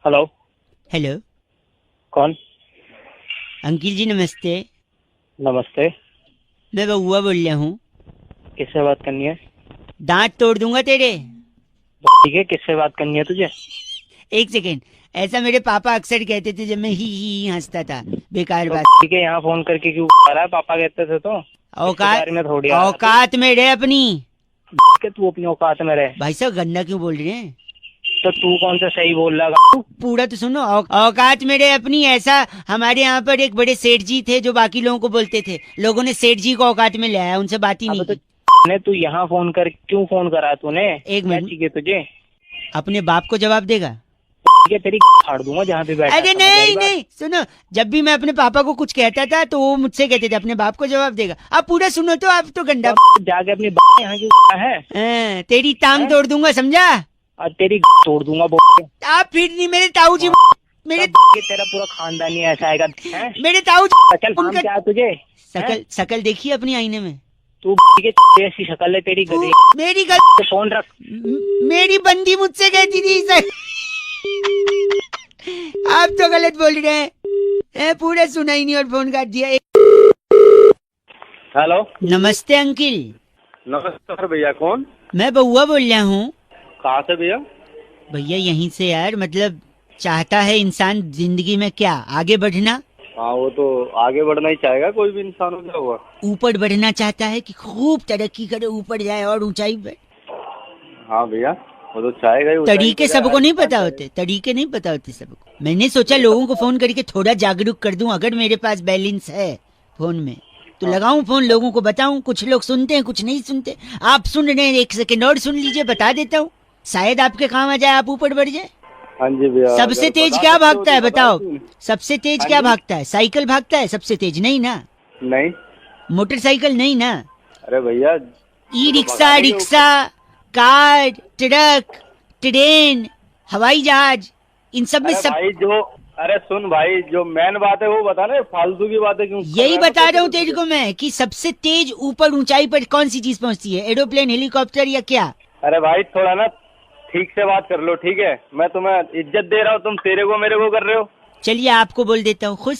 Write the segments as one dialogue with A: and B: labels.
A: Hello.
B: Hello,
A: कौन?
B: Uncle जी नमस्ते।
A: नमस्ते।
B: मैं बउआ बोल रहा हूँ।
A: किससे बात करनी है?
B: दांत तोड़ दूंगा तेरे।
A: ठीक है, किससे बात करनी है तुझे?
B: एक सेकेंड, ऐसा मेरे पापा अक्सर कहते थे जब मैं ही हंसता था। बेकार
A: तो
B: बात।
A: ठीक है, यहाँ फोन करके क्यों आ रहा है? पापा कहते थे तो
B: औकात,
A: रिश्तेदारी में थोड़ी आ रहा
B: औकात में रहे अपनी।
A: है। तू अपनी औकात में रहे।
B: भाई साहब गंदा क्यों बोल रहे हैं?
A: तो तू कौन सा सही बोल रहा है?
B: पूरा तो सुनो। औकात में रहे अपनी। ऐसा हमारे यहाँ पर एक बड़े सेठ जी थे जो बाकी लोगों को बोलते थे। लोगों ने सेठ जी को औकात में ले आया, उनसे बात ही नहीं
A: अब
B: की।
A: तो तू यहाँ फोन कर क्यों फोन करा तूने?
B: एक
A: क्या
B: मिनट,
A: चाहिए तुझे?
B: अपने बाप को जवाब देगा?
A: ठीक है, तेरी फाड़ दूंगा जहाँ पे बैठा।
B: अरे
A: समझ आई
B: नहीं
A: बात?
B: नहीं, सुनो। जब भी मैं अपने पापा को कुछ कहता था तो वो मुझसे कहते थे अपने बाप को जवाब देगा। आप पूरा सुनो तो आप तो गंदा।
A: जाके अपनी बात यहाँ क्यों है?
B: तेरी टांग तोड़ दूंगा, समझा?
A: और तेरी तोड़ दूंगा बोल।
B: आप फिर नहीं मेरे ताऊ जी। मेरे
A: तेरा पूरा खानदान ही ऐसा आएगा।
B: मेरे ताऊ जी
A: चल, काम क्या है तुझे?
B: शकल देखिए अपनी आईने में।
A: तू ऐसी शक्ल है तेरी गधे।
B: मेरी
A: तो फोन रख।
B: मेरी बंदी मुझसे कहती थी सर। आप तो गलत बोल रहे हैं। पूरा सुना ही नहीं और फोन काट दिया।
A: हेलो।
B: नमस्ते अंकिल।
A: नमस्कार भैया, कौन?
B: मैं बउआ बोल रहा हूँ।
A: कहाँ से भैया?
B: भैया यहीं से यार, मतलब चाहता है इंसान जिंदगी में क्या आगे बढ़ना।
A: हाँ, वो तो आगे बढ़ना ही चाहेगा कोई भी इंसान। हो क्या हुआ?
B: ऊपर बढ़ना चाहता है कि खूब तरक्की करे, ऊपर जाए और ऊंचाई पे।
A: हाँ भैया, वो तो चाहेगा ही।
B: तरीके सबको नहीं पता होते, तरीके नहीं पता होते सबको। मैंने सोचा लोगों को फोन करके थोड़ा जागरूक कर दूं। अगर मेरे पास बैलेंस है फोन में तो लगाऊं फोन, लोगों को बताऊं। कुछ लोग सुनते हैं, कुछ नहीं सुनते। आप सुन रहे हैं, एक सेकेंड और सुन लीजिए, बता देता हूँ। शायद आपके काम आ जाए, आप ऊपर बढ़ जाए।
A: हाँ जी भैया।
B: सबसे तेज क्या भागता है बताओ? सबसे तेज क्या भागता है? साइकिल भागता है सबसे तेज? नहीं ना।
A: नहीं।
B: मोटरसाइकिल नहीं ना।
A: अरे भैया,
B: e rickshaw, rickshaw, car, truck, train, हवाई जहाज, इन सब में सब।
A: भाई जो, अरे सुन भाई, जो मेन बात है वो बता ना, फालतू की बातें क्यों?
B: यही बता रहा हूँ तेरे को मैं कि सबसे तेज ऊपर ऊंचाई पर कौन सी चीज पहुंचती है? एरोप्लेन, हेलीकॉप्टर या क्या?
A: अरे भाई थोड़ा ना ठीक से बात कर लो, ठीक है? मैं तुम्हें इज्जत दे रहा हूँ, तुम तेरे को मेरे को कर रहे हो।
B: चलिए आपको बोल देता हूँ खुश।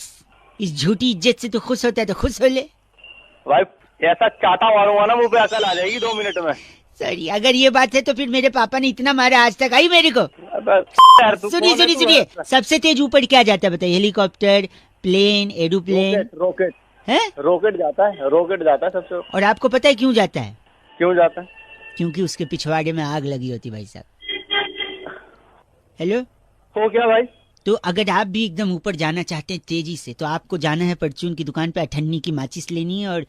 B: इस झूठी इज्जत से तो खुश होता है तो खुश हो ले।
A: भाई ऐसा चाटा मारूंगा ना मुंह पे, अकल आ जाएगी 2 मिनट में।
B: सॉरी, अगर ये बात है तो फिर मेरे पापा ने इतना मारा आज तक आई मेरे को। सुनिए सुनिए सुनिए, सबसे तेज ऊपर क्या जाता है बताइए? Helicopter, plane, aeroplane.
A: रॉकेट
B: है?
A: रॉकेट जाता है, रॉकेट जाता है सबसे।
B: और आपको पता है क्यों जाता है?
A: क्यों जाता है?
B: क्योंकि उसके पिछवाड़े में आग लगी होती भाई साहब। हेलो।
A: हो क्या भाई?
B: तो अगर आप भी एकदम ऊपर जाना चाहते हैं तेजी से तो आपको जाना है परचून की दुकान पे, अठन्नी की माचिस लेनी है और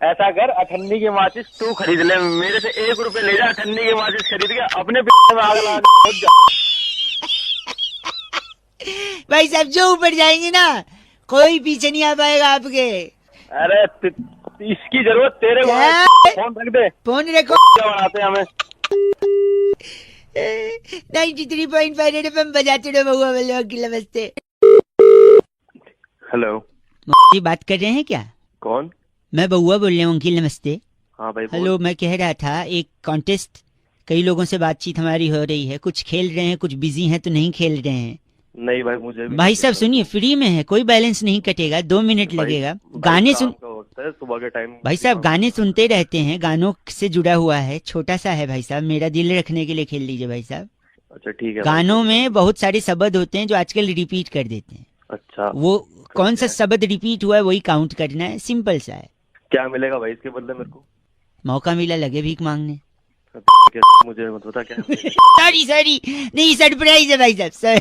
A: ऐसा कर, अठन्नी की माचिस तू खरीद ले, मेरे से 1 रुपए ले जा। अठन्नी की माचिस खरीद के अपने में आग लगा जा।
B: भाई साहब जो ऊपर जाएंगे ना, कोई पीछे नहीं आ पाएगा आपके।
A: अरे इसकी जरूरत तेरे को है। फोन रख दे।
B: फोन रखो।
A: क्या बनाते हैं हमें?
B: 93.5 रेड एफएम बजाते रहो बउआ वाले की। नमस्ते।
A: हेलो,
B: जी बात कर रहे हैं क्या?
A: कौन?
B: मैं बउआ बोल रहा हूँ अंकिल, नमस्ते।
A: हाँ भाई।
B: हेलो, मैं कह रहा था एक कॉन्टेस्ट, कई लोगों से बातचीत हमारी हो रही है। कुछ खेल रहे हैं, कुछ बिजी हैं तो नहीं खेल रहे हैं।
A: नहीं भाई, मुझे भी
B: भाई साहब सुनिए, फ्री में है, कोई बैलेंस नहीं कटेगा, 2 मिनट लगेगा। गाने सुन
A: सुबह के टाइम
B: भाई साहब, गाने सुनते रहते हैं, गानों से जुड़ा हुआ है, छोटा सा है भाई साहब, मेरा दिल रखने के लिए खेल लीजिए भाई साहब।
A: अच्छा ठीक है।
B: गानों में बहुत सारे शब्द होते हैं जो आजकल रिपीट कर देते हैं।
A: अच्छा,
B: वो कौन सा शब्द रिपीट हुआ है वही काउंट करना है, सिंपल सा है।
A: क्या मिलेगा भाई इसके बदले मेरे को?
B: मौका मिला लगे भीख मांगने।
A: मुझे मत बता क्या।
B: सॉरी सॉरी, नहीं सरप्राइज है भाई साहब,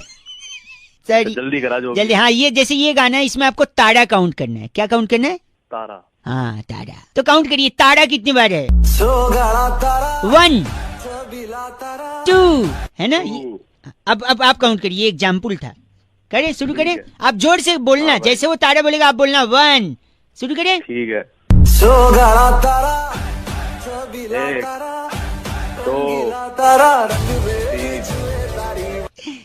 B: सॉरी।
A: जल्दी करा जो
B: जल्दी। हाँ, ये जैसे ये गाना है, इसमें आपको तारा काउंट करना है। क्या काउंट करना है?
A: तारा।
B: हाँ तारा, तो काउंट करिए तारा कितनी बार है? 1 2 है ना? अब आप काउंट करिए, एग्जाम्पल था। करें, शुरू करें। आप जोर से बोलना, जैसे वो तारा बोलेगा आप बोलना 1। शुरू करें।
A: ठीक है। 1 2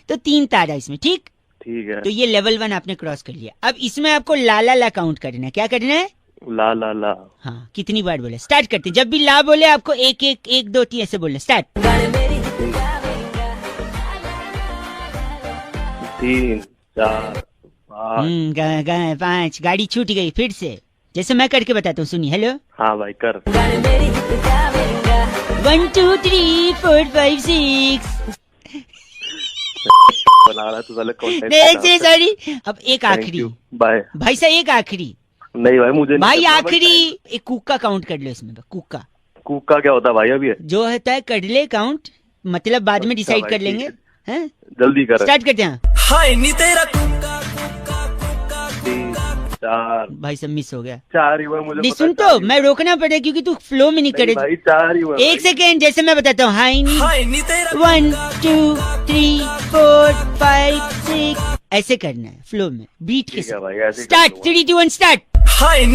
B: तो 3 तारा इसमें, ठीक?
A: ठीक है।
B: तो ये लेवल 1 आपने क्रॉस कर लिया। अब इसमें आपको ला ला ला काउंट करना है। क्या करना है?
A: ला ला ला।
B: हाँ, कितनी बार बोले? स्टार्ट करते हैं। जब भी ला बोले आपको 1 1 1 2 3 ऐसे बोलना। स्टार्ट।
A: 3 4 5।
B: कहाँ है 5? गाड़ी छूट गई फिर से। जैसे मैं करके बताता हूँ, सुनिए। हेलो।
A: हाँ भाई कर।
B: 1 2 3 4 5 6।
A: बना रहा तू साले कंटेंट।
B: नहीं सॉरी, अब एक आखिरी।
A: बाय
B: भाई साहब एक आखिरी।
A: नहीं भाई मुझे नहीं
B: भाई
A: करना,
B: आखिरी एक कुक्का काउंट कर लो इसमें। कुक्का
A: कुक का क्या होता है भाई? अभी है
B: जो होता है कर ले काउंट, मतलब बाद में
A: अच्छा
B: डिसाइड
A: भाई,
B: कर
A: ठीक
B: लेंगे।
A: है।
B: हैं?
A: जल्दी कर।
B: स्टार्ट करते हैं।
A: 3 4।
B: भाई सब मिस हो गया।
A: 4 ही हुआ मुझे
B: नहीं
A: पता
B: सुन,
A: है, 4
B: तो
A: ही
B: मैं रोकना पड़ेगा क्योंकि तू फ्लो में नहीं
A: हुआ।
B: करे।
A: नहीं भाई 4 ही हुआ।
B: एक सेकेंड, जैसे मैं बताता हूँ। 1 2 3 4 5 6 ऐसे करना है फ्लो में, बीट के
A: ठीक है भाई,
B: साथ।
A: ऐसे ही
B: स्टार्ट।
A: कर
B: 3 2 1 स्टार्ट।
A: 1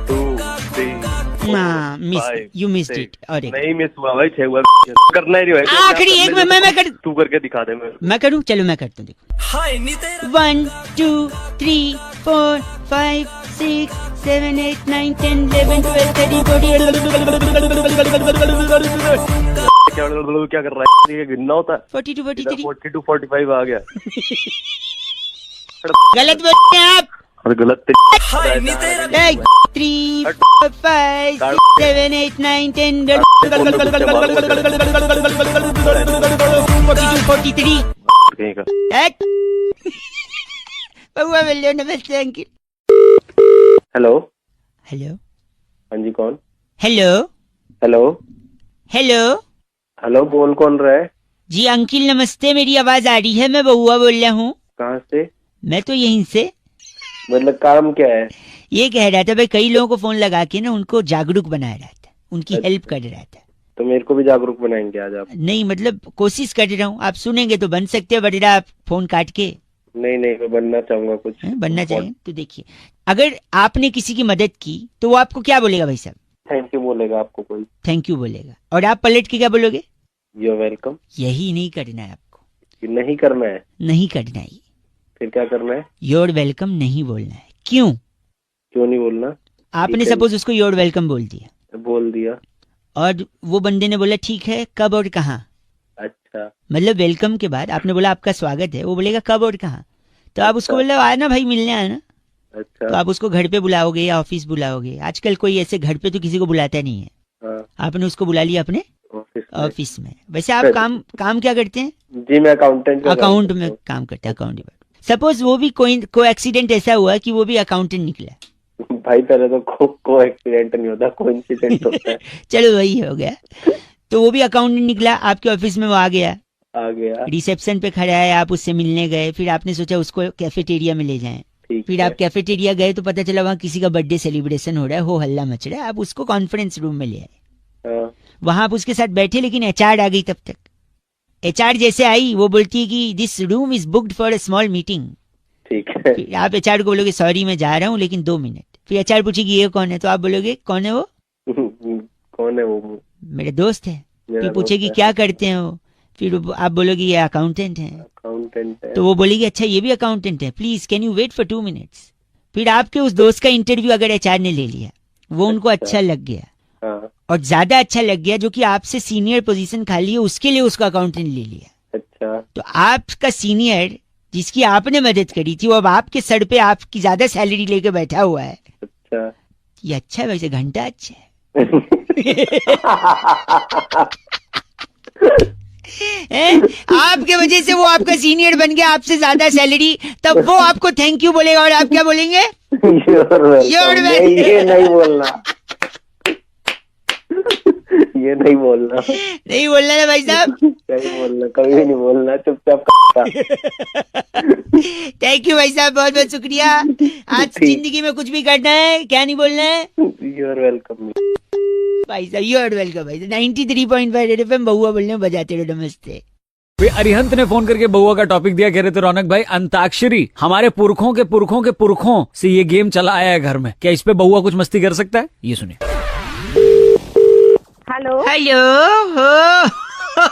A: 2 3
B: हाँ, मिस,
A: 5
B: यू मिस्ड
A: 6।
B: इट। और एक
A: नहीं मिस हुआ भाई, 6 हुआ। करना ही नहीं भाई।
B: आखिरी एक में मैं कर,
A: तू करके दिखा दे।
B: मैं करूँ? चलो मैं करता हूँ, देखो। 1 2 3 4 5 6 7 8 9 10 11 12 13
A: क्या कर रहा है? ये गिनना होता है।
B: 42 43।
A: 42 45 आ गया।
B: गलत बोलते हैं आप।
A: और गलत
B: 3 4 5 6 7 8 9 10 42 43।
A: कहीं का।
B: बउआ बोल लो। नमस्ते अंकिल।
A: हेलो।
B: हेलो।
A: हाँ जी कौन?
B: हेलो।
A: हेलो।
B: हेलो।
A: हेलो बोल कौन रहा है?
B: जी अंकिल नमस्ते, मेरी आवाज आ रही है? मैं बउआ बोल रहा हूँ।
A: कहाँ से?
B: मैं तो यहीं से।
A: मतलब काम क्या है?
B: ये कह रहा था भाई, कई लोगों को फोन लगा के ना उनको जागरूक बनाया रहा था, उनकी हेल्प कर रहा था।
A: तो मेरे को भी जागरूक बनाएंगे आज आप?
B: नहीं मतलब कोशिश कर रहा हूँ, आप सुनेंगे तो बन सकते हैं, वरना आप फोन काट के।
A: नहीं नहीं मैं बनना चाहूंगा कुछ।
B: बनना चाहिए तो देखिए, अगर आपने किसी की मदद की तो वो आपको क्या बोलेगा भाई साहब?
A: थैंक यू बोलेगा आपको कोई?
B: थैंक यू बोलेगा। और आप पलट के क्या बोलोगे?
A: You welcome.
B: यही नहीं करना है आपको।
A: नहीं करना है?
B: नहीं करना है।
A: फिर क्या करना है?
B: योर वेलकम नहीं बोलना है। क्यों?
A: क्यों नहीं बोलना?
B: आपने सपोज उसको योर वेलकम बोल दिया।
A: बोल दिया।
B: और वो बंदे ने बोला ठीक है, कब और कहाँ?
A: अच्छा।
B: मतलब वेलकम के बाद आपने बोला आपका स्वागत है, वो बोलेगा कब और कहाँ? तो आप उसको बोले आना भाई, मिलने आना।
A: अच्छा।
B: तो आप उसको घर पे बुलाओगे या ऑफिस बुलाओगे? आजकल कोई ऐसे घर पे तो किसी को बुलाता नहीं है।
A: हाँ।
B: आपने उसको बुला लिया अपने ऑफिस में। वैसे आप काम क्या करते हैं?
A: जी मैं अकाउंटेंट।
B: अकाउंट में काम करते हैं, अकाउंट डिपार्टमेंट। सपोज वो भी कोई एक्सीडेंट ऐसा हुआ कि वो भी अकाउंटेंट निकला।
A: भाई पहले तो को एक्सीडेंट नहीं होता, कोइंसिडेंट होता है।
B: चलो वही हो गया। तो वो भी अकाउंटेंट निकला, आपके ऑफिस में वो आ गया। रिसेप्शन पे खड़ा है, आप उससे मिलने गए, फिर आपने सोचा उसको कैफेटेरिया में ले जाएं। फिर आप कैफेटेरिया गए तो पता चला वहाँ किसी का बर्थडे सेलिब्रेशन हो रहा है, हो हल्ला मच रहा है। आप उसको कॉन्फ्रेंस रूम में ले आए। वहां आप उसके साथ बैठे, लेकिन एचआर आ गई तब तक। एचआर जैसे आई वो बोलती है कि this room is booked for a small meeting.
A: ठीक है।
B: फिर आप एचआर को बोलोगे सॉरी मैं जा रहा हूँ लेकिन 2 मिनट। फिर एचआर पूछेगी ये कौन है, तो आप बोलोगे कौन है वो?
A: कौन है वो?
B: मेरे दोस्त है। फिर पूछेगी क्या करते हैं वो? फिर आप बोलोगे ये अकाउंटेंट है। तो वो बोलेगी अच्छा ये भी अकाउंटेंट है, please can you wait for 2 minutes. फिर आपके उस दोस्त का इंटरव्यू अगर एचआर ने ले लिया, वो उनको अच्छा लग गया और ज्यादा अच्छा लग गया, जो कि आपसे सीनियर पोजीशन खाली है उसके लिए उसको अकाउंटेंट ले लिया।
A: अच्छा।
B: तो आपका सीनियर जिसकी आपने मदद करी थी वो अब आपके सर पे आपकी ज्यादा सैलरी लेके बैठा हुआ है।
A: अच्छा।
B: ये अच्छा है वैसे, घंटा अच्छा है। आपके वजह से वो आपका सीनियर बन गया, आपसे ज्यादा सैलरी, तब वो आपको थैंक यू बोलेगा और आप क्या बोलेंगे?
A: ये नहीं बोलना। ये नहीं बोलना।
B: नहीं बोलना ना भाई साहब।
A: नहीं बोलना, कभी भी नहीं बोलना, चुपचाप।
B: थैंक यू भाई साहब, बहुत बहुत शुक्रिया। आज जिंदगी में कुछ भी करना है क्या नहीं बोलना है?
A: यूर वेलकम
B: भाई साहब, यूर वेलकम भाई साहब। 93.5 रेड एफएम बउआ बोलने बजाते रहो। नमस्ते।
C: अरिहंत ने फोन करके बउआ का टॉपिक दिया, कह रहे थे रौनक भाई अंताक्षरी हमारे पुरखों के पुरखों के पुरखों से ये गेम चला आया है घर में, क्या इस पे बउआ कुछ मस्ती कर सकता है? ये सुनिए।
D: हेलो।
B: हेलो।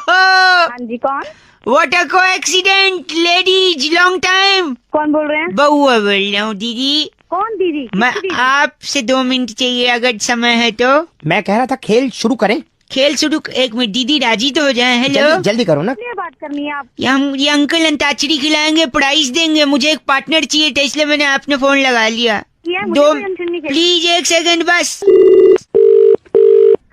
D: हाँ जी कौन?
B: What a coincident ladies, long time.
D: कौन बोल रहे हैं?
B: बउआ बोल रहा हूँ दीदी।
D: कौन दीदी?
B: मैं आपसे 2 मिनट चाहिए अगर समय है तो।
E: मैं कह रहा था खेल शुरू करें।
B: खेल शुरू। एक मिनट दीदी, राजी तो हो जाए। हेलो,
D: जल्दी जल्दी करो ना।
E: ये बात करनी है आप।
B: ये अंकल अंताक्षरी खिलाएंगे, प्राइज देंगे। मुझे एक पार्टनर चाहिए था, इसलिए मैंने आपने फोन लगा लिया।
E: मुझे कोई टेंशन नहीं।
B: प्लीज 1 सेकंड बस।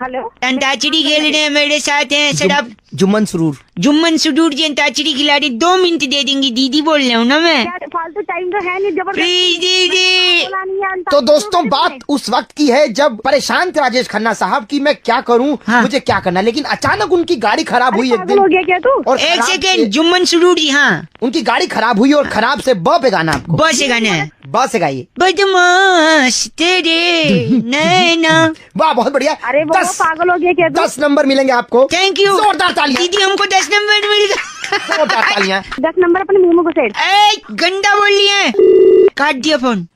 E: हेलो,
B: अंताक्षरी खेल रहे हैं मेरे साथ हैं सर आप।
D: जुम्मन सुरूर।
B: जुम्मन सुडूर जी अंताक्षरी खिला रहे। 2 मिनट दे देंगी दीदी, बोल रहा हूँ ना मैं।
E: क्या फालतू टाइम तो है नहीं,
B: प्लीज दीदी।
D: तो दोस्तों बात उस वक्त की है जब परेशान थे राजेश खन्ना साहब कि मैं क्या करूं,
B: हाँ।
D: मुझे क्या करना, लेकिन अचानक उनकी गाड़ी खराब हुई एक
E: पागल
D: दिन।
E: हो गया क्या तू?
D: और
B: 1
D: खराब
B: सेकंड,
D: से-
B: जुम्मन सुडूर जी। हाँ,
D: उनकी गाड़ी खराब हुई और खराब से ब पे गाना आपको।
B: बस ये गाना है।
D: ब से गाइए।
B: बदमाश तेरे नैना।
D: वाह बहुत बढ़िया।
E: अरे वो
D: 10
E: पागल हो गया क्या तू?
D: 10 नंबर मिलेंगे आपको।
B: थैंक यू
D: जोरदार तालियां।
B: दीदी, हमको 10 नंबर मिल गया।
D: जोरदार तालियां।
E: 10 नंबर अपने मुंह में घुसेड़।
B: ए, गंदा बोल लिए। काट दिया फोन।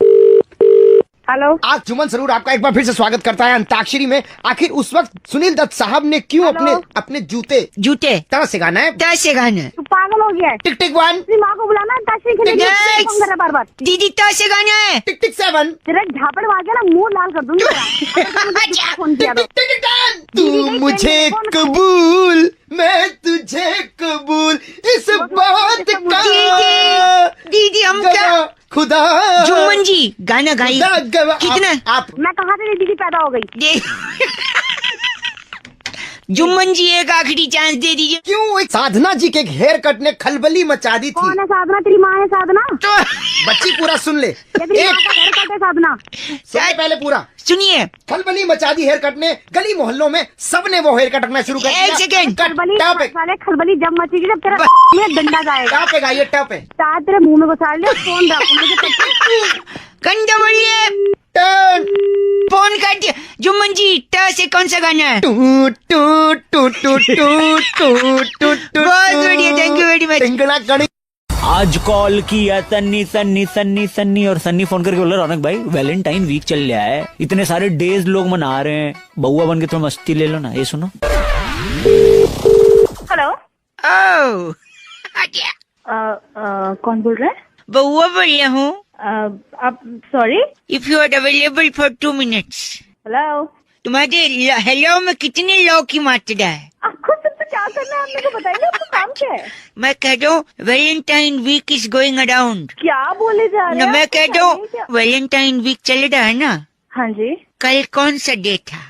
E: हेलो,
D: आज जुम्मन सरूर आपका एक बार फिर से स्वागत करता है अंताक्षरी में। आखिर उस वक्त सुनील दत्त साहब ने क्यों
E: हेलो।
D: अपने जूते
B: जूते
D: तरह से गाना है।
B: 10 से गाना है।
E: तू पागल हो गया है।
D: टिक टिक 1,
E: अपनी माँ को बुलाना, ताशी खेलेंगे।
B: Next.
E: फोन कर रहा बार बार।
B: दीदी 10 से गाना है।
D: टिक टिक 7,
E: तेरा झापड़ मार के ना मुंह लाल कर दूंगी तेरा। फोन किया तो।
D: टिक टिक 10। तू मुझे कबूल, मैं तुझे कबूल, इस बात का
B: दीदी हम क्या।
D: गवाह खुदा।
B: जुम्मन जी गाना गाइए।
D: खुदा गवाह।
B: कितना?
D: आप
E: मैं कहाँ से दीदी पैदा हो गई?
B: दे जुम्मन जी एक आखिरी चांस दे दीजिए।
D: क्यों एक साधना जी के हेयर कट ने खलबली मचा दी थी।
E: कौन है साधना? तेरी माँ है साधना?
B: तो
D: बच्ची पूरा सुन ले।
E: या तेरी माँ का हेयर कट है साधना?
D: सुनिए पहले पूरा।
B: सुनिए,
D: खलबली मचा दी हेयर कट ने, गली मोहल्लों में सबने वो हेयर कट रखना शुरू कर दिया।
B: एक सेकंड।
E: खलबली
D: टॉप पे
E: साले, खलबली जब मचेगी जब तेरा में डंडा जाएगा।
D: टॉप पे गाइए, टॉप पे।
E: तार तेरे मुंह में घुसा ले। फोन रख मुझे।
B: गंदा बोलिए।
D: टर्न
B: फोन काट दिया। जुम्मन जी 10 से कौन सा गाना है?
D: टू टू टू टू टू टू टू टू।
B: बहुत बढ़िया, थैंक यू वेरी मच।
D: टिंगना कणी।
C: आज कॉल किया सन्नी सन्नी सन्नी सन्नी और सन्नी फोन करके बोला रौनक भाई वैलेंटाइन वीक चल रहा है, इतने सारे डेज लोग मना रहे हैं, बउआ बन के थोड़ा मस्ती ले लो ना। ये सुनो।
E: हेलो,
B: ओह,
E: कौन बोल रहा है?
B: बउआ बोल रहा हूँ।
E: आप sorry.
B: If you are available for 2 minutes.
E: Hello,
B: तुम्हारे हेलो में कितने लॉ की मात्रा है?
E: आपको सबसे क्या करना है? आप मेरे को बताइए, आपका काम क्या है?
B: मैं कह रहा हूँ Valentine week is going around.
E: क्या बोले जा रहे
B: ना
E: हैं?
B: मैं
E: आपको
B: कह रहा
E: बताइए क्या?
B: हूँ वैलेंटाइन वीक चल रहा है ना।
E: हाँ जी।
B: कल कौन सा डे था?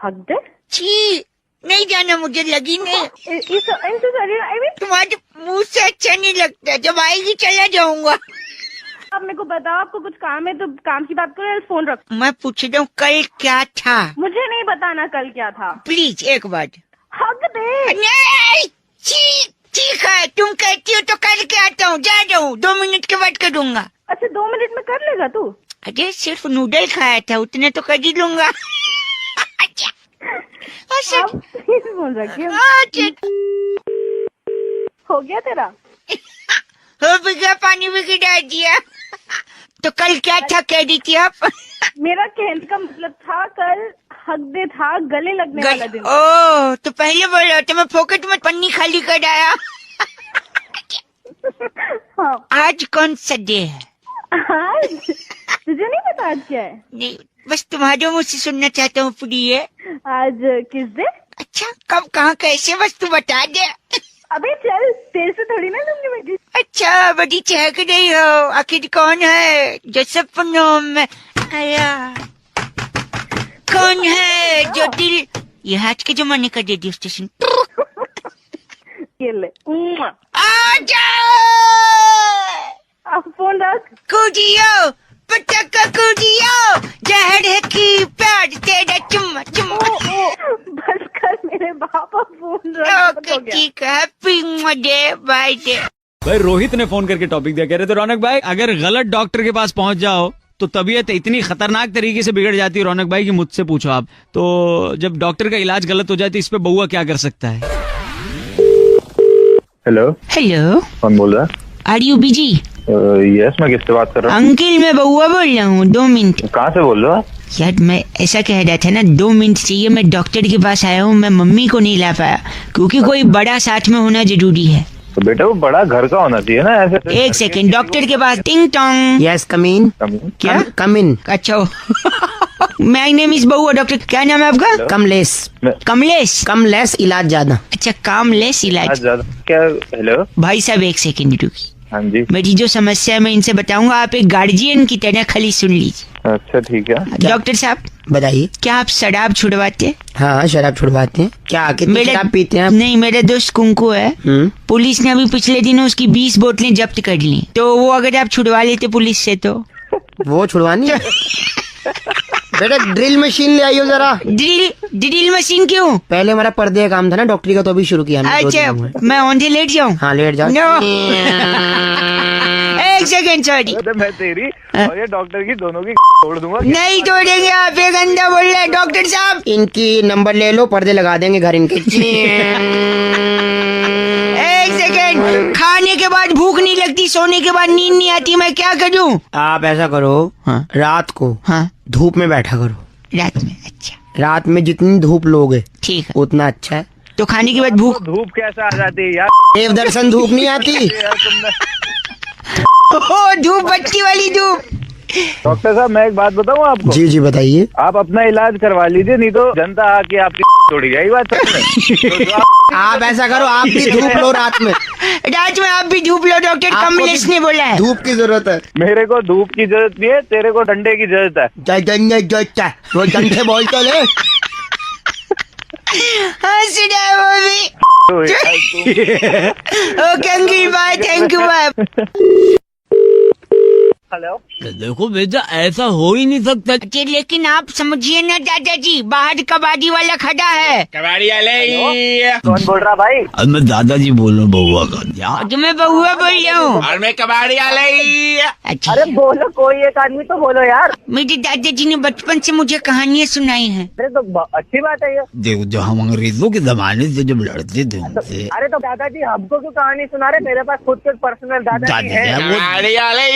E: हक दे।
B: छी, नहीं जाना, मुझे लगी नहीं। तुम्हारे मुंह से अच्छा नहीं लगता। जब आएगी चला जाऊंगा।
E: आप मेरे को बताओ, आपको कुछ काम है तो काम की बात करो या फोन रखो।
B: मैं पूछ रहा हूँ कल क्या था?
E: मुझे नहीं बताना कल क्या था।
B: प्लीज एक बार।
E: हक दे।
B: नहीं, ठीक है, तुम कहती हो तो कल के आता हूँ। जा रहा हूँ, 2 मिनट के बाद करूंगा।
E: अच्छा, 2 मिनट में कर लेगा तू?
B: अरे सिर्फ नूडल खाया था, उतने तो कर ही लूंगा।
E: आप सही से बोल रखिए। हो गया तेरा?
B: हो भी गया, पानी भी गिरा दिया। तो कल क्या था कह दी थी आप?
E: मेरा कहने का मतलब था कल हक दे था, गले लगने वाला दिन।
B: ओह, तो पहले बोलो तो मैं फोकट में पन्नी खाली कर आया।
E: हाँ।
B: आज कौन सा डे है?
E: आज तुझे नहीं पता आज क्या है?
B: नहीं, बस तुम्हारे मुझसे सुनना चाहता हूँ प्रिय।
E: आज किस डे?
B: अच्छा, कब कहाँ कैसे, बस तू बता दे।
E: अबे चल, तेरे से थोड़ी ना लूंगी मैं।
B: अच्छा, बड़ी चहक रही हो। आखिर कौन है जो सपनों में आया? कौन है जो दिल, ये हाथ के जमाने का रेडियो स्टेशन।
E: ये ले।
B: आजा,
E: आप फोन रख।
B: कूदियो पटका कूदियो, जहर है की प्यार तेरा चुम्मा चुम्मा।
E: बस कर मेरे बापा, फोन रख।
B: ओके ठीक है, हैप्पी डे, बाय डे।
C: भाई रोहित ने फोन करके टॉपिक दिया, कह रहे थे रौनक भाई अगर गलत डॉक्टर के पास पहुंच जाओ तो तबीयत इतनी खतरनाक तरीके से बिगड़ जाती है रौनक भाई कि मुझसे पूछो आप। तो जब डॉक्टर का इलाज गलत हो जाए तो इस पे बउआ क्या कर सकता है?
A: हेलो,
B: हेलो,
A: कौन बोल रहा है?
B: Are you busy?
A: यस, मैं किससे बात कर रहा हूँ?
B: अंकिल मैं बउआ बोल रहा हूँ। 2 मिनट।
A: कहाँ से बोल रहे हो?
B: यार मैं ऐसा कह रहा था ना, 2 मिनट चाहिए। मैं डॉक्टर के पास आया हूँ, मैं मम्मी को नहीं ला पाया क्योंकि कोई बड़ा साथ में होना जरूरी है।
A: तो बेटा वो बड़ा घर का होना चाहिए ना, ऐसे।
B: 1 सेकंड, डॉक्टर के पास। टिंग टोंग।
D: यस कम इन।
B: क्या?
D: कम इन।
B: अच्छा my name is Bahua doctor. क्या नाम है आपका?
D: कमलेश।
B: कमलेश।
D: कमलेश इलाज ज्यादा।
B: अच्छा, कामलेस इलाज।
A: क्या? हेलो
B: भाई साहब एक सेकंड रुकी।
A: हाँ जी।
B: मेरी जो समस्या है मैं इनसे बताऊंगा, आप एक गार्जियन की तरह खाली सुन लीजिए।
A: अच्छा ठीक है।
B: डॉक्टर साहब
D: बताइए।
B: क्या आप शराब छुड़वाते हैं?
D: हाँ शराब छुड़वाते हैं। क्या कितनी शराब पीते हैं आप?
B: नहीं, मेरा दोस्त कुंकू है। पुलिस ने अभी पिछले दिनों उसकी 20 बोतलें जब्त कर ली, तो वो अगर आप छुड़वा लेते पुलिस से तो।
D: वो छुड़वानी है? बेटा ड्रिल मशीन ले आइयो जरा।
B: ड्रिल मशीन क्यों?
D: पहले हमारा पर्दे का काम था ना डॉक्टरी का, तो अभी शुरू किया हमने।
B: अच्छा, मैं औंधे लेट जाऊं?
D: हाँ लेट जाओ।
B: नो। एक सेकंड सॉरी।
A: मैं तेरी और ये डॉक्टर की दोनों की तोड़ दूंगा।
B: नहीं तोड़ेंगे, आप एक अंधा बोल रहे हैं डॉक्टर साहब।
D: इनकी नंबर ले लो, पर्दे लगा देंगे घर इनके।
B: एक सेकंड, खाने के बाद भूख नहीं लगती, सोने के बाद नींद नहीं आती, मैं क्या करूं?
D: आप ऐसा करो,
B: हाँ।
D: रात को
B: हाँ,
D: धूप में बैठा करो।
B: रात में? अच्छा
D: रात में जितनी धूप लोगे
B: ठीक है।
D: उतना अच्छा है।
B: तो खाने के बाद भूख?
A: धूप कैसे आ जाती है यार?
D: देव दर्शन धूप नहीं आती।
A: यार तुमने।
B: ओ, धूप बत्ती वाली धूप।
A: डॉक्टर साहब मैं एक बात बताऊं आपको।
D: जी जी बताइए।
A: आप अपना इलाज करवा लीजिए, नहीं तो जनता आके आपकी तोड़ी जाएगी। बात सच में।
D: आप ऐसा करो, आप भी धूप लो रात में।
B: रात में आप भी धूप लो, डॉक्टर
D: आपको
B: कमलेश
D: भी
B: ने बोला है।
D: धूप की जरूरत है।
A: मेरे को धूप की जरूरत नहीं है, तेरे को डंडे की जरूरत है।
D: वो डंडे बोल तो ले।
B: हंस रहा है वो भी।
A: तो यार
B: okay uncle, bye, thank you bye.
A: Hello.
C: देखो बेटा, ऐसा हो ही नहीं सकता।
B: अच्छा, लेकिन आप समझिए ना दादाजी, बाहर कबाड़ी वाला खड़ा है।
C: कबाड़ी वाले।
A: कौन बोल रहा भाई?
C: अब मैं दादाजी बोल रहा हूँ, बउआ का।
B: तो मैं बहुआ बोल रहा हूँ।
C: और मैं कबाड़ी वाले।
B: अच्छा,
A: अरे बोलो, कोई एक आदमी तो बोलो यार।
B: मेरे दादाजी ने बचपन से मुझे कहानियाँ सुनाई हैं।
A: अरे तो अच्छी बात है ये।
C: देखो, जो हम अंग्रेजों के जमाने से जब लड़ते थे उनसे।
A: अरे तो दादाजी हमको क्यों कहानी सुना रहे? मेरे पास खुद के पर्सनल दादाजी है।
C: कबाड़ी वाले।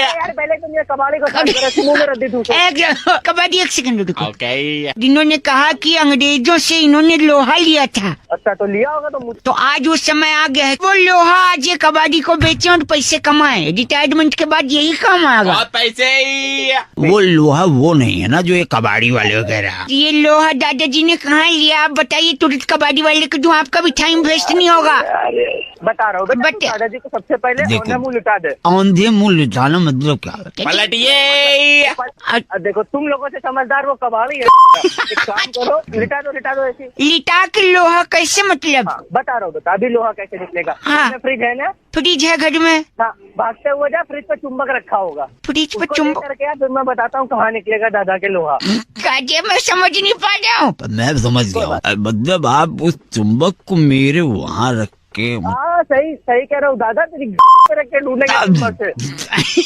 A: यार पहले तुम ये कबाड़ी को साफ करो, मुंह में रद्दी दूसरे।
B: कबाड़ी एक सेकंड रुको।
C: ओके।
B: जिन्होंने कहा कि अंग्रेजों से इन्होंने लोहा लिया था,
A: अच्छा तो लिया होगा तो मुझ।
B: तो आज वो समय आ गया है, वो लोहा आज ये कबाड़ी को बेचे और पैसे कमाए। रिटायरमेंट के बाद यही काम आएगा।
C: बहुत पैसे। वो लोहा वो नहीं है ना जो ये कबाड़ी वाले वगैरह।
B: ये लोहा दादाजी ने कहाँ लिया? आप बताइए तुरंत कबाड़ी वाले को दूं, आपका भी टाइम वेस्ट नहीं होगा।
A: बता रहा हूँ बेटा,
B: बट-
A: तू दादाजी को सबसे पहले
C: देखो।
A: औंधा मुंह लिटा दे।
C: औंधे मुंह लिटाना मतलब क्या? पलटिए।
A: देखो तुम लोगों से समझदार वो कबाड़ी है। एक काम करो, लिटा दो ऐसी।
B: लिटा के लोहा कैसे मतलब?
A: हाँ, बता रहा हूँ बेटा, अभी लोहा कैसे निकलेगा।
B: हाँ।
A: फ्रिज है ना?
B: फ्रिज है घर में।
A: हाँ, भागते हुए जा, फ्रिज पे चुंबक रखा होगा।
B: फ्रिज पर
A: उसको
B: चुंबक?
A: लेकर के आ, फिर मैं बताता हूँ कहाँ निकलेगा दादा के लोहा।
B: काजे मैं समझ नहीं पा रहा हूँ।
C: मैं समझ गया, मतलब आप उस चुंबक को मेरे वहाँ रख के।
A: हाँ सही कह रहा हूँ दादा, तेरी पे रख के ढूंढेगा चुंबक से।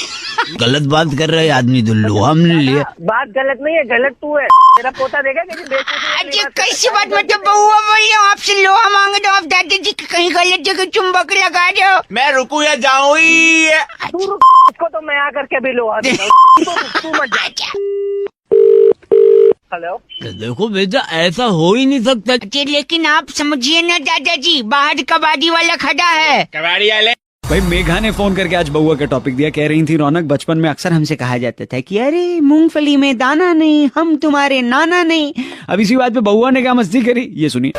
C: गलत बात कर रहे हैं आदमी, तो लोहा हमने लिया।
A: बात गलत नहीं है, गलत तू है। तेरा पोता देगा कि
B: अच्छा, कैसी बात? मतलब बहुआ बोल रहे हो, आपसे लोहा मांग रहे हो, आप दादाजी की कहीं गलत जगह चुंबक लगा रहे हो।
C: मैं रुकू या जाऊँ?
A: तू रुक, इसको तो मैं आकर के भी लोहा दूंगा। तू मत जा। हेलो।
C: देखो बेटा, ऐसा हो ही नहीं सकता।
B: अच्छा, लेकिन आप समझिए ना दादाजी, बाहर कबाड़ी वाला खड़ा है।
C: कबाड़ी वाले। भाई मेघा ने फोन करके आज बउआ का टॉपिक दिया। कह रही थी, रौनक बचपन में अक्सर हमसे कहा जाता था कि अरे मूंगफली में दाना नहीं, हम तुम्हारे नाना नहीं। अब इसी बात पे बउआ ने क्या मस्ती करी, ये सुनिए।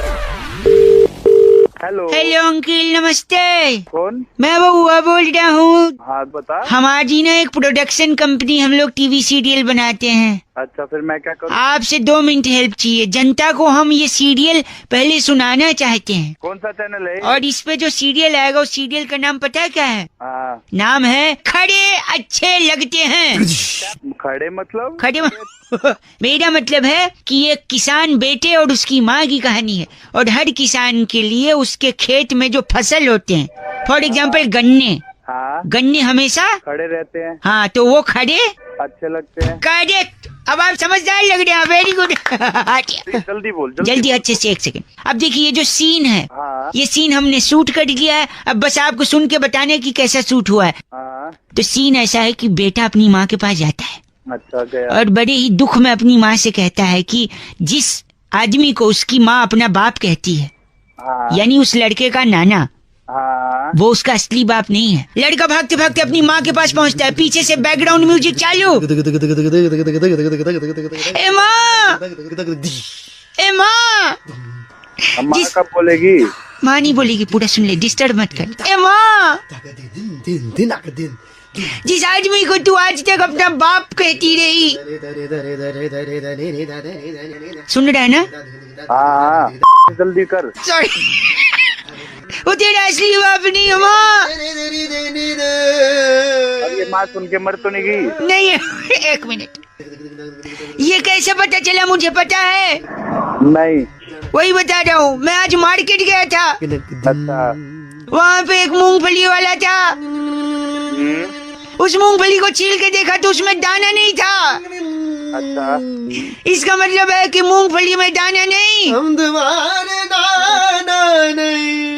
A: हेलो।
B: हेलो अंकिल, नमस्ते।
A: कौन?
B: मैं बउआ बोल रहा हूँ।
A: हाँ बता।
B: हमारी ना एक प्रोडक्शन कंपनी, हम लोग टीवी सीरियल बनाते हैं।
A: अच्छा फिर मैं क्या करूँ?
B: आपसे 2 मिनट हेल्प चाहिए। जनता को हम ये सीरियल पहले सुनाना चाहते हैं।
A: कौन सा चैनल है?
B: और इस पे जो सीरियल आएगा, उस सीरियल का नाम पता है क्या है?
A: हाँ।
B: नाम है खड़े अच्छे लगते हैं।
A: खड़े मतलब?
B: खड़े मेरा मतलब है कि एक किसान बेटे और उसकी माँ की कहानी है। और हर किसान के लिए उसके खेत में जो फसल होते हैं, फॉर एग्जाम्पल गन्ने।
A: हाँ।
B: गन्ने हमेशा
A: खड़े रहते हैं।
B: हाँ, तो वो खड़े
A: अच्छे लगते हैं।
B: करेक्ट। अब आप समझदार लग रहे हैं, वेरी गुड।
A: जल्दी बोल।
B: जल्दी अच्छे से, एक सेकंड। अब देखिए, ये जो सीन है,
A: हाँ।
B: ये सीन हमने शूट कर लिया है। अब बस आपको सुन के बताने की कैसा शूट हुआ है।
A: हाँ।
B: तो सीन ऐसा है कि बेटा अपनी माँ के पास जाता है
A: अच्छा गया।
B: और बड़े ही दुख में अपनी माँ से कहता है कि जिस आदमी को उसकी माँ अपना बाप कहती है,
A: हाँ।
B: यानी उस लड़के का नाना,
A: हाँ।
B: वो उसका असली बाप नहीं है। लड़का भागते भागते अपनी माँ के पास पहुँचता है, पीछे से बैकग्राउंड म्यूजिक चालू। ए माँ, ए माँ।
A: अम्मा कब बोलेगी?
B: माँ नहीं बोलेगी, पूरा सुन ले, डिस्टर्ब मत कर। ए माँ, जिस आदमी को तू आज तक अपना बाप कहती रही, सुन रहा है ना?
A: हाँ जल्दी कर।
B: सॉरी, वो तेरा असली बाप नहीं है माँ।
A: अब ये माँ सुन के मर तो नहीं गई?
B: नहीं है। एक मिनट, ये कैसे पता चला? मुझे पता है।
A: नहीं।
B: वही बता रहा हूँ, मैं आज मार्केट गया था।
A: अच्छा।
B: वहाँ पे एक मूंगफली वाला था। उस मूंगफली को छील के देखा तो उसमें दाना नहीं था।
A: अच्छा।
B: इसका मतलब है कि मूंगफली में दाना नहीं।
D: हम तुम्हारे दाना नहीं।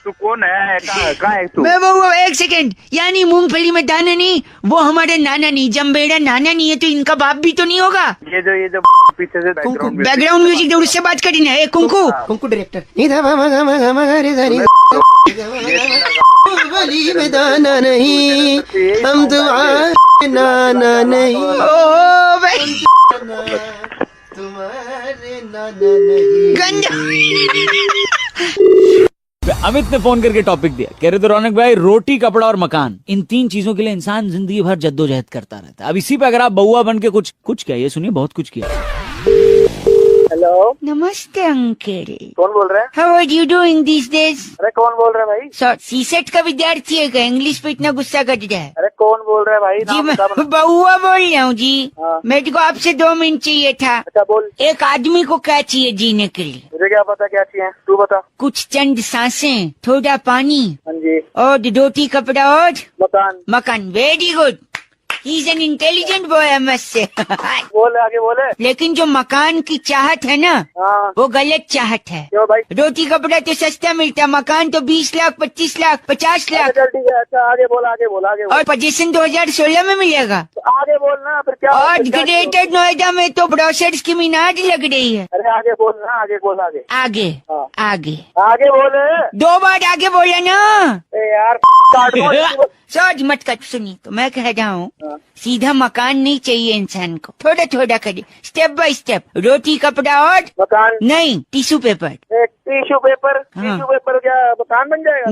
A: तू कौन है? कहाँ है तू?
B: मैं वो एक सेकंड, यानी मूंगफली में दाना नहीं, वो हमारे नाना नहीं, जम्बेड़ा नाना नहीं है, तो इनका बाप भी तो नहीं होगा।
A: ये जो पीछे से
B: बैकग्राउंड म्यूजिक दे, उससे बात करनी है। कुंकू,
D: कुंकू डायरेक्टर। मूंगफली में दाना नहीं, हम तुम्हारे नाना नहीं।
B: ओ भाई,
D: तुम्हारे नाना नहीं।
B: गंजा।
C: अमित ने फोन करके टॉपिक दिया, कह रहे थे रौनक भाई, रोटी कपड़ा और मकान, इन 3 चीजों के लिए इंसान जिंदगी भर जद्दोजहद करता रहता है। अब इसी पे अगर आप बउआ बन के कुछ क्या, ये सुनिए, बहुत कुछ किया।
A: हेलो,
B: नमस्ते अंकल।
A: कौन बोल रहे हैं?
B: How are you doing this days?
A: अरे कौन बोल रहे हैं भाई?
B: सीसेट का विद्यार्थी है क्या? इंग्लिश पे इतना गुस्सा कर रहा है।
A: अरे कौन बोल रहे हैं भाई?
B: जी
A: नाम
B: मैं
A: बता बना।
B: बउआ बोल रहा हूँ जी।
A: हाँ।
B: मेरे को आपसे 2 मिनट चाहिए था।
A: अच्छा बोल।
B: एक आदमी को क्या चाहिए जीने के लिए?
A: मुझे क्या पता क्या चाहिए, तू बता।
B: कुछ चंद सांसें, थोड़ा पानी,
A: हाँ जी।
B: और रोटी कपड़ा और
A: मकान।
B: मकान। Very good, he is an intelligent boy I must say.
A: बोले आगे बोले।
B: लेकिन जो मकान की चाहत है ना,
A: हाँ।
B: वो गलत चाहत है।
A: क्यों भाई?
B: रोटी कपड़ा तो सस्ता मिलता, मकान तो 20 लाख, 25 लाख, 50 लाख,
A: चल ठीक है। अच्छा आगे बोल, आगे बोल, आगे बोल।
B: और पोजीशन 2016 में मिलेगा।
A: तो आगे बोल ना, फिर क्या?
B: और
A: क्या-
B: ग्रेटर नोएडा में तो ब्रोशर्स की मीनार लग रही है।
A: अरे आगे बोल ना, आगे बोल, आगे।
B: आगे
A: हाँ।
B: आगे
A: आगे बोले।
B: 2 बार आगे बोला ना।
A: ए यार काट दो।
B: सोच मत कर, सुनिए तो मैं कह रहा हूँ,
A: हाँ।
B: सीधा मकान नहीं चाहिए इंसान को, थोड़ा थोड़ा करिए, स्टेप बाय स्टेप। रोटी कपड़ा और
A: मकान
B: नहीं, टिश्यू पेपर।
A: Tissue paper.
B: हाँ।
A: टिश्यू पेपर क्या मकान बन जाएगा?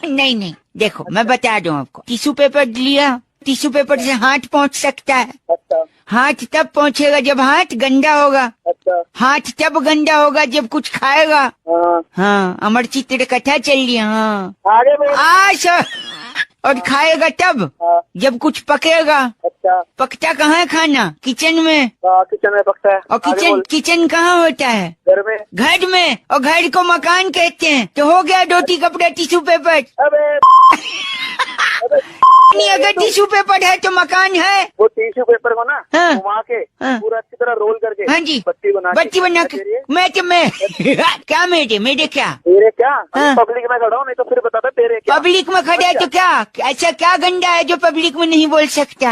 B: नहीं नहीं, देखो मैं बता दूं आपको, टिश्यू पेपर लिया, टिश्यू पेपर से हाथ पहुंच सकता है।
A: अच्छा।
B: हाथ तब पहुंचेगा जब हाथ गंदा होगा।
A: अच्छा।
B: हाथ तब गंदा होगा जब कुछ खाएगा।
A: हाँ।
B: हाँ, अमर चित्र कथा चल रही है। हाँ
A: आगे बोल।
B: सर, और खाएगा तब
A: हाँ।
B: जब कुछ पकेगा।
A: अच्छा।
B: पकता कहाँ है खाना? किचन में।
A: हाँ, किचन में पकता है।
B: और
A: आगे बोल।
B: किचन कहाँ होता है?
A: घर में।
B: घर में, और घर को मकान कहते हैं। तो हो गया रोटी कपड़ा टिश्यू पेपर।
A: अबे
B: नहीं, अगर टिश्यू पेपर है तो मकान है।
A: वो टिश्यू पेपर को ना
B: हाँ।
A: घुमा के
B: हाँ।
A: पूरा अच्छी तरह रोल करके
B: हाँ जी,
A: बत्ती बना
B: बत्ती बना के। मैं क्या मेरे क्या
A: तेरे क्या?
B: हाँ।
A: पब्लिक में खड़ा हूँ, नहीं तो फिर बताता तेरे क्या।
B: पब्लिक में खड़ा है तो क्या? ऐसा क्या गंदा है जो पब्लिक में नहीं बोल सकता?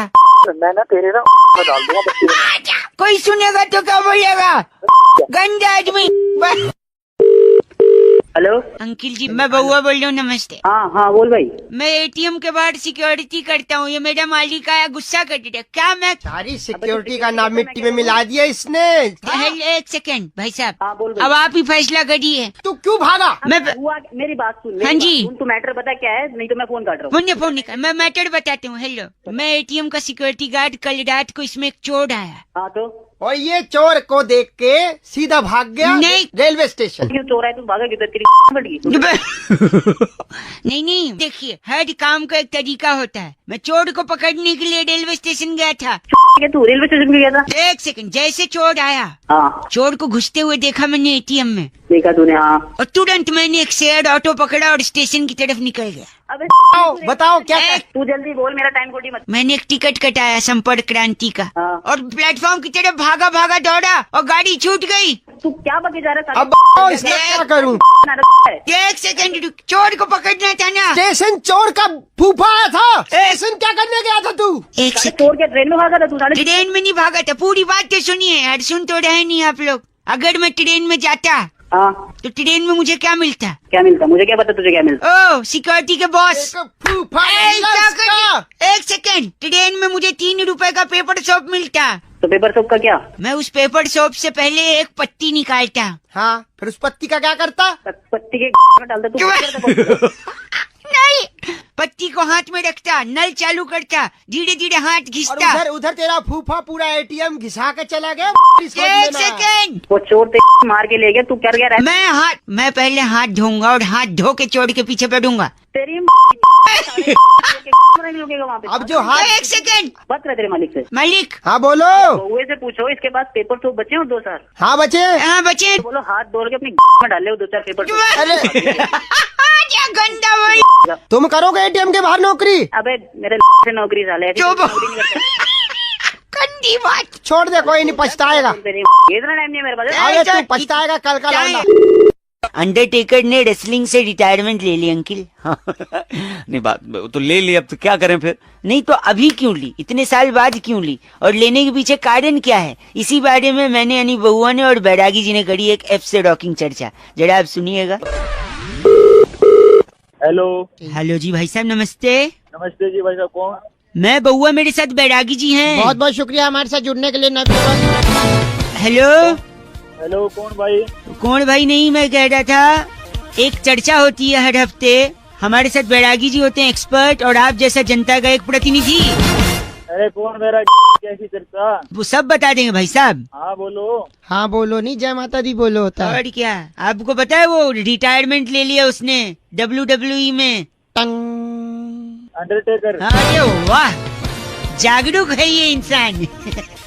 A: मैं ना तेरे ना में डाल दूंगा बत्ती बना।
B: कोई सुनेगा तो क्या बोलेगा? गंदा आदमी।
A: हेलो
B: अंकिल जी, मैं बउआ बोल रहा हूँ, नमस्ते।
A: हाँ हाँ बोल भाई।
B: मैं एटीएम के बाहर सिक्योरिटी करता हूँ, ये मेरा मालिक आया, गुस्सा कर दिया। क्या मैं
D: सारी सिक्योरिटी का नाम मिट्टी में मिला दिया इसने।
B: एक सेकंड भाई साहब,
E: हाँ बोल भाई।
B: अब आप ही फैसला करिए।
D: तू क्यों भागा?
B: मैं
E: हुआ मेरी बात सुन।
B: हाँ जी।
E: तू मैटर पता क्या है, नहीं तो मैं फोन काट रहा हूँ।
B: फोन निकाल, मैं मैटर बताती हूँ। हेलो, मैं एटीएम का सिक्योरिटी गार्ड। कल रात को इसमें एक चोर आया।
E: हाँ तो
D: और ये चोर को देख के सीधा भाग गया
B: नहीं।
D: Railway station.
E: क्यों चोर है? तू भागा किधर? तेरी फट गई।
B: नहीं, देखिए, हर काम का एक तरीका होता है। मैं चोर को पकड़ने के लिए रेलवे स्टेशन गया था।
E: तू रेलवे स्टेशन पे गया था?
B: एक सेकंड, जैसे चोर आया,
E: हाँ
B: चोर को घुसते हुए देखा मैंने एटीएम में,
E: देखा तूने? हाँ।
B: और तुरंत मैंने एक शेयर्ड ऑटो पकड़ा और स्टेशन की तरफ निकल गया।
E: अबे
D: बताओ क्या?
E: तू जल्दी बोल, मेरा टाइम खोटी मत।
B: मैंने एक टिकट कटाया संपर्क क्रांति का,
E: हाँ।
B: और प्लेटफॉर्म की तरफ भागा भागा दौड़ा और गाड़ी छूट गई।
E: तू क्या बके जा रहा है?
D: अब इसका क्या करूं?
B: एक सेकंड रुक, चोर को पकड़ना था ना।
D: स्टेशन चोर का फूफा आया था। स्टेशन क्या करने गया था तू?
B: एक सेकंड,
E: चोर क्या ट्रेन में भागा था तू? साढ़े
B: ट्रेन में नहीं भागा था, पूरी बात तो सुनिए यार, सुन तो रहे नहीं आप लोग। अगर मैं ट्रेन में जाता
F: हाँ,
B: तो ट्रेन में मुझे क्या मिलता?
F: क्या मिलता? मुझे क्या पता तुझे क्या मिलता?
B: ओ सिक्योरिटी के बॉस,
D: एक फूफा
B: एक सेकेंड, ट्रेन में मुझे 3 रुपए का पेपर सोप मिलता।
F: तो पेपर सोप का क्या?
B: मैं उस पेपर सोप से पहले एक पत्ती निकालता।
D: हाँ, फिर उस पत्ती का क्या करता?
F: पत्ती के में डालता तू?
B: नहीं, पत्ती को हाथ में रखता, नल चालू करता, धीरे धीरे हाथ
D: और
B: घिसता।
D: उधर उधर तेरा फूफा पूरा एटीएम घिसा के चला गया।
B: एक सेकेंड,
F: वो चोर ते मार के ले गया, तू कर गया?
B: मैं पहले हाथ धोऊंगा और हाथ धो के चोर के पीछे बैठूंगा।
F: तेरी रुकेगा वहाँ पे।
D: अब जो हाथ,
B: एक सेकेंड,
F: बात कर तेरे मालिक से।
B: मालिक।
D: हाँ बोलो।
F: बउए से पूछो इसके पास पेपर सोप बचे हो 2 साल?
D: हाँ बचे।
B: हाँ बचे।
F: तो बोलो हाथ धो के अपनी में डाले हो 2-4 पेपर सोप।
D: अरे
B: क्या गंदा बोल।
D: तुम करोगे एटीएम के बाहर नौकरी?
F: अबे मेरे से नौकरी साले, ऐसी
B: चुप।
F: नौकरी नहीं करता।
B: गंदी बात।
D: छोड़ दे, कोई नहीं पछताएगा।
F: इतना टाइम नहीं है मेरे पास।
D: अरे तू पछताएगा कल का लौंडा।
B: अंडरटेकर ने रेसलिंग से रिटायरमेंट ले ली अंकिल।
C: नहीं बात तो ले ली, अब तो क्या करें फिर?
B: नहीं तो अभी क्यों ली, इतने साल बाद क्यों ली, और लेने के पीछे कारण क्या है? इसी बारे में मैंने यानी बउआ ने और बैरागी जी ने करी एक एफ से रॉकिंग चर्चा, जरा आप सुनिएगा।
A: हेलो।
B: हेलो जी भाई साहब, नमस्ते।
A: नमस्ते जी भाई साहब, कौन?
B: मैं बउआ, मेरे साथ बैरागी जी हैं।
D: बहुत बहुत शुक्रिया हमारे साथ जुड़ने के लिए।
B: हेलो।
A: हेलो, कौन भाई?
B: कौन भाई नहीं, मैं कह रहा था एक चर्चा होती है हर हफ्ते, हमारे साथ बैरागी जी होते हैं एक्सपर्ट, और आप जैसा जनता का एक प्रतिनिधि।
A: अरे कौन मेरा कैसी चर्चा?
B: वो सब बता देंगे भाई साहब।
A: हाँ बोलो।
D: हाँ बोलो, नहीं जय माता दी बोलो होता है।
B: और क्या, आपको पता है वो रिटायरमेंट ले लिया उसने WWE में।
D: टंग।
A: अंडरटेकर।
B: अरे वाह, जागरूक है ये इंसान।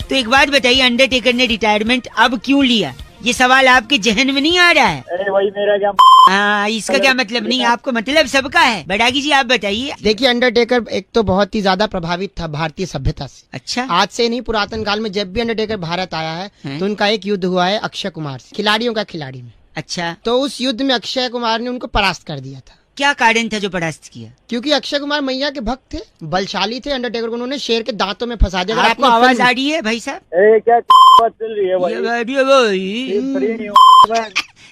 B: तो एक बात बताइए, अंडरटेकर ने रिटायरमेंट अब क्यों लिया? ये सवाल आपके जहन में नहीं आ रहा है?
A: अरे भाई मेरा क्या?
B: हाँ, इसका क्या मतलब? नहीं, आपको मतलब सबका है। बैरागी जी आप बताइए।
D: देखिए, अंडरटेकर एक तो बहुत ही ज्यादा प्रभावित था भारतीय सभ्यता से।
B: अच्छा।
D: आज से नहीं, पुरातन काल में जब भी अंडरटेकर भारत आया है तो उनका एक युद्ध हुआ है अक्षय कुमार से, खिलाड़ियों का खिलाड़ी में।
B: अच्छा,
D: तो उस युद्ध में अक्षय कुमार ने उनको परास्त कर दिया था।
B: क्या कारण था जो परास्त किया?
D: क्योंकि अक्षय कुमार मैया के भक्त थे, बलशाली थे। अंडरटेकर को उन्होंने शेर के दांतों में फंसा दिया।
B: आपको आवाज आ रही है भाई साहब?
A: अरे क्या बात चल रही है भाई?
B: ये बढ़िया भाई।
A: फ्री नहीं हूँ मैं।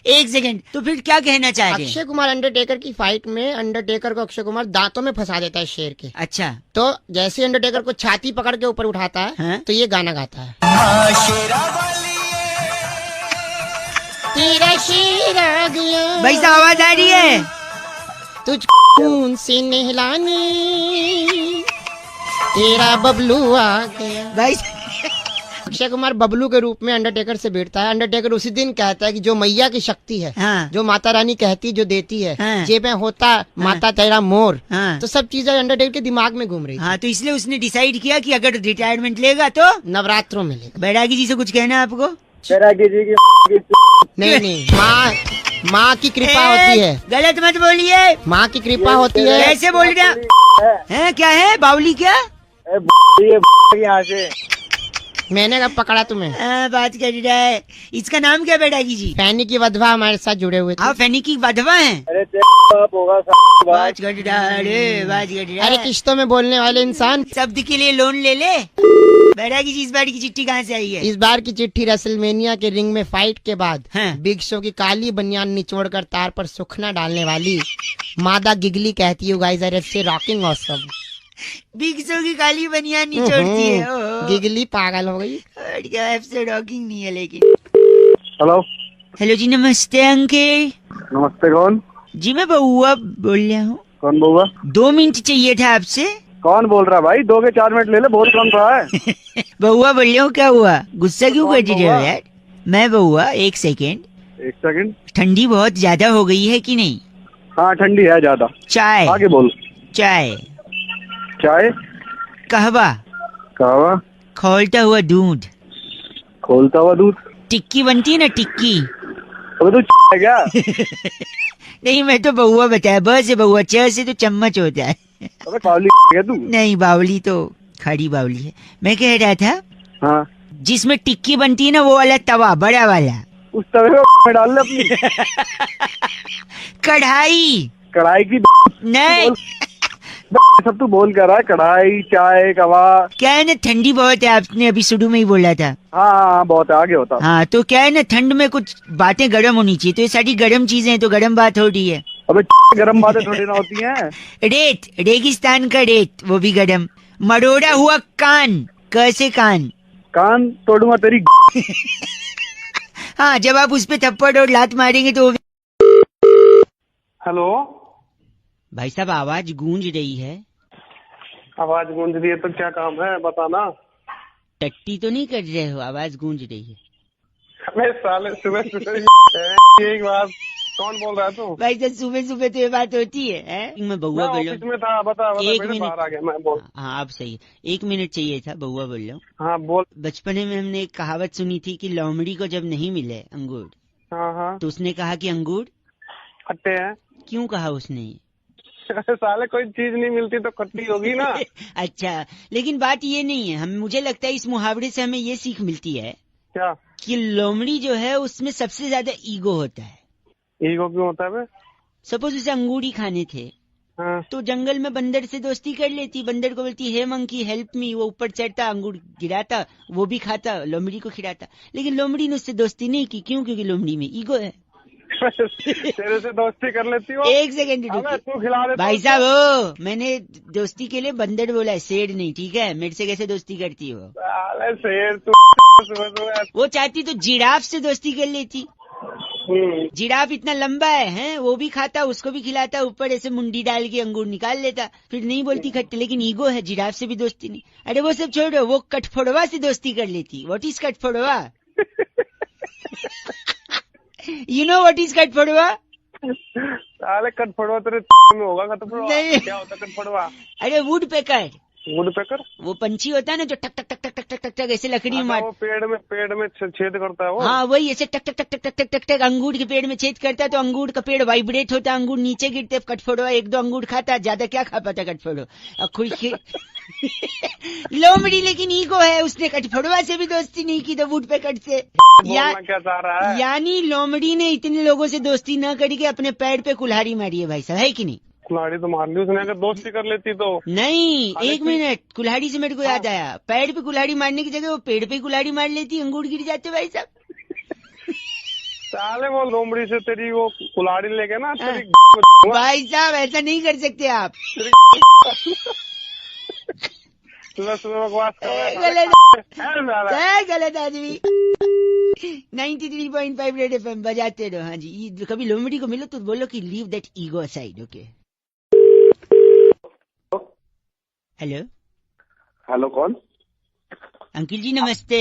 B: एक सेकंड, तो फिर क्या कहना चाह रहे हैं?
D: अक्षय कुमार अंडरटेकर की फाइट में अंडरटेकर को अक्षय कुमार दांतों में फंसा देता है शेर के।
B: अच्छा,
D: तो जैसे अंडरटेकर को छाती पकड़ के ऊपर उठाता है
B: हाँ?
D: तो ये गाना गाता है। तेरा शेर आ गया,
B: भाई साहब आवाज आ रही है?
D: तुझ खून से नहलाने तेरा बबलू आ गया।
B: भाई
D: अक्षय कुमार बबलू के रूप में अंडरटेकर से भिड़ता है। अंडरटेकर उसी दिन कहता है कि जो मैया की शक्ति है,
B: हाँ।
D: जो माता रानी कहती जो देती है,
B: हाँ।
D: जे में होता माता तेरा मोर।
B: हाँ।
D: तो सब चीजें अंडरटेकर के दिमाग में घूम रही थी।
B: हाँ, तो इसलिए उसने डिसाइड किया कि अगर रिटायरमेंट लेगा तो
D: नवरात्रों में लेगा।
B: बैरागी जी से कुछ कहना है आपको?
A: बैरागी जी की
D: नहीं नहीं, माँ की कृपा होती है।
B: गलत मत बोलिए।
D: माँ की कृपा होती है।
B: कैसे बोल रहा है? क्या है बावली? क्या
A: यहाँ से
D: मैंने कब पकड़ा तुम्हें?
B: बात कर रहा है? इसका नाम क्या बैरागी जी?
D: फैनी की वधवा हमारे साथ जुड़े हुए थे।
B: आप फैनी की वधवा हैं?
A: अरे बाप होगा
B: बात कर रहा है, अरे बात कर रहा
D: अरे
B: है।
D: किश्तों में बोलने वाले इंसान।
B: शब्द के लिए लोन ले ले। बैरागी जी, इस बार की चिट्ठी कहाँ से आई है?
D: इस बार की चिट्ठी रेसलमेनिया के रिंग में फाइट के बाद
B: हाँ।
D: बिग शो की काली बनियान निचोड़कर तार पर सुखना डालने वाली मादा गिगली कहती है, guys are FC rocking awesome.
B: Big show की काली बनियान निचोड़ती है। ओहो।
D: गिगली पागल हो गई।
B: और क्या, एफसी रॉकिंग नहीं है लेकिन।
A: हेलो।
B: हेलो जी, नमस्ते अंकल।
A: नमस्ते, कौन?
B: जी मैं बउआ बोल रहा हूँ।
A: कौन बोला?
B: 2 मिनट चाहिए था आपसे।
A: कौन बोल रहा भाई? 2 के 4 मिनट ले ले, बहुत कम रहा है।
B: बउआ बोल रहा हूँ, क्या हुआ? गुस्सा क्यों
A: कौन
B: कर रहे हो
A: बउआ?
B: यार? मैं बउआ, एक सेकेंड।
A: 1 सेकंड।
B: ठंडी बहुत ज्यादा हो गई है कि नहीं?
A: हाँ ठंडी है ज्यादा।
B: चाय?
A: आगे बोल।
B: चाय?
A: चाय?
B: कहवा?
A: कहवा?
B: खौलता हुआ दूध?
A: खोलता हुआ दूध?
B: टिक्की बनती है ना, टिक्की।
A: अबे तू है क्या?
B: नहीं, मैं तो बउआ बताया, ब से बउआ, च से तो चम्मच होता है।
A: अबे बावली है तू?
B: नहीं, बावली तो खड़ी बावली है। मैं कह रहा था,
A: हाँ।
B: जिसमें टिक्की बनती है ना, वो वाला तवा, बड़ा वाला।
A: उस तवे में डाल ले अपनी।
B: कढ़ाई?
A: कढ़ाई की
B: नहीं,
A: सब तू बोल कर रहा है, कढ़ाई चाय कवा।
B: क्या है ना, ठंडी बहुत है, आपने अभी शुरू में ही बोला था।
A: हाँ बहुत आगे होता।
B: हाँ तो क्या है ना, ठंड में कुछ बातें गर्म होनी चाहिए, तो ये सारी गर्म चीजें हैं, तो गर्म बात हो रही है।
A: अबे गरम बातें थोड़ी ना होती हैं।
B: रेत, रेगिस्तान का रेत, वो भी गर्म। मरोड़ा हुआ कान, कैसे कान?
A: कान तोड़ूंगा तेरी।
B: हाँ, जब आप उस पे थप्पड़ और लात मारेंगे तो वो भी...
A: हेलो,
B: भाई साहब आवाज गूंज रही है।
A: आवाज गूंज रही है तो क्या काम है बताना।
B: टट्टी तो नहीं कर रहे हो, आवाज गूंज रही है।
A: अबे साले सुबह सुबह एक बात, कौन बोल रहा है तू?
B: भाई साहब सुबह सुबह तो ये बात होती है? मैं बउआ बोल रहा
A: ऑफिस में था, बता
B: एक
A: बेटे,
B: मिनट।
A: बाहर आ गया मैं, बोल।
B: हाँ आप सही है, 1 मिनट चाहिए था, बउआ बोल रहा हूँ।
A: हाँ बोल।
B: बचपने में हमने एक कहावत सुनी थी कि लोमड़ी को जब नहीं मिले अंगूर,
A: हाँ हाँ,
B: तो उसने कहा कि अंगूर
A: खट्टे हैं।
B: क्यों कहा उसने?
A: साले कोई चीज नहीं मिलती तो खट्टी होगी ना।
B: अच्छा, लेकिन बात ये नहीं है, हम मुझे लगता है इस मुहावरे से हमें ये सीख मिलती है
A: क्या?
B: कि लोमड़ी जो है उसमें सबसे ज्यादा ईगो होता है।
A: ईगो क्यों होता है बे?
B: सपोज उसे अंगूर ही खाने थे,
A: हाँ।
B: तो जंगल में बंदर से दोस्ती कर लेती, बंदर को बोलती हे मंकी हेल्प मी, वो ऊपर चढ़ता, अंगूर गिराता, वो भी खाता, लोमड़ी को खिलाता। लेकिन लोमड़ी ने उससे दोस्ती नहीं की, क्यों? क्योंकि लोमड़ी में ईगो है।
A: तेरे से दोस्ती कर लेती हो।
B: एक सेकंड
A: अबे तू खिला दे
B: भाई साहब, ओ मैंने दोस्ती के लिए बंदर बोला है, शेर नहीं, ठीक है? मेरे से कैसे दोस्ती करती हो?
A: साले शेर तू सुबह सुबह।
B: वो चाहती तो जिराफ से दोस्ती कर लेती। जिराफ इतना लंबा है, वो भी खाता, उसको भी खिलाता, ऊपर ऐसे मुंडी डाल के अंगूर निकाल लेता, फिर नहीं बोलती खट्टे। लेकिन ईगो है, जिराफ से भी दोस्ती नहीं। अरे वो सब छोड़ो, वो कठफोड़वा से दोस्ती कर लेती। व्हाट इज कठफोड़वा? यू नो व्हाट इज कठफोड़वा?
A: साले कटफड़वा तेरे में होगा कटफड़वा?
B: नहीं।
A: क्या होता है कटफड़वा?
B: अरे वुड पेकर,
A: वुड पेकर?
B: वो पंछी होता है ना जो टक टक टक टक टक टक टक टक ऐसे लकड़ी में मार।
A: वो पेड़ में छेद करता है वो।
B: हाँ वही, ऐसे टक टक टक टक टक टक टक टक अंगूर के पेड़ में छेद करता है, तो अंगूर का पेड़ वाइब्रेट होता है, अंगूर नीचे गिरते। कटफोड़वा 1-2 अंगूर खाता, ज्यादा क्या खा पाता कटफोड़ो? लोमड़ी लेकिन ईगो है, उसने कटफोड़वा से भी दोस्ती नहीं की, तो वुड पेकर से।
A: बोलना क्या चाह रहा है?
B: यानी लोमड़ी ने इतने लोगों से दोस्ती न करी के अपने पैर पे कुल्हाड़ी मारी है भाई साहब, है कि नहीं?
A: कुल्हाड़ी तो मार ली उसने, अगर दोस्ती कर लेती तो।
B: नहीं, 1 मिनट, कुल्हाड़ी से मेरे को याद आया, पैर पे कुल्हाड़ी मारने की जगह वो पेड़ पे कुल्हाड़ी मार लेती, अंगूर गिर जाते भाई साहब।
A: साले वो लोमड़ी से तेरी वो कुल्हाड़ी लेके ना तेरी
B: भाई साहब ऐसा नहीं कर सकते आप।
A: सुबह सुबह बकवास कर रहा है।
B: गलत आदमी। 93.5 रेड एफएम बजाते रहो। हाँ जी, कभी लोमड़ी को मिलो तो बोलो कि leave that ego aside, okay? Hello
A: hello, कौन?
B: अंकिल जी नमस्ते।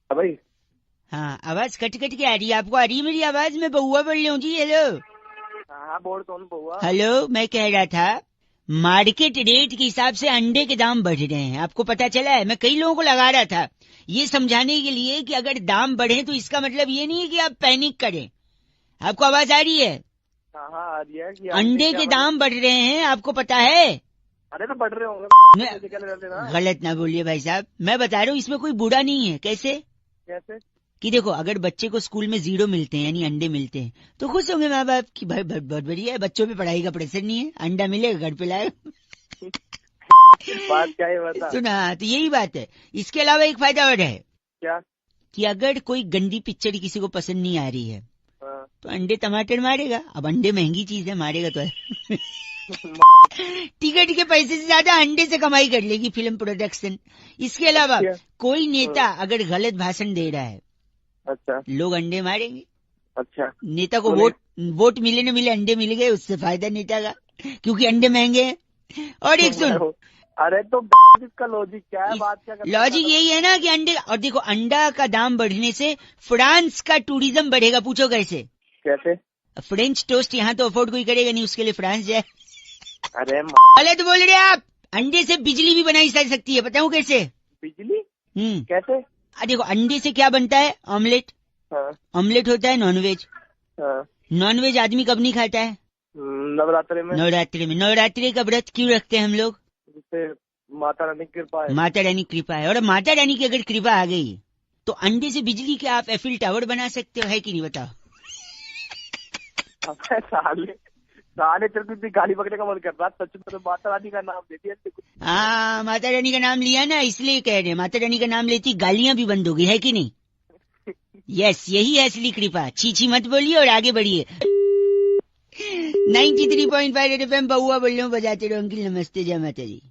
A: भाई
B: हाँ, आवाज कट कट के आ रही है, आपको आ रही है मेरी आवाज? मैं बउआ बोल रही हूँ जी। हेलो।
A: हाँ बोल, कौन बउआ?
B: हेलो, मैं कह रहा था मार्केट रेट के हिसाब से अंडे के दाम बढ़ रहे हैं, आपको पता चला है? मैं कई लोगों को लगा रहा था ये समझाने के लिए कि अगर दाम बढ़े तो इसका मतलब ये नहीं है कि आप पैनिक करें। आपको आवाज आ रही है?
A: हाँ आ रही है कि
B: अंडे के दाम बढ़ रहे हैं, आपको पता है?
A: अरे तो बढ़ रहे होंगे।
B: गलत ना बोलिए भाई साहब, मैं बता रहा हूँ इसमें कोई बुरा नहीं है। कैसे? कि देखो, अगर बच्चे को स्कूल में 0 मिलते हैं यानी अंडे मिलते हैं, तो खुश होंगे माँ बाप कि भाई बहुत बढ़िया है, बच्चों पे पढ़ाई का प्रेशर नहीं है, अंडा मिलेगा घर पे लाएगा।
A: बात क्या है बता।
B: सुना, तो यही बात है। इसके अलावा एक फायदा और है।
A: क्या?
B: कि अगर कोई गंदी पिक्चर किसी को पसंद नहीं आ रही है, तो अंडे टमाटर मारेगा। अब अंडे महंगी चीज है, मारेगा तो है। टिकट के पैसे से ज्यादा अंडे से कमाई कर लेगी फिल्म प्रोडक्शन। इसके अलावा कोई नेता अगर गलत भाषण दे रहा है,
A: अच्छा,
B: लोग अंडे मारेंगे।
A: अच्छा,
B: नेता को वोट मिले न मिले, अंडे मिल गए, उससे फायदा नेता का, क्योंकि अंडे महंगे हैं। और एक सुन,
A: अरे तो इसका लॉजिक क्या है? बात क्या?
B: लॉजिक यही है ना कि अंडे, और देखो अंडा का दाम बढ़ने से फ्रांस का टूरिज्म बढ़ेगा। पूछो कैसे?
A: कैसे?
B: फ्रेंच टोस्ट यहाँ तो अफोर्ड कोई करेगा नहीं, उसके लिए फ्रांस जाए।
A: अरे
B: गलत बोल रहे आप। अंडे से बिजली भी बनाई जा सकती है, बताऊँ कैसे?
A: बिजली?
B: कैसे? देखो अंडे से क्या बनता है? ऑमलेट। ऑमलेट होता है नॉनवेज। नॉनवेज आदमी कब नहीं खाता है?
A: नवरात्रि में।
B: नवरात्रि में। नवरात्रि का व्रत क्यों रखते हैं हम लोग?
A: जिससे माता रानी की कृपा है। माता
B: रानी कृपा है, और माता रानी की अगर कृपा आ गई तो अंडे से बिजली के आप एफिल टावर बना सकते हो, है कि नहीं? बताओ।
A: साले गाने चलती थी, गाली बकने का मन कर रहा। सच में तो माता रानी का नाम दे दिया।
B: हाँ, माता रानी का नाम लिया ना, इसलिए कह रहे हैं। माता रानी का नाम लेती गालियां भी बंद हो गई है कि नहीं? यस, यही है असली कृपा। छी मत बोलिए और आगे बढ़िए। 93.5 FM बहुआ बोल रहा हूँ, बजाते रहो। अंकिल नमस्ते, जय माता दी।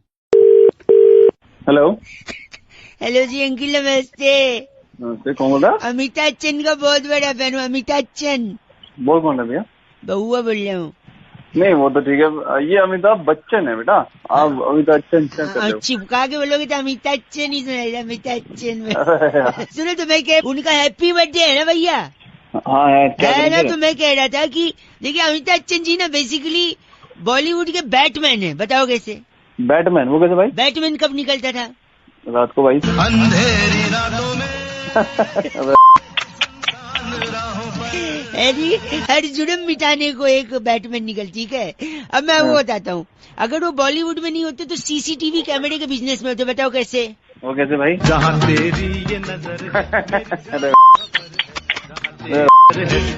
A: हेलो
B: हेलो जी अंकिल नमस्ते।
A: नमस्ते, कौन बोल रहा?
B: अमिताभ बच्चन का बहुत बड़ा फैन हूँ। अमिताभ बच्चन
A: बोल, कौन है भैया?
B: बहुआ बोल रहा हूँ।
A: नहीं वो तो ठीक है, ये अमिताभ बच्चन है बेटा। आप अमिताभ बच्चन क्या कर रहे हो?
B: चिपका के बोलोगे तो अमिताभ बच्चन ही सुनाएगा। अमिताभ बच्चन में सुनो तो मैं कह, उनका हैप्पी बर्थडे है ना भैया?
A: हाँ है, क्या
B: है ना?
A: करें?
B: तो मैं कह रहा था कि देखिए अमिताभ बच्चन जी ना बेसिकली बॉलीवुड के बैटमैन है। बताओ कैसे?
A: बैटमैन? वो कैसे भाई?
B: बैटमैन कब निकलता था?
A: रात को भाई।
D: अंधेरी रातों में
B: है जी, हर जुर्म मिटाने को एक बैटमैन निकल। ठीक है, अब मैं वो बताता हूँ। अगर वो बॉलीवुड में नहीं होते तो सीसीटीवी कैमरे के बिजनेस में होते। बताओ कैसे?
A: वो कैसे भाई?
D: जहाँ तेरी ये नजर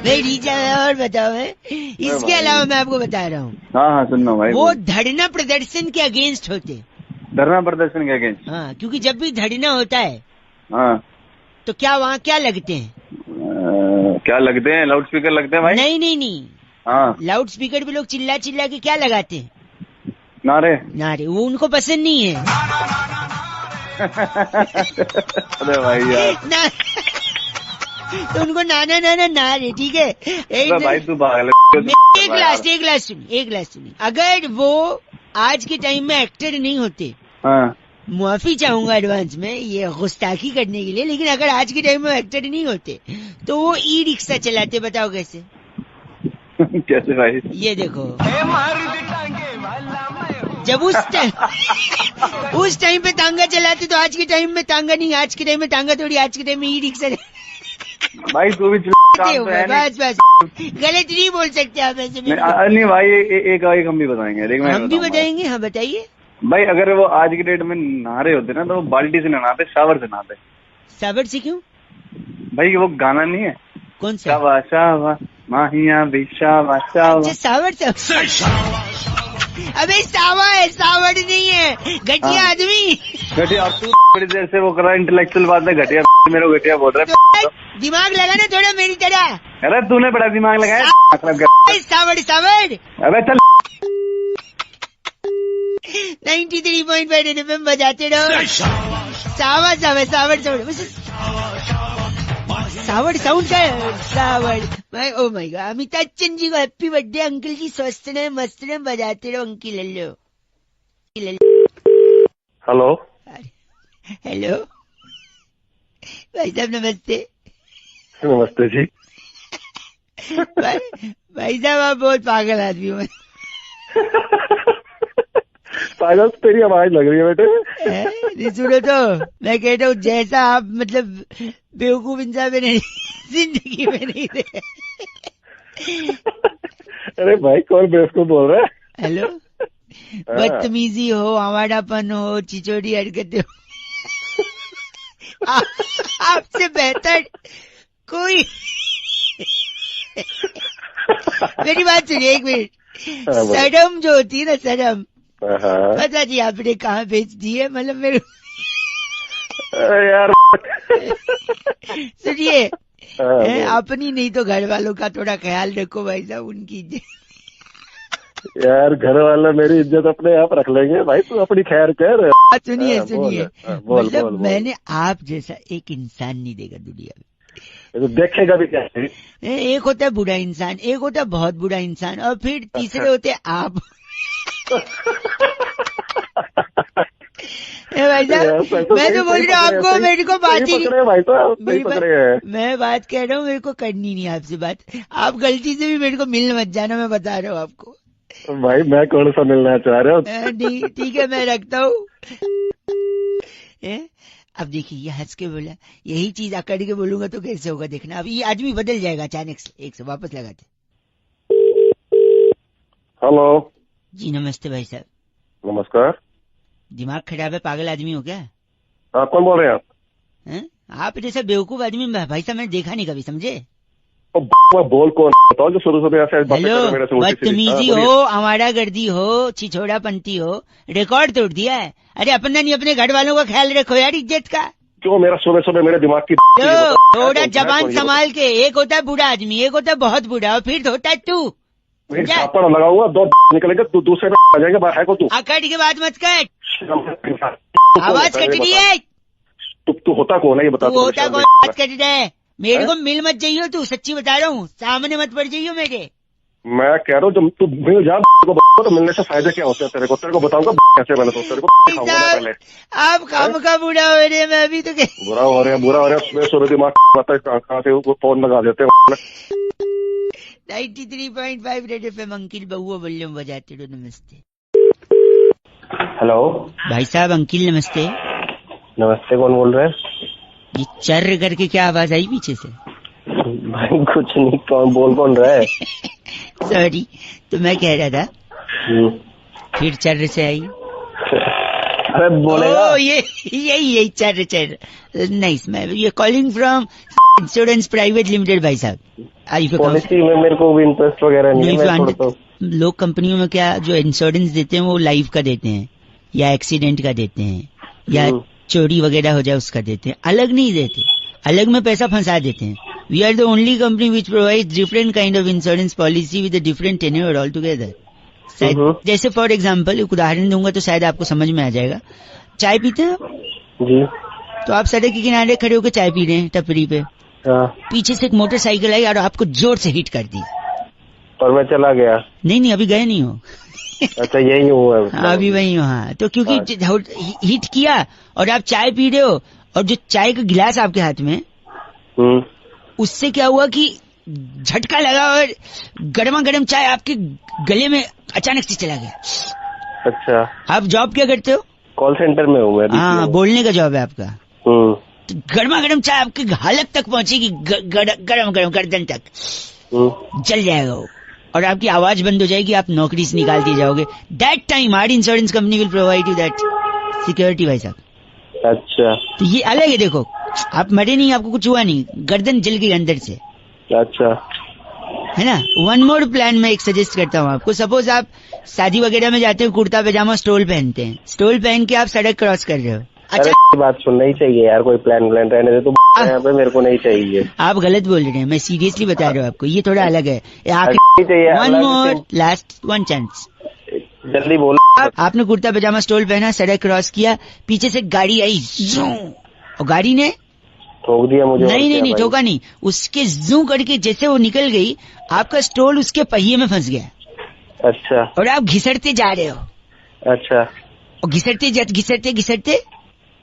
B: नहीं रीचा है। और बताओ है, इसके अलावा मैं आपको बता रहा हूँ,
A: हाँ सुन रहा हूँ भाई।
B: वो धरना प्रदर्शन के अगेंस्ट होते।
A: धरना प्रदर्शन के अगेंस्ट?
B: हाँ, क्योंकि जब भी धरना होता है
A: हाँ
B: तो क्या वहाँ क्या लगते हैं?
A: क्या लगते हैं? लाउड स्पीकर लगते हैं भाई?
B: नहीं,
A: हाँ,
B: लाउड स्पीकर पे लोग चिल्ला चिल्ला के क्या लगाते हैं?
A: नारे।
B: नारे। वो उनको पसंद नहीं है।
A: अरे भाई यार,
B: ना तो उनको नाना नारे। ठीक है,
A: अरे भाई तू पागल है।
B: एक ग्लास सुनिए। अगर वो आज के टाइम में एक्टर नहीं होते,
A: हाँ
B: माफी चाहूंगा एडवांस में ये गुस्ताखी करने के लिए, लेकिन अगर आज के टाइम में एक्टर नहीं होते तो वो ई रिक्शा चलाते। बताओ कैसे?
A: कैसे भाई?
B: ये देखो, जब उस टाइम पे तांगा चलाते तो आज के टाइम में तांगा नहीं। आज के टाइम में तांगा थोड़ी, आज के टाइम में ई रिक्शा।
A: भाई तू भी
B: बस गलत नहीं बोल सकते आप ऐसे।
A: नहीं भाई, एक हम भी बताएंगे।
B: हम भी बताएंगे। हाँ बताइए
A: भाई। अगर वो आज की डेट में नहा रहे होते ना तो वो बाल्टी से नहाते, शावर से नहाते।
B: सावर से क्यों
A: भाई वो गाना नहीं है?
B: कौन सा?
A: शावा शावा माहिया भी शावा शावा।
B: अच्छा सावर से। अबे सावा है, सावर नहीं है। घटिया आदमी।
A: घटिया। अब तू बड़ी देर से वो कर रहा है इंटेलेक्चुअल बात है। घटिया मेरे को घटिया बोल रहा है।
B: दिमाग लगाना थोड़ा मेरी तरह।
A: अरे तूने बड़ा दिमाग लगाया।
B: सावर।
A: अबे चल।
B: 93.5 FM बजाते रहो। सावर साउंड का सावर। Oh my god, Amitabh Bachchan ji को हैप्पी बर्थडे। अंकल जी स्वस्थ रहे मस्त रहे, बजाते रहो। Uncle hello.
A: हेलो
B: हेलो भाई साहब नमस्ते।
A: नमस्ते जी।
B: भाई साहब आप बहुत पागल आदमी हो।
A: पागल तेरी आवाज लग रही है
B: बेटे। सुनो तो मैं कहता हूँ, जैसा आप मतलब बेवकूफ इंसान में नहीं, जिंदगी में नहीं थे।
A: अरे भाई कौन बेवकूफ बोल रहा है?
B: हेलो, बदतमीजी हो, आवारापन हो, चिचोड़ी हरकतें हो, आपसे बेहतर कोई। मेरी बात सुनिए एक मिनट। शर्म जो होती है ना, शर्म, पता जी आपने कहाँ भेज दी है? मतलब मेरे
A: यार
B: सुनिए, अपनी नहीं तो घर वालों का थोड़ा ख्याल रखो भाई साहब। उनकी
A: यार घर वाला मेरी इज्जत अपने आप रख लेंगे भाई, तू अपनी खैर कर।
B: सुनिए मतलब मैंने आप जैसा एक इंसान नहीं देखा दुनिया में।
A: तो देखेगा भी क्या?
B: एक होता है बुरा इंसान, एक होता है बहुत बुरा इंसान, और फिर तीसरे होते आप। भाई साहब मैं तो बोल रहा हूँ आपको, मेरे को बात ही नहीं। मैं बात कह रहा हूँ, मेरे को करनी नहीं आपसे बात। आप गलती से भी मेरे को मिल मत जाना, मैं बता रहा हूँ आपको।
A: भाई मैं कौन सा मिलना चाह रहा हूँ?
B: ठीक है मैं रखता हूँ। अब देखिए ये हंस के बोला, यही चीज अकड़ के बोलूंगा तो कैसे होगा देखना। अब ये आदमी बदल जाएगा अचानक से। एक से वापस लगाते।
A: हेलो
B: जी नमस्ते भाई साहब।
A: नमस्कार।
B: दिमाग खराब है, पागल आदमी हो क्या?
A: आप कौन बोल रहे हैं?
B: आप जैसा बेवकूफ आदमी भाई साहब मैंने देखा नहीं कभी, समझे?
A: मैं बोल कौन बताओ जो शुरू से ऐसे बातें
B: हेलो,
A: करे मेरे से उल्टी सीधी।
B: बदतमीजी
A: हाँ, बोलिए।
B: हो, आवारा गर्दी हो, छिछोड़ा पंथी हो, रिकॉर्ड तोड़ दिया है। अरे अपना नहीं अपने घर वालों का ख्याल रखो यार, इज्जत का।
A: क्यों मेरा सुबह सुबह मेरे दिमाग की
B: तो थोड़ा जबान संभाल के, एक होता है बूढ़ा आदमी, एक होता है बहुत बूढ़ा, और फिर होता है तू।
A: झापड़ लगाऊंगा, दो निकलेंगे, तू दूसरे पे आ जाएंगे, है को तू
B: अकड़ के बाद मत कट, आवाज कट रही है।
A: तू होता कौन है ये बता।
B: तू होता कौन, बात कर रहा है? मेरे को मिल मत जाइयो तू, सच्ची बता रहा हूँ, सामने मत पड़ जाइयो मेरे।
A: मैं कह रहा हूँ जब तू मिल जा तो मिलने से फायदे क्या होते हैं तेरे को बताऊंगा कैसे मैंने तो तेरे को दिखाऊंगा मैं पहले।
B: आप काम का बूढ़ा हो रहे हैं, मैं अभी तो
A: बुरा हो रहा है सुबह सुबह दिमाग पता है कहाँ से वो फोन लगा देते हैं।
B: 93.5 रेड एफएम अंकिल बहुआ वॉल्यूम बजाते रहो। नमस्ते।
G: हेलो
B: भाई साहब, अंकिल नमस्ते।
G: नमस्ते, कौन बोल रहे हैं?
B: ये चर्र करके क्या आवाज आई पीछे से?
G: भाई कुछ नहीं, कौन रहा है?
B: सॉरी, तो मैं कह रहा था फिर चर्र से आई।
G: अरे बोलेगा।
B: ओ, यही चर्र नाइस। मैं ये calling from insurance private limited. भाई साहब,
G: पॉलिसी में मेरे को भी इंटरेस्ट वगैरह नहीं है, मैं थोड़ा तो
B: लोग कंपनियों में क्या जो इंश्योरेंस देते हैं वो लाइफ का देते हैं, या एक्सीडेंट का देते हैं, या चोरी वगैरह हो जाए उसका देते हैं, अलग नहीं देते, अलग में पैसा फंसा देते हैं। We are the only company which provide different kind of insurance policy with different tenure all together. जैसे फॉर एग्जाम्पल एक उदाहरण दूंगा तो शायद आपको समझ में आ जाएगा। चाय पीते हैं आप?
G: जी।
B: तो आप सड़क के किनारे खड़े होकर चाय पी रहे हैं टपरी पे, पीछे से एक मोटरसाइकिल आई और आपको जोर से हिट कर दी,
G: और मैं चला गया।
B: नहीं अभी गए नहीं हो।
G: अच्छा, यही हुआ है?
B: हाँ, अभी वही हो। हाँ, तो क्योंकि हिट किया और आप चाय पी रहे हो, और जो चाय का गिलास आपके हाथ में, उससे क्या हुआ कि झटका लगा और गर्मा गर्म चाय आपके गले में अचानक से चला गया।
G: अच्छा,
B: आप जॉब क्या करते हो?
G: कॉल सेंटर में हूँ मैं।
B: हाँ, बोलने का जॉब है आपका। तो गर्मा गर्म चाय आपकी हालत तक पहुंचेगी, गरम गरम गर्दन तक जल जाएगा वो, और आपकी आवाज बंद हो जाएगी, आप नौकरी से निकाल दिए जाओगे। That time our insurance company will provide you that security. भाई साहब,
G: अच्छा,
B: तो ये अलग है। देखो, आप मरे नहीं, आपको कुछ हुआ नहीं, गर्दन जल गई अंदर से,
G: अच्छा
B: है ना। वन मोर प्लान मैं एक सजेस्ट करता हूँ आपको। सपोज आप शादी वगैरह में जाते हो, कुर्ता पैजामा स्टोल पहनते हैं, स्टोल पहन के आप सड़क क्रॉस कर रहे हो। अच्छा,
G: बात सुनना ही चाहिए यार, कोई प्लान रहने दे तो यहाँ पे मेरे को नहीं चाहिए।
B: आप गलत बोल रहे हैं, मैं सीरियसली बता रहा हूँ आपको, ये थोड़ा अलग है। One more last one chance,
G: जल्दी बोल।
B: आपने कुर्ता पैजामा स्टोल पहना, सड़क क्रॉस किया, पीछे से गाड़ी आई और गाड़ी ने
G: ठोक दिया मुझे।
B: नहीं ठोका नहीं, उसके जू करके जैसे वो निकल गई, आपका स्टोल उसके पहिए में फंस गया।
G: अच्छा,
B: और आप घिसटते जा रहे हो।
G: अच्छा,
B: और घिसटते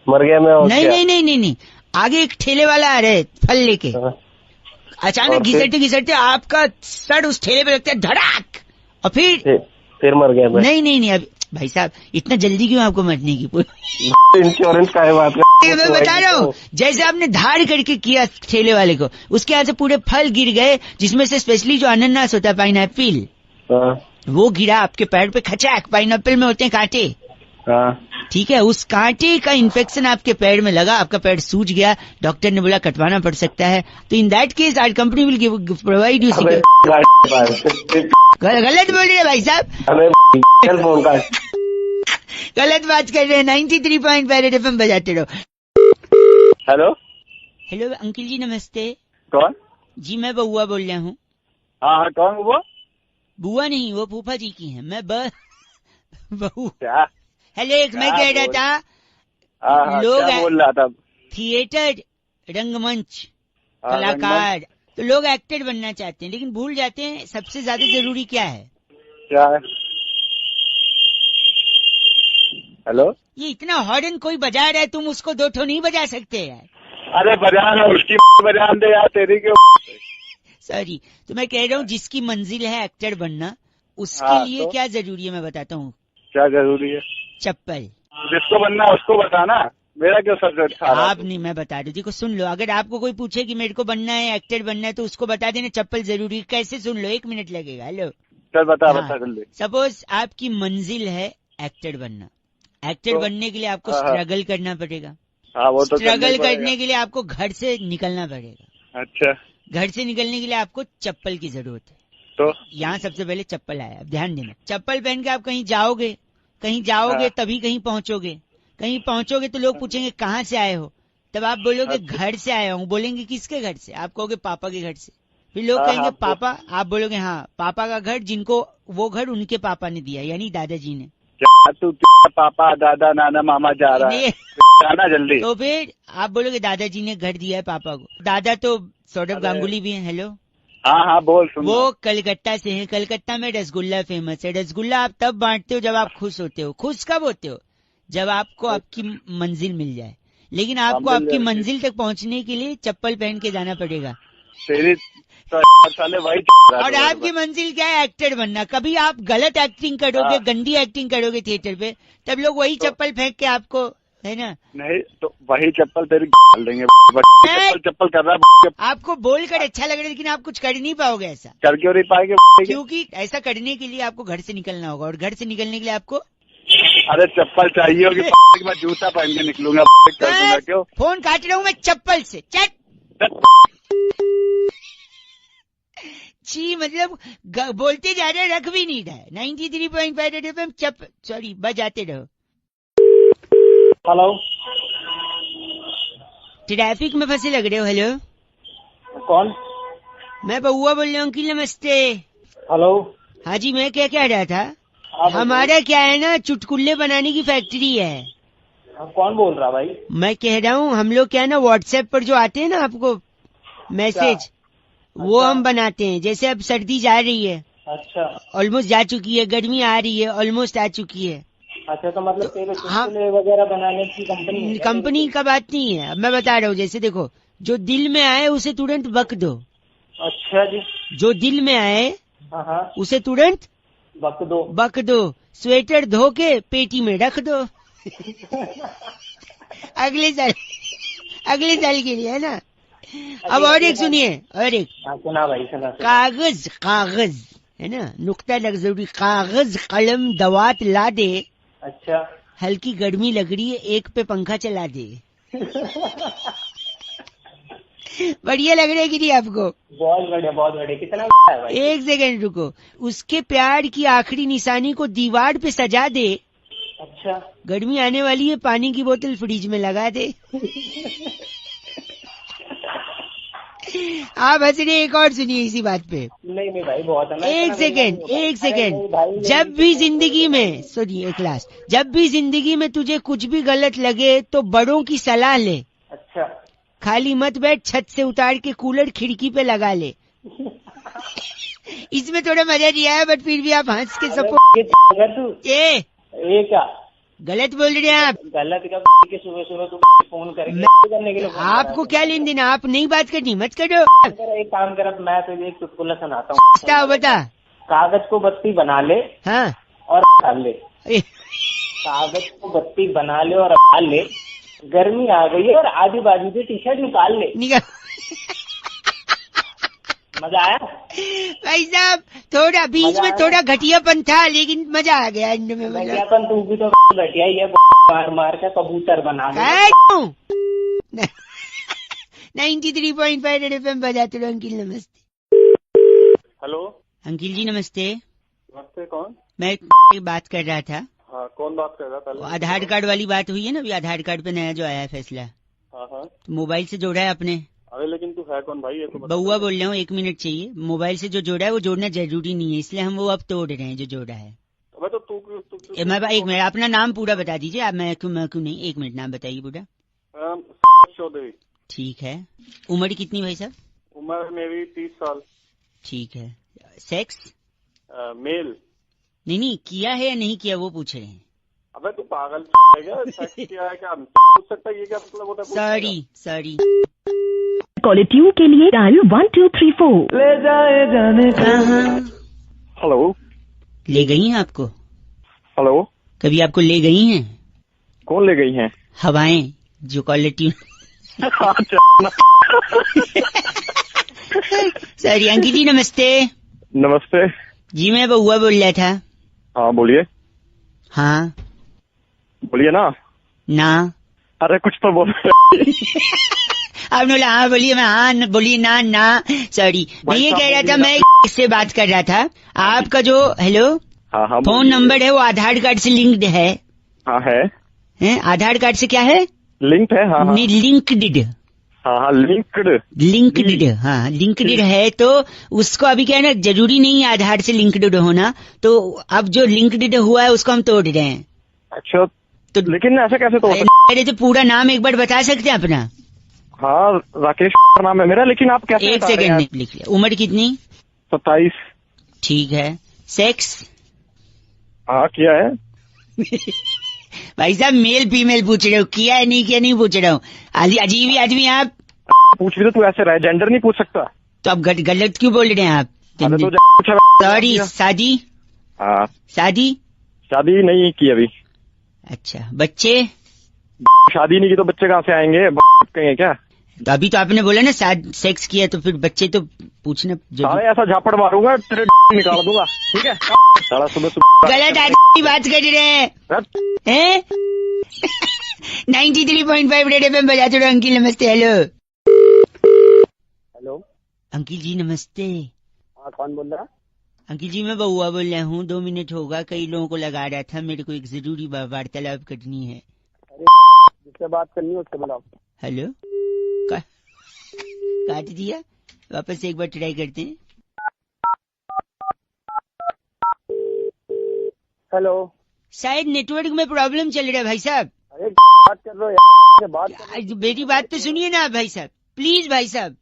G: मर गया मैं?
B: नहीं, आगे एक ठेले वाला आ रहे फल लेके, अचानक घिसटते आपका सर उस ठेले पे लगता है धड़ाक, और
G: फिर मर गया मैं।
B: नहीं अभी भाई साहब, इतना जल्दी क्यों आपको मरने की?
G: इंश्योरेंस का है बात
B: मैं बता रहा हूँ, जैसे आपने धाड़ करके किया ठेले वाले को, उसके यहाँ से पूरे फल गिर गए, जिसमें से स्पेशली जो अनानास होता है, पाइनएप्पल, वो गिरा आपके पैर पे, खचाक। पाइनएप्पल में होते हैं कांटे, ठीक है, उस कांटे का इन्फेक्शन आपके पैर में लगा, आपका पैर सूज गया, डॉक्टर ने बोला कटवाना पड़ सकता है। तो in that case our company will provide you. गलत बोल रहे हैं भाई साहब,
G: फोन का
B: गलत बात कर रहे हैं। 93.5 रेड एफएम बजाते रहो। हेलो अंकिल जी, नमस्ते।
A: कौन?
B: जी, मैं बउआ बोल रहा हूँ।
A: हाँ, कौन वो?
B: बुआ नहीं, वो फूफा जी की हैं। मैं बहू।
A: क्या?
B: हेलो, मैं कह रहा था, लोग
A: बोल रहा था?
B: थिएटर, रंगमंच, कलाकार, तो लोग एक्टर बनना चाहते हैं, लेकिन भूल जाते हैं सबसे ज्यादा जरूरी क्या है।
A: क्या है? हेलो,
B: ये इतना हॉर्न कोई बजा रहा है, तुम उसको दो ठो नहीं बजा सकते यार।
A: अरे बजान है, उसकी बजान दे यार, तेरी क्यों?
B: सॉरी, तो मैं कह रहा हूँ जिसकी मंजिल है एक्टर बनना, उसके लिए
A: तो?
B: क्या जरूरी है मैं बताता हूँ।
A: क्या जरूरी है?
B: चप्पल।
A: जिसको बनना है उसको बताना, मेरा क्यों सब्जेक्ट?
B: आप नहीं, मैं बता दूं। देखो सुन लो, अगर आपको कोई पूछे कि मेरे को बनना है, एक्टर बनना है, तो उसको बता देना चप्पल जरूरी। कैसे? सुन लो, 1 मिनट लगेगा। हेलो,
A: चल बता
B: हाँ,
A: बता जल्दी।
B: सपोज आपकी मंजिल है एक्टर बनना, एक्टर
A: तो?
B: बनने के लिए आपको स्ट्रगल करना पड़ेगा।
A: हाँ, वो तो
B: स्ट्रगल करने के लिए आपको घर से निकलना पड़ेगा।
A: अच्छा,
B: घर से निकलने के लिए आपको चप्पल की जरूरत है।
A: तो
B: यहाँ सबसे पहले चप्पल आया, अब ध्यान देना। चप्पल पहन के आप कहीं जाओगे
A: हाँ।
B: तभी कहीं पहुंचोगे तो लोग पूछेंगे कहाँ से आए हो, तब आप बोलोगे
A: अच्छा।
B: घर से आया हूँ। बोलेंगे किसके घर से? आप कहोगे पापा के घर से। फिर लोग
A: हाँ,
B: कहेंगे
A: हाँ,
B: पापा, आप बोलोगे हाँ पापा का घर, जिनको वो घर उनके पापा ने दिया, यानी दादाजी ने।
A: क्या तू पापा दादा नाना मामा जा रहा है,
B: नहीं,
A: जाना जल्दी।
B: तो फिर आप बोलोगे दादाजी ने घर दिया है पापा को। दादा तो सौरभ
A: अरे।
B: गांगुली भी है। हेलो,
A: हाँ हाँ बोल सुन।
B: वो कलकत्ता से हैं। कलकत्ता में रसगुल्ला फेमस है। रसगुल्ला आप तब बांटते हो जब आप खुश होते हो। खुश कब होते हो? जब आपको आपकी मंजिल मिल जाए। लेकिन आपको
A: मिल
B: आपकी
A: जाएगी।
B: मंजिल तक पहुंचने के लिए चप्पल पहन के जाना पड़ेगा।
A: तेरी तो साले वही
B: और आपकी मंजिल क्या है? एक्टर बनना। कभी आप गलत एक्टिंग करोगे,
A: हाँ।
B: गंदी एक्टिंग करोगे थिएटर पे, तब लोग वही चप्पल फेंक के आपको, है ना?
A: नहीं तो वही चप्पल तेरी डाल देंगे। चप्पल कर रहा है,
B: आपको बोलकर अच्छा लग रहा है लेकिन आप कुछ कर नहीं पाओगे ऐसा,
A: कर क्यों नहीं पाएंगे?
B: क्योंकि ऐसा करने के लिए आपको घर से निकलना होगा, और घर से निकलने के लिए आपको
A: अरे चप्पल चाहिए होगी, मैं जूता पहन के निकलूंगा, कर दूंगा क्यों?
B: फोन काट रहा हूँ मैं चप्पल से। चट छी, मतलब बोलते जा रहे, रख भी नहीं रहा है। 93.5 रेड एफएम सॉरी बजाते रहो।
G: हेलो,
B: ट्रैफिक में फंसे लग रहे हो। हेलो,
G: कौन?
B: मैं बउआ बोल रहा हूँ। अंकिल नमस्ते।
G: हेलो,
B: हाँ जी, मैं क्या कह रहा था,
G: आप
B: हमारा क्या है ना, चुटकुल्ले बनाने की फैक्ट्री है।
G: कौन बोल रहा भाई?
B: मैं कह रहा हूँ हम लोग क्या है ना, व्हाट्सएप पर जो आते हैं ना आपको मैसेज, वो
G: अच्छा।
B: हम बनाते हैं। जैसे अब सर्दी जा रही है,
G: अच्छा
B: ऑलमोस्ट जा चुकी है, गर्मी आ रही है, ऑलमोस्ट आ चुकी है।
G: अच्छा, तो मतलब तेरे
B: हाँ।
G: चुटकुले वगैरह बनाने की कंपनी है क्या?
B: कंपनी का बात नहीं है, अब मैं बता रहा हूँ। जैसे देखो, जो दिल में आए उसे तुरंत बक दो।
G: अच्छा जी।
B: जो दिल में आए
G: हाँ हाँ,
B: उसे तुरंत
G: बक दो।
B: स्वेटर धो के पेटी में रख दो। अगले साल के लिए, है ना? अब और एक सुनिए, और एक।
G: हाँ, सुना भाई, सुना।
B: कागज है ना, नुक्ता लग जरूरी। कागज कलम दवात ला दे,
G: अच्छा।
B: हल्की गर्मी लग रही है, एक पे पंखा चला दे। बढ़िया लग रहा है कि नहीं आपको?
G: बहुत बढ़िया। कितना है भाई?
B: एक सेकंड रुको। उसके प्यार की आखिरी निशानी को दीवार पे सजा दे।
G: अच्छा।
B: गर्मी आने वाली है, पानी की बोतल फ्रिज में लगा दे। आप हंस रहे, एक और सुनिए इसी बात पे।
G: नहीं भाई, बहुत है।
B: एक सेकंड। जब भी जिंदगी में, सुनिए एक लास्ट, जब भी जिंदगी में तुझे कुछ भी गलत लगे तो बड़ों की सलाह ले।
G: अच्छा।
B: खाली मत बैठ, छत से उतार के कूलर खिड़की पे लगा ले। इसमें थोड़ा मजा नहीं आया, बट फिर भी आप हंस के सपोर्ट।
G: अगर तू ये क्या
B: गलत बोल रहे हैं आप।
G: गलत क्या? के सुबह तू फोन करके करने के लिए फोन
B: आपको क्या लेन देना? आप नहीं बात करनी, मत करो।
G: एक काम कर, अब मैं तुझे एक चुटकुला सुनाता हूँ।
B: बता।
G: कागज को बत्ती बना ले
B: हाँ,
G: और डाल ले।
B: अरे,
G: कागज को बत्ती बना ले और डाल ले, गर्मी आ गई है और आधी बाजू से टी शर्ट निकाल ले।
B: निकाल।
G: मजा आया
B: भाई साहब, थोड़ा बीच में थोड़ा घटियापन था, लेकिन मजा आ गया एंड में। मजा
G: घटियापन तू भी तो घटिया ही है, मार के कबूतर बना ले।
B: 93.5 रेड एफएम बजाते रहो। अंकिल नमस्ते।
A: हेलो,
B: अंकिल जी नमस्ते।
A: नमस्ते। कौन?
B: मैं बात कर रहा था।
A: हाँ, कौन बात कर रहा था?
B: आधार कार्ड वाली बात हुई है ना, अभी आधार कार्ड पे नया जो आया है फैसला,
A: हाँ हाँ।
B: तो मोबाइल से जोड़ा है आपने?
A: अरे लेकिन तू है कौन भाई? ये तो बता।
B: बउआ बोल रहा हूँ, 1 मिनट चाहिए। मोबाइल से जो जोड़ा है वो जोड़ना जरूरी नहीं है, इसलिए हम वो अब तोड़ रहे हैं जो जोड़ा है।
A: अबे तो तू
B: मैं 1 मिनट, अपना नाम पूरा बता दीजिए आप। मैं क्यों नहीं, 1 मिनट नाम बताइए पूरा।
A: चौधरी।
B: ठीक है। उम्र कितनी भाई साहब?
A: उम्र मेरी 30 साल।
B: ठीक है। सेक्स?
A: मेल।
B: नहीं, किया है या नहीं किया वो पूछ रहे हैं।
A: अबे तू पागल है क्या? सेक्स किया है क्या? पूछ सकता है, ये क्या मतलब होता है?
B: सॉरी।
H: क्वालिटियों के लिए डायल 1234।
D: ले जाए जाने
A: हेलो।
B: ले गई हैं आपको?
A: हेलो।
B: कभी आपको ले गई हैं?
A: कौन ले गई हैं?
B: हवाएं जो कॉलर ट्यून। सॉरी। अंकिल जी नमस्ते।
A: नमस्ते
B: जी, मैं बउआ बोल रहा था।
A: हाँ बोलिए।
B: हाँ
A: बोलिए ना।
B: ना।
A: अरे कुछ तो बोल।
B: आपने बोला हाँ बोलिए, मैं हाँ बोलिए ना सॉरी। मैं ये कह रहा था, मैं इससे बात कर रहा था। आपका जो हेलो
A: हाँ हाँ
B: फोन नंबर है वो आधार कार्ड से लिंक्ड है?
A: हाँ है,
B: आधार कार्ड से क्या है?
A: लिंक है। हाँ हाँ
B: लिंक्ड।
A: हाँ लिंक्ड
B: हाँ लिंक्ड है। तो उसको अभी क्या है ना, जरूरी नहीं है आधार से लिंक्ड होना। तो अब जो लिंक्ड हुआ है उसको हम तोड़ रहे हैं।
A: अच्छा
B: तो
A: लेकिन ऐसे कैसे तोड़
B: अरे तो पूरा नाम एक बार बता सकते हैं अपना?
A: हाँ राकेश नाम है मेरा, लेकिन आप कैसे
B: एक सेकंड लिख लिया। उम्र कितनी?
A: 27।
B: ठीक है। सेक्स?
A: हाँ किया है।
B: भाई साहब मेल फीमेल पूछ रहे हो, किया है नहीं किया नहीं पूछ रहा हूँ। अजीब ही आदमी आप।
A: पूछ भी तो तू ऐसे रहा, जेंडर नहीं पूछ सकता।
B: तो अब गलत क्यों बोल रहे हैं आप? सॉरी। शादी?
A: हाँ
B: शादी
A: नहीं की अभी।
B: अच्छा। बच्चे?
A: शादी नहीं की तो बच्चे कहाँ से आएंगे, कहेंगे क्या?
B: तो अभी तो आपने बोला ना सेक्स किया, तो फिर बच्चे तो पूछना
A: सारे ऐसा झापड़ मारूंगा तेरे निकाल दूंगा, ठीक है? साला सुबह
B: गलत आदमी बात कर रहे हैं। 93.5 रेड एफएम बजाते रहो। अंकिल नमस्ते। हेलो अंकिल जी नमस्ते।
A: हाँ कौन बोल रहा है?
B: अंकिल जी मैं बउआ बोल रहा हूँ। 2 मिनट होगा, कई लोगों को लगा रहा था। मेरे को एक जरूरी वार्तालाप करनी है।
A: जिससे बात करनी है उससे बुलाओ।
B: हेलो काट दिया, वापस एक बार ट्राई करते हैं।
A: हेलो,
B: शायद नेटवर्क में प्रॉब्लम चल रहा है भाई साहब।
A: अरे बात कर रहे हो यार,
B: मेरी बात तो सुनिए ना भाई साहब, प्लीज भाई साहब।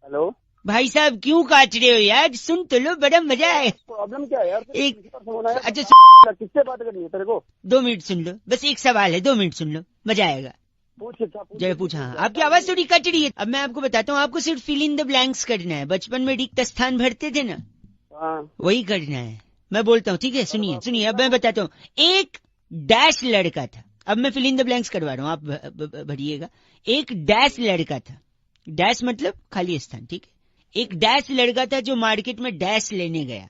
A: हेलो
B: भाई साहब क्यों काट रहे हो यार? सुन तो लो, बड़ा मजा है।
A: प्रॉब्लम क्या है यार?
B: एक अच्छा
A: किससे बात करनी है तेरे को?
B: 2 मिनट सुन लो, बस एक सवाल है, 2 मिनट सुन लो, मजा आएगा। जरा पूछा। हाँ आपकी आवाज थोड़ी कट रही है। अब मैं आपको बताता हूँ, आपको सिर्फ फिल इन द ब्लैंक्स करना है। बचपन में रिक्त स्थान भरते थे ना, वही करना है। मैं बोलता हूँ, ठीक है? सुनिए अब मैं बताता हूँ। एक डैश लड़का था, अब मैं फिल इन द ब्लैंक्स करवा रहा हूँ, आप भरिएगा। एक डैश लड़का था, डैश मतलब खाली स्थान, ठीक है? एक डैश लड़का था जो मार्केट में डैश लेने गया।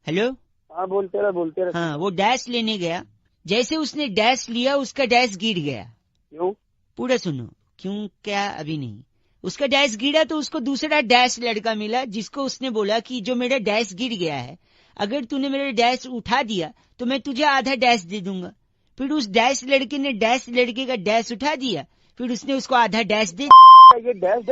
B: हेलो
A: हाँ बोलते रहे।
B: हाँ वो डैश लेने गया। जैसे उसने डैश लिया, उसका डैश गिर गया।
A: क्यों?
B: पूरा सुनो। क्यों क्या अभी नहीं। उसका डैश गिरा तो उसको दूसरा डैश लड़का मिला, जिसको उसने बोला कि जो मेरा डैश गिर गया है, अगर तूने मेरा डैश उठा दिया तो मैं तुझे आधा डैश दे दूंगा। फिर उस डैश लड़के ने डैश लड़के का डैश उठा दिया, फिर उसने उसको आधा डैश दे।
A: ये डैश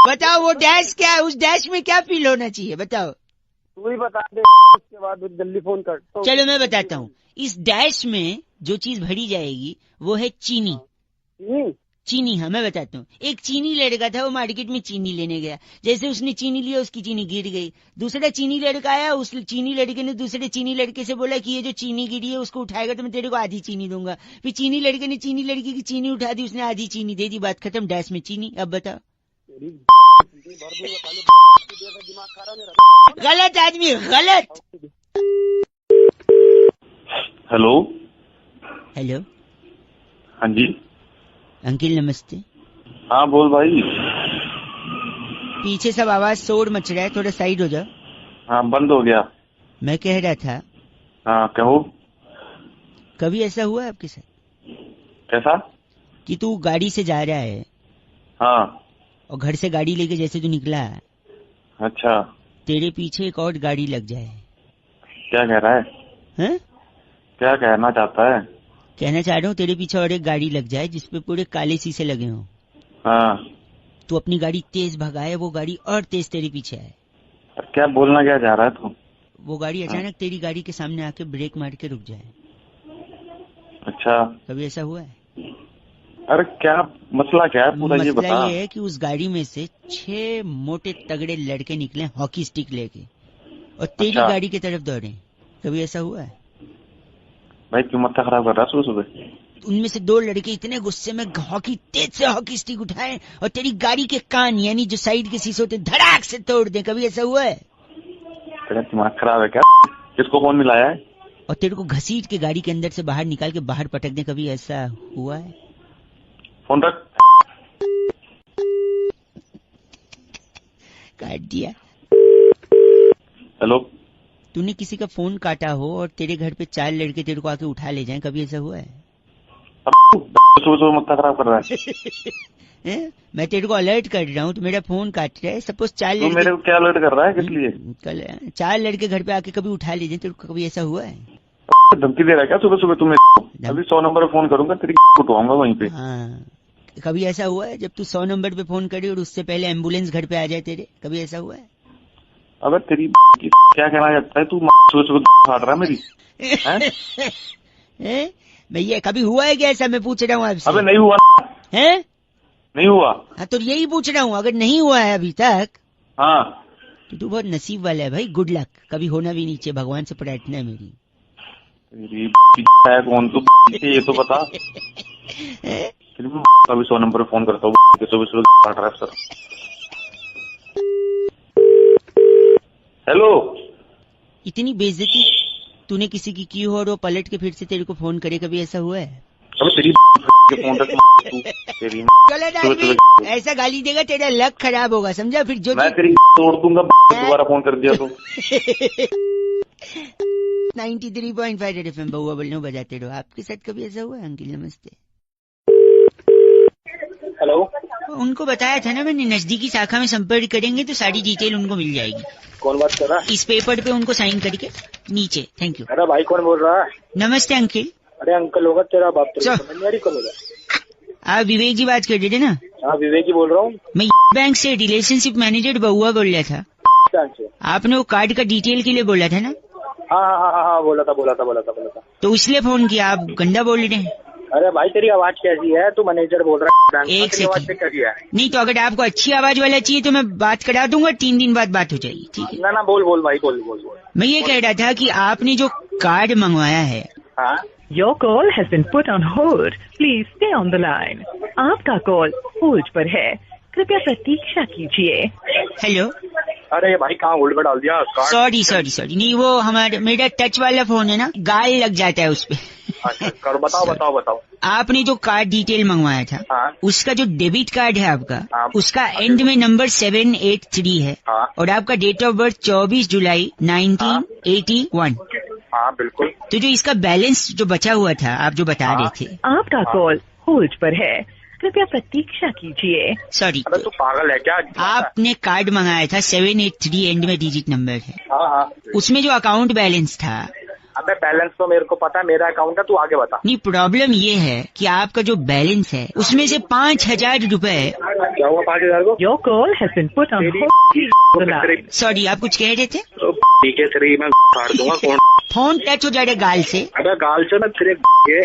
B: बताओ वो डैश क्या है? उस डैश में क्या फील होना चाहिए बताओ?
A: तू ही बता दे, उसके बाद जल्दी फोन कर।
B: चलो मैं बताता हूँ। इस डैश में जो चीज भरी जाएगी वो है चीनी। चीनी, हाँ मैं बताता हूँ। एक चीनी लड़का था, वो मार्केट में चीनी लेने गया। जैसे उसने चीनी लिया, उसकी चीनी गिर गई। दूसरा चीनी लड़का आया, उस चीनी लड़के ने दूसरे चीनी लड़के से बोला कि ये जो चीनी गिरी है उसको उठाएगा तो मैं तेरे को आधी चीनी दूंगा। फिर चीनी लड़के ने चीनी लड़की की चीनी उठा दी, उसने आधी चीनी दे दी, बात खत्म। डैश में चीनी। अब बताओ। गलत आदमी, गलत।
A: हेलो हाँ जी
B: अंकिल नमस्ते।
A: हाँ बोल भाई।
B: पीछे सब आवाज शोर मच रहा है, थोड़ा साइड हो जाओ।
A: हाँ बंद हो गया।
B: मैं कह रहा था,
A: हाँ कहो।
B: कभी ऐसा हुआ है आपके साथ?
A: कैसा?
B: कि तू गाड़ी से जा रहा है,
A: हाँ,
B: और घर से गाड़ी लेके जैसे तू निकला,
A: अच्छा,
B: तेरे पीछे एक और गाड़ी लग जाए।
A: क्या कह रहा है?
B: हैं?
A: क्या कहना चाहता है?
B: कहना चाह रहा हूँ तेरे पीछे और एक गाड़ी लग जाए जिसपे पूरे काले शीशे लगे हों।
A: हाँ।
B: तू अपनी गाड़ी तेज भगाए, वो गाड़ी और तेज तेरे पीछे आए।
A: क्या बोलना क्या चाह रहा है तू?
B: वो गाड़ी अचानक तेरी गाड़ी के सामने आके ब्रेक मार के रुक जाए।
A: अच्छा,
B: कभी ऐसा हुआ है?
A: अरे क्या मसला क्या है पूरा ये बता।
B: मसला ये है कि उस गाड़ी में से 6 मोटे तगड़े लड़के निकले हॉकी स्टिक लेके, और तेरी गाड़ी की तरफ दौड़े। कभी ऐसा हुआ है?
A: भाई क्यों माथा खराब कर रहा है सुबह सुबह?
B: उनमें से 2 लड़के इतने गुस्से में तेज से हॉकी स्टिक उठाए और तेरी गाड़ी के कान, यानी जो साइड के शीशे होते, धड़ाक से तोड़ दे। कभी ऐसा हुआ है?
A: तेरा दिमाग खराब है क्या? किसको फोन मिलाया है?
B: और तेरे को घसीट के गाड़ी के अंदर से बाहर निकाल के बाहर पटक दे। कभी ऐसा हुआ है?
A: फोन रख।
B: काट दिया।
A: हेलो,
B: तूने किसी का फोन काटा हो और तेरे घर पे 4 लड़के तेरे को आके उठा ले जाएं। कभी ऐसा हुआ है?
A: सुबह मक्का खराब कर रहा है।
B: मैं तेरे को अलर्ट कर रहा हूँ, तो मेरा फोन काट रहा है। सपोज चार
A: तू मेरे को क्या अलर्ट कर रहा है, किस लिए?
B: कल 4 लड़के घर पे आके कभी उठा लीजिए, तेरे को कभी ऐसा हुआ है?
A: धमकी दे रहा है क्या सुबह सुबह? तुम्हें अभी 100 नंबर पे फोन करूंगा, तेरी उठवाऊंगा वहीं पे।
B: हाँ, कभी ऐसा हुआ है जब तू 100 नंबर पे फोन करे और उससे पहले एम्बुलेंस घर पे आ जाए तेरे? कभी ऐसा हुआ है?
A: अबे तेरी क्या कहना चाहता है तू? सुबह सुबह फाड़ रहा है मेरी।
B: भैया कभी हुआ है क्या ऐसा, मैं पूछ रहा हूँ आपसे?
A: अबे नहीं हुआ
B: है,
A: नहीं हुआ।
B: हाँ तो यही पूछ रहा हूँ, अगर नहीं हुआ है अभी तक
A: हाँ
B: तो तू बहुत नसीब वाला है भाई, गुड लक। कभी होना भी नहीं चाहिए, भगवान से प्रार्थना है मेरी।
A: तेरी है कौन तू? ये तो बता। अभी 100 नंबर पे फोन करता हूँ, सुबह सुबह फाड़ रहा है सर। हेलो,
B: इतनी बेइज्जती तूने किसी की हो और वो पलट के फिर से तेरे को फोन करे, कभी ऐसा हुआ है?
A: अबे तेरी फोन रख तेरी
B: गलत आदमी ऐसा गाली देगा तेरा लक खराब होगा, समझा? फिर जो
A: मैं तेरी तोड़ दूंगा दोबारा फोन कर दिया तो।
B: 93.5 रेड एफएम बहुआ बोलने बजाते रहो। आपके साथ कभी ऐसा हुआ है अंकिल? नमस्ते।
G: हेलो,
B: उनको बताया था ना मैंने, नजदीकी शाखा में संपर्क करेंगे तो सारी डिटेल उनको मिल जाएगी।
G: कौन बात कर रहा है?
B: इस पेपर पे उनको साइन करके नीचे। Thank you.
G: अरे भाई कौन बोल रहा है?
B: नमस्ते अंकिल।
G: अरे अंकल होगा तेरा बाप,
B: चल।
G: कौन होगा?
B: आप विवेक जी बात कर रहे थे ना?
G: हाँ विवेक ही बोल रहा हूँ।
B: मैं बैंक से रिलेशनशिप मैनेजर बहुआ बोल रहा था। आपने वो कार्ड का डिटेल के लिए बोला था ना?
G: हाँ बोला था।
B: तो इसलिए फोन किया। आप गंदा बोल रहे हैं।
G: अरे भाई तेरी आवाज कैसी है? तू मैनेजर बोल रहा है?
B: एक
G: आवाज
B: सेकंड।
G: कैसी है?
B: नहीं तो अगर आपको अच्छी आवाज वाला चाहिए तो मैं बात करा दूंगा, 3 दिन बाद बात हो जाएगी, ठीक है?
G: ना बोल भाई बोल।
B: मैं ये कह रहा था कि आपने जो कार्ड मंगवाया है।
G: हाँ
H: Your call has been put on hold. Please stay on the line. आपका कॉल होल्ड पर है, कृपया प्रतीक्षा कीजिए।
B: हेलो।
G: अरे भाई कहाँ होल्ड पर डाल दिया?
B: सॉरी नहीं, वो मेरा टच वाला फोन है ना, गाल लग जाता है उसपे।
G: करो, बताओ।
B: आपने जो कार्ड डिटेल मंगवाया था,
G: हाँ।
B: उसका जो डेबिट कार्ड है आपका,
G: हाँ।
B: उसका एंड में नंबर 783 है।
G: हाँ।
B: और आपका डेट ऑफ बर्थ 24 जुलाई 1981।
G: हाँ बिल्कुल।
B: तो जो इसका बैलेंस जो बचा हुआ था, आप जो बता रहे थे।
H: आपका कॉल होल्ड पर है, कृपया प्रतीक्षा कीजिए।
B: सॉरी,
G: अबे तू पागल है क्या?
B: आपने कार्ड मंगाया था 783 एंड में डिजिट नंबर है।
G: हाँ।
B: उसमें जो अकाउंट बैलेंस था।
G: अबे बैलेंस तो मेरे को पता है, मेरा अकाउंट है, तू आगे बता।
B: नहीं, प्रॉब्लम ये है कि आपका जो बैलेंस है उसमें से 5,000 रुपए।
G: क्या हुआ 5,000 को?
H: Your call has been put on hold.
B: Sorry, आप कुछ कह रहे थे?
G: ठीक है तेरी मैं फाड़ दूंगा। कौन?
B: फोन टच हो जाएगा गाल से।
G: अबे गाल से मैं तेरे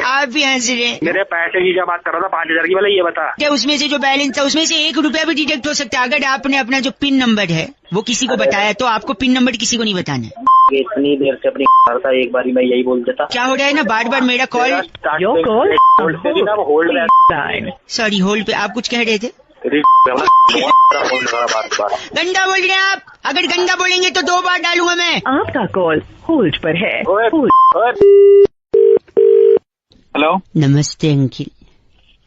B: आप भी हंस रहे हैं।
G: मेरे पैसे की क्या बात कर रहा था? 5,000 की वाला ये बता।
B: क्या उसमें से जो बैलेंस था उसमें से 1 रुपया भी डिडक्ट हो सकता है? अगर आपने अपना जो पिन नंबर है वो किसी को बताया तो आपको पिन नंबर किसी को नहीं बताना है।
G: इतनी देर से अपनी करता, एक बारी मैं यही बोल देता।
B: क्या हो रहा है ना, बार बार मेरा कॉल।
H: Your call
G: होल्ड पे ना, होल्ड में
H: line.
B: सॉरी, होल्ड पे। आप कुछ कह रहे थे?
G: तेरी बार
B: गंदा बोल रहे हैं आप। अगर गंदा बोलेंगे तो 2 बार डालूंगा मैं।
H: आपका कॉल होल्ड पर है।
G: हेलो,
B: नमस्ते अंकिल।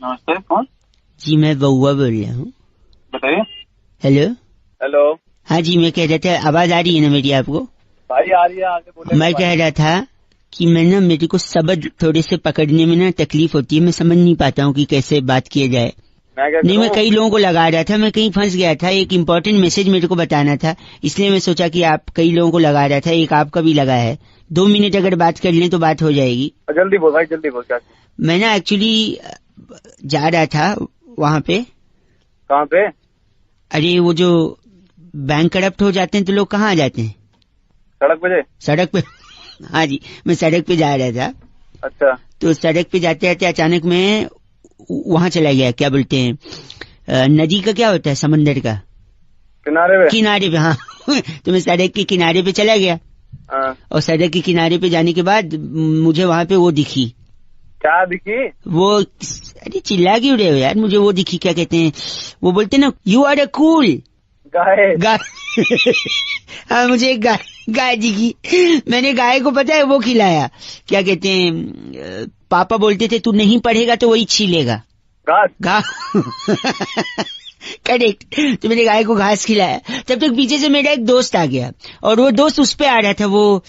G: नमस्ते, कौन?
B: जी मैं बहुआ बोल रहा हूँ।
G: बताइए।
B: हेलो। हाँ जी, मैं कह रहा था, आवाज आ रही है ना मेरी आपको?
G: भाई आ रही है, आगे बोले।
B: मैं कह रहा था कि मेरे को शब्द थोड़े से पकड़ने में ना तकलीफ होती है। मैं समझ नहीं पाता हूँ कि कैसे बात किया जाए। नहीं, मैं कई लोगों को लगा रहा था, मैं कहीं फंस गया था। एक इम्पोर्टेंट मैसेज मेरे को बताना था, इसलिए मैं सोचा कि आप कई लोगों को लगा रहा था। एक आपका भी लगा है। 2 मिनट अगर बात कर लें तो बात हो जाएगी।
G: जल्दी बोल भाई, जल्दी बोल। क्या?
B: मैं ना एक्चुअली जा रहा था वहाँ पे।
G: कहाँ पे?
B: अरे वो जो बैंक करप्ट हो जाते हैं तो लोग कहाँ आ जाते हैं? सड़क पे। हाँ जी, मैं सड़क पे जा रहा था।
G: अच्छा। तो
B: सड़क पे जाते जाते अचानक मैं वहाँ चला गया, क्या बोलते हैं, नदी का क्या होता है, समंदर का किनारे पे। हाँ तो मैं सड़क के किनारे पे चला गया। और सड़क के किनारे पे जाने के बाद मुझे वहाँ पे वो दिखी।
G: क्या दिखी? वो,
B: अरे चिल्ला क्यों रहे हो यार? मुझे वो दिखी, क्या कहते हैं, वो बोलते ना, you are a cool guy. हाँ, मुझे एक गाय दिखी। मैंने गाय को पता है वो खिलाया, क्या कहते हैं, पापा बोलते थे तू नहीं पढ़ेगा तो वही छीलेगा घास। करेक्ट। तो मैंने गाय को घास खिलाया। तब तक पीछे से मेरा एक दोस्त आ गया और वो दोस्त उस पे आ रहा था। वो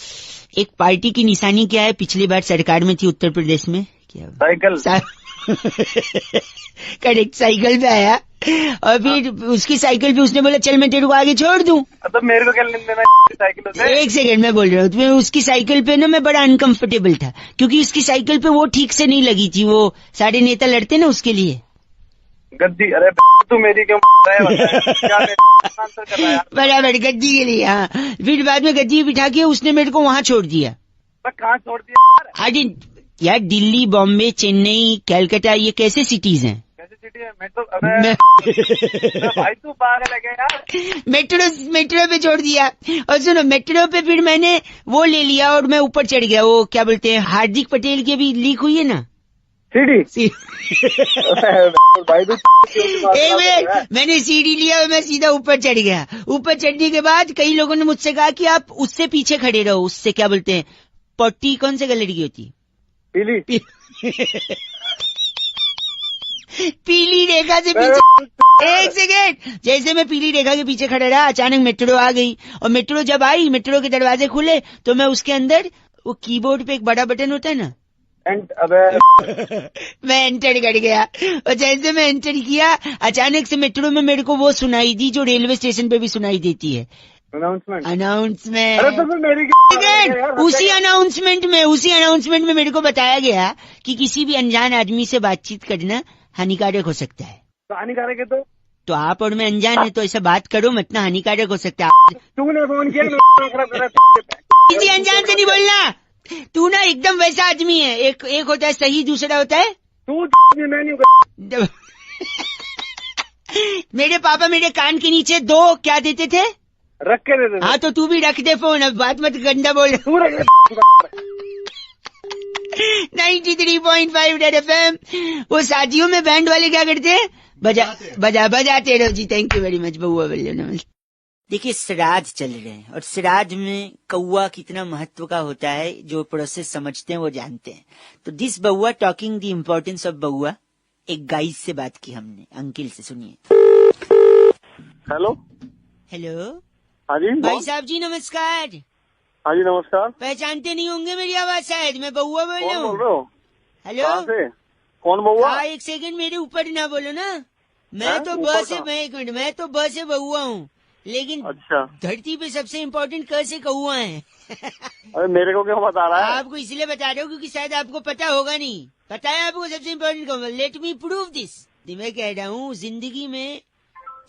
B: एक पार्टी की निशानी क्या है, पिछली बार सरकार में थी उत्तर प्रदेश में, क्या
G: साइकिल।
B: करेक्ट, साइकिल पे आया और फिर उसकी साइकिल पे उसने बोला चल मैं तेरे को आगे छोड़ दूं।
A: तो मेरे को क्या लेना साइकिल से?
B: एक सेकंड में बोल रहा हूँ, तो उसकी साइकिल पे ना मैं बड़ा अनकंफर्टेबल था क्योंकि उसकी साइकिल पे वो ठीक से नहीं लगी थी, वो सारे नेता लड़ते ना उसके लिए।
A: गद्दी, अरे तू मेरी क्यों
B: बराबर गद्दी के लिए। हाँ, फिर बाद में गद्दी बिठा के उसने मेरे को वहाँ छोड़ दिया।
A: कहाँ छोड़ दिया?
B: अरे यार दिल्ली, बॉम्बे, चेन्नई, कलकत्ता, ये कैसे सिटीज हैं?
A: कैसे सिटी है? मैं तो भाई तू पागल है क्या यार?
B: मेट्रो पे छोड़ दिया। और सुनो, मेट्रो पे फिर मैंने वो ले लिया और मैं ऊपर चढ़ गया, वो क्या बोलते हैं, हार्दिक पटेल की भी लीक हुई है ना
A: सीडी। भाई तू
B: एक मिनट, मैंने सीढ़ी लिया और मैं सीधा ऊपर चढ़ गया। ऊपर चढ़ने के बाद कई लोगों ने मुझसे कहा कि आप उससे पीछे खड़े रहो, उससे क्या बोलते हैं, पट्टी कौन से कलर की होती?
A: पीली।
B: पीली रेखा से पीछे। एक सेकेंड, जैसे मैं पीली रेखा के पीछे खड़ा रहा, अचानक मेट्रो आ गई और मेट्रो जब आई, मेट्रो के दरवाजे खुले तो मैं उसके अंदर, वो कीबोर्ड पे एक बड़ा बटन होता है ना, मैं एंटर कर गया। और जैसे मैं एंटर किया, अचानक से मेट्रो में मेरे को वो सुनाई दी जो रेलवे स्टेशन पे भी सुनाई देती है, अनाउंसमेंट।
A: अरे तो मेरी
B: उसी अनाउंसमेंट में मेरे को बताया गया कि किसी भी अनजान आदमी से बातचीत करना हानिकारक हो सकता है।
A: तो हानिकारक है
B: तो आप और मैं अनजान है तो ऐसा बात करो मत ना, हानिकारक हो सकता है।
A: तूने फोन किया
B: किसी अनजान से नहीं बोलना, तू ना एकदम वैसा आदमी है, एक होता है सही, दूसरा होता है
A: तू। मैं नहीं
B: मेरे पापा मेरे कान के नीचे 2 क्या देते थे,
A: रख के देते।
B: हाँ तो तू भी रख दे फोन, अब बात मत गंदा बोल। 93.5 रेड एफएम। वो शादियों में बैंड वाले क्या करते हैं, बजाते रहो जी। थैंक यू वेरी मच बउआ बोलिए नमस्ते। देखिए श्राद्ध चल रहे हैं और श्राद्ध में कौवा कितना महत्व का होता है, जो प्रोसेस समझते हैं वो जानते हैं। तो दिस बउआ टॉकिंग द इम्पोर्टेंस ऑफ बउआ, एक गाइस से बात की हमने, अंकिल से, सुनिए।
A: हेलो
B: हेलो,
A: हाँ जी
B: भाई साहब जी नमस्कार।
A: हाँ जी नमस्कार।
B: पहचानते नहीं होंगे मेरी आवाज शायद, मैं बउआ बोल रहा
A: बोल रहे हो?
B: हेलो,
A: कहाँ से? कौन बउआ?
B: हाँ एक सेकंड, मेरे ऊपर ना बोलो ना, मैं तो ब से, मैं एक मिनट, मैं तो ब से बउआ हूँ, लेकिन
A: अच्छा,
B: धरती पे सबसे इम्पोर्टेंट क से कौआ है।
A: अरे मेरे को क्यों बता रहा है?
B: आपको इसलिए बता रहा हूँ क्योंकि शायद आपको पता होगा नहीं। पता है आपको सबसे इम्पोर्टेंट कौआ? Let me prove this. मैं कह रहा हूँ जिंदगी में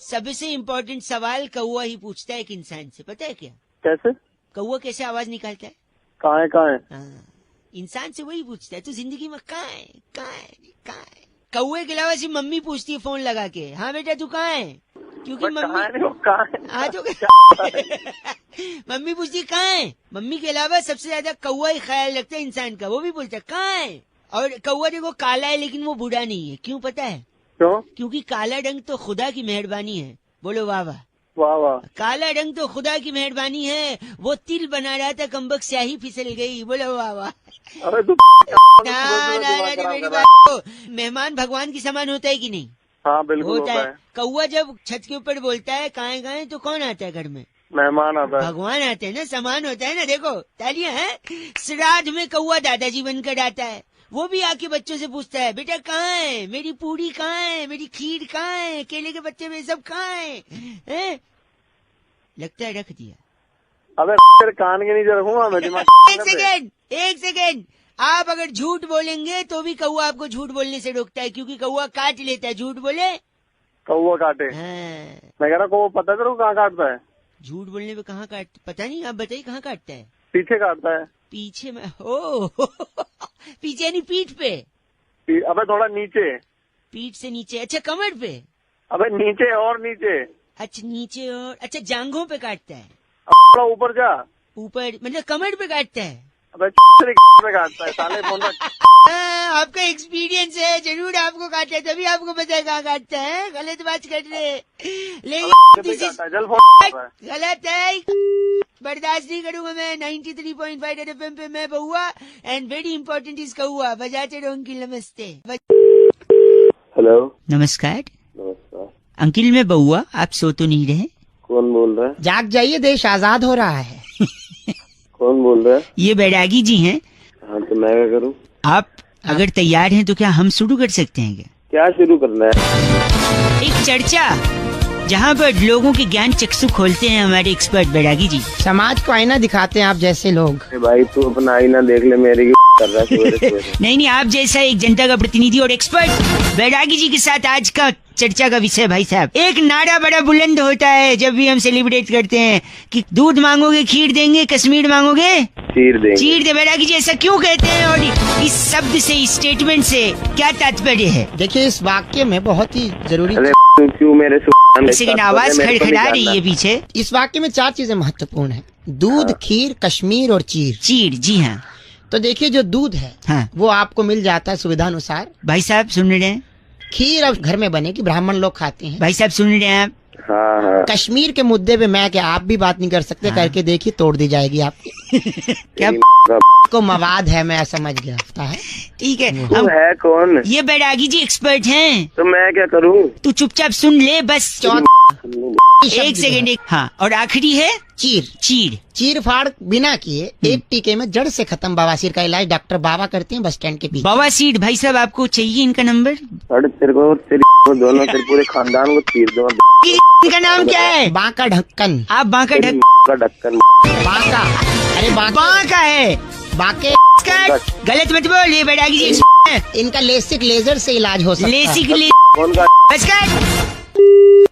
B: सबसे इम्पोर्टेंट सवाल कौआ ही पूछता है एक इंसान से, पता है क्या?
A: कैसे?
B: कौआ कैसे आवाज निकालता है?
A: कहाँ है?
B: हाँ, इंसान से वही पूछता है, तो जिंदगी में कहाँ है? कौए के अलावा सिर्फ मम्मी पूछती है फोन लगा के, हाँ बेटा तू कहाँ है, क्योंकि मम्मी हाँ तो मम्मी पूछती है कहाँ है। मम्मी के अलावा सबसे ज्यादा कौआ ही ख्याल रखता है इंसान का, वो भी बोलता है कहाँ है। और कौआ देखो काला है लेकिन वो बूढ़ा नहीं है, क्यों पता है?
A: क्यों?
B: क्योंकि काला रंग तो खुदा की मेहरबानी है। बोलो वाह वाह।
A: वाह वाह।
B: काला रंग तो खुदा की मेहरबानी है, वो तिल बना रहा था कमबख्त स्याही फिसल गई। बोलो वाह वाह।
A: अरे तू
B: ना मेरी बात को, मेहमान भगवान की समान होता है कि नहीं?
A: हाँ बिल्कुल
B: होता है। कौआ जब छत के ऊपर बोलता है कहाँ कहाँ, तो कौन आता है घर में?
A: मेहमान आता है,
B: भगवान आते हैं ना, समान होता है ना। देखो तालियां हैं। श्राद्ध में कौआ दादाजी बनकर आता है, वो भी आके बच्चों से पूछता है बेटा कहाँ है, मेरी पूरी कहाँ है, मेरी खीर कहाँ है, केले के पत्ते में सब कहाँ है? लगता है रख दिया।
A: अबे तेरे कान के नीचे रखूंगा मैं दिमाग।
B: एक सेकेंड, आप अगर झूठ बोलेंगे तो भी कौआ आपको झूठ बोलने से रोकता है, क्योंकि कौआ काट लेता है। झूठ बोले
A: कौआ काटे।
B: हाँ।
A: मैं कह रहा कौआ पता है कहाँ काटता है?
B: झूठ बोलने पे कहाँ काट, पता नहीं, आप बताइए कहाँ काटता है?
A: पीछे काटता है।
B: पीछे में? ओ पीछे यानी पीठ पे?
A: अबे थोड़ा नीचे।
B: पीठ से नीचे? अच्छा कमर पे?
A: अबे नीचे और नीचे।
B: अच्छा नीचे और, अच्छा जांघों पे काटता है?
A: थोड़ा ऊपर जा।
B: ऊपर मतलब कमर पे काटता है?
A: अबे में काटता है साले फोन।
B: आपका एक्सपीरियंस है, जरूर आपको काटा है, तभी आपको पता है कहाँ काटता है। गलत बात कर रहे, लेकिन गलत है, बर्दाश्त नहीं करूंगा मैं। 93.5 एफएम पे मैं बउआ, एंड वेरी इंपॉर्टेंट इज कौआ। बजाते रहो अंकिल। नमस्ते।
A: हेलो
B: नमस्कार।
A: नमस्कार
B: अंकिल मैं बउआ, आप सो तो नहीं रहे?
A: कौन बोल रहा है?
B: जाग जाइए, देश आजाद हो रहा है।
A: कौन बोल रहा है?
B: ये बैरागी जी हैं।
A: हाँ तो मैं क्या करूँ?
B: आप अगर तैयार हैं तो क्या हम शुरू कर सकते हैं
A: क्या शुरू करना है?
B: एक चर्चा जहाँ पर लोगों के ज्ञान चक्षु खोलते हैं हमारे एक्सपर्ट बैरागी जी।
D: समाज को आईना दिखाते हैं आप जैसे लोग।
A: भाई तू अपना आईना देख ले, मेरी कर रहा है सवेरे।
B: नहीं, आप जैसा एक जनता का प्रतिनिधि और एक्सपर्ट बैरागी जी के साथ आज का चर्चा का विषय भाई साहब, एक नारा बड़ा बुलंद होता है जब भी हम सेलिब्रेट करते हैं कि दूध मांगोगे खीर देंगे, कश्मीर मांगोगे चीर दे। बैरागी जी ऐसा क्यों कहते हैं और इस शब्द से, इस स्टेटमेंट से क्या तात्पर्य है?
D: देखिए इस वाक्य में बहुत ही जरूरी,
A: क्यों मेरे
B: सेकंड आवाज खड़खड़ा रही है पीछे।
D: इस वाक्य में 4 चीजें महत्वपूर्ण है, दूध, खीर, कश्मीर और चीर।
B: जी हाँ।
D: तो देखिए जो दूध है
B: हाँ।
D: वो आपको मिल जाता है सुविधा अनुसार।
B: भाई साहब सुन रहे हैं?
D: खीर अब घर में बनेगी, ब्राह्मण लोग खाते हैं।
B: भाई साहब सुन रहे हैं आप?
A: हाँ।
D: कश्मीर के मुद्दे पे मैं क्या आप भी बात नहीं कर सकते। करके देखिए, तोड़ दी जाएगी आपकी।
B: क्या
D: को मवाद है, मैं समझ गया है।
B: ठीक है।
A: तू है कौन?
B: ये बैरागी जी एक्सपर्ट हैं।
A: तो मैं क्या करूँ?
B: तू चुपचाप सुन ले बस। एक सेकंड। हाँ, और आखिरी है
D: चीर फाड़ बिना किए एक टीके में जड़ से खत्म बवासीर का इलाज डॉक्टर बाबा करते हैं बस स्टैंड के पीछे।
B: बवासीर भाई साहब आपको चाहिए इनका नंबर?
A: तेरे को दोनों तेरे पूरे खानदान को चीर दो।
B: इनका नाम क्या है?
D: बांका ढक्कन।
B: आप बांका
A: ढक्कन
D: बांका, अरे
B: बांका है,
D: बांके
B: गलत मत बोल। ये बैरागी जी
D: इनका लेसिक लेजर से इलाज हो सकता है।
B: लेसिक
A: कौन का?
B: बस कर।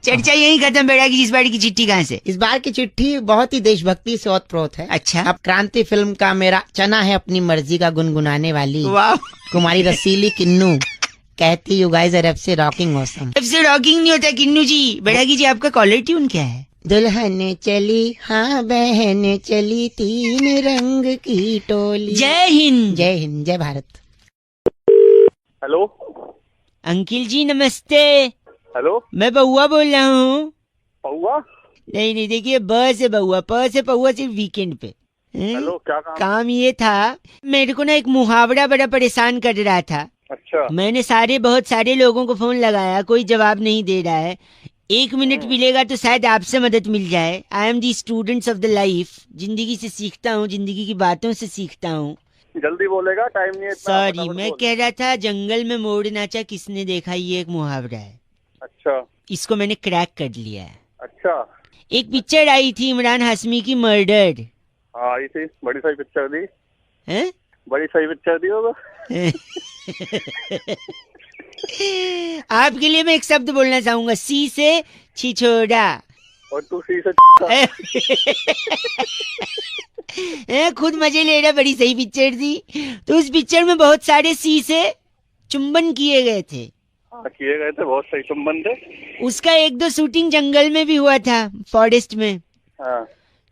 B: चर्चा यही खत्म। बैरागी जी इस बार की चिट्ठी कहाँ से?
D: इस बार की चिट्ठी बहुत ही देशभक्ति से ओतप्रोत है।
B: अच्छा।
D: अब क्रांति फिल्म का मेरा चना है अपनी मर्जी का गुनगुनाने वाली
B: वाह।
D: कुमारी रसीली किन्नू कहती यू गाइस आर से रॉकिंग ऑसम।
B: अब से रॉकिंग नहीं होता किन्नू जी। बैरागी जी आपका कॉलर ट्यून क्या है?
D: दुल्हन चली हाँ बहन चली, 3 रंग की टोली।
B: जय हिंद।
D: जय हिंद, जय भारत।
A: हेलो
B: अंकिल जी नमस्ते।
A: हेलो,
B: मैं बउआ बोल रहा हूँ।
A: पौआ?
B: नहीं देखिए, ब से बउआ, प से पौआ सिर्फ वीकेंड पे।
A: हेलो, क्या
B: काम ये था, मेरे को ना एक मुहावरा बड़ा परेशान कर रहा था।
A: अच्छा।
B: मैंने बहुत सारे लोगों को फोन लगाया, कोई जवाब नहीं दे रहा है। 1 मिनट मिलेगा तो शायद आपसे मदद मिल जाए। I am the students of the life. जिंदगी से सीखता हूँ, जिंदगी की बातों से सीखता हूँ।
A: जल्दी बोलेगा, टाइम नहीं है इतना।
B: सॉरी, मैं कह रहा था जंगल में मोर नाचा किसने देखा, ये एक मुहावरा है।
A: अच्छा।
B: इसको मैंने क्रैक कर लिया है।
A: अच्छा।
B: एक पिक्चर आई थी इमरान हाशमी की, मर्डर।
A: हाँ आई थी, बड़ी सही पिक्चर दी।
B: हैं?
A: बड़ी सही पिक्चर दी होगा।
B: आपके लिए मैं एक शब्द बोलना चाहूंगा, सी से छिछोड़ा।
A: और तू सी से
B: खुद मजे ले रहा। बड़ी सही पिक्चर थी। तो उस पिक्चर में बहुत सारे सी से चुंबन किए गए थे।
A: किए गए थे, बहुत सही चुंबन थे।
B: उसका 1-2 शूटिंग जंगल में भी हुआ था, फॉरेस्ट में।
A: हाँ।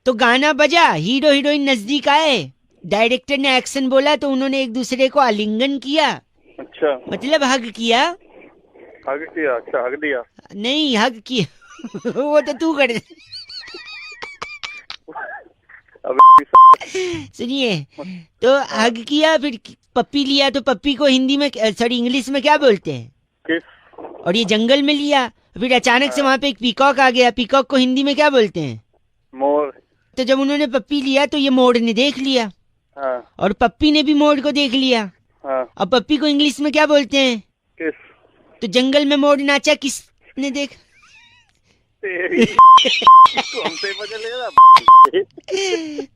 B: तो गाना बजा, हीरो हीरोइन नजदीक आए, डायरेक्टर ने एक्शन बोला तो उन्होंने एक दूसरे को आलिंगन किया।
A: अच्छा।
B: मतलब हग किया।
A: हग किया? अच्छा, हग दिया?
B: नहीं, हग किया। वो तो तू कर। सुनिए, तो हग किया, फिर पप्पी लिया, तो पप्पी को हिंदी में, सॉरी इंग्लिश में क्या बोलते हैं?
A: किस?
B: और ये जंगल में लिया, फिर अचानक से वहाँ पे एक पीकॉक आ गया। पीकॉक को हिंदी में क्या बोलते हैं?
A: मोर।
B: तो जब उन्होंने पप्पी लिया तो ये मोर ने देख लिया।
A: हाँ।
B: और पप्पी ने भी मोर को देख लिया।
A: हाँ।
B: अब पप्पी को इंग्लिश में क्या बोलते हैं?
A: किस?
B: तो जंगल में मोर नाचा किसने देख?
A: हमसे मजा ले रहा।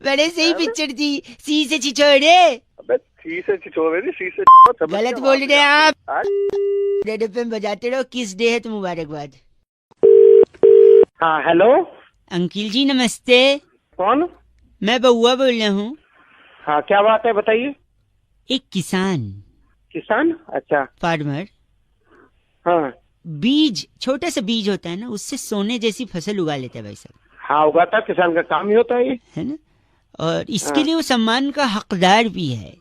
B: बड़े सही पिक्चर थी, सी से छिछोड़े।
A: अबे सी से छिछोड़े नहीं, सी से
B: गलत बोल रहे हैं आप। रेड एफएम बजाते रहो। किस डे है तो मुबारकबाद।
G: हाँ हेलो,
B: अंकिल जी नमस्ते।
G: कौन?
B: मैं बउआ बोल रहा हूँ।
G: हाँ क्या बात है, बताइए।
B: एक किसान।
G: किसान? अच्छा।
B: फार्मर।
G: हाँ।
B: बीज, छोटा सा बीज होता है ना, उससे सोने जैसी फसल उगा लेता है भाई साहब।
G: हाँ उगाता, किसान का काम ही होता है ये,
B: है ना? और इसके लिए वो सम्मान का हकदार भी है।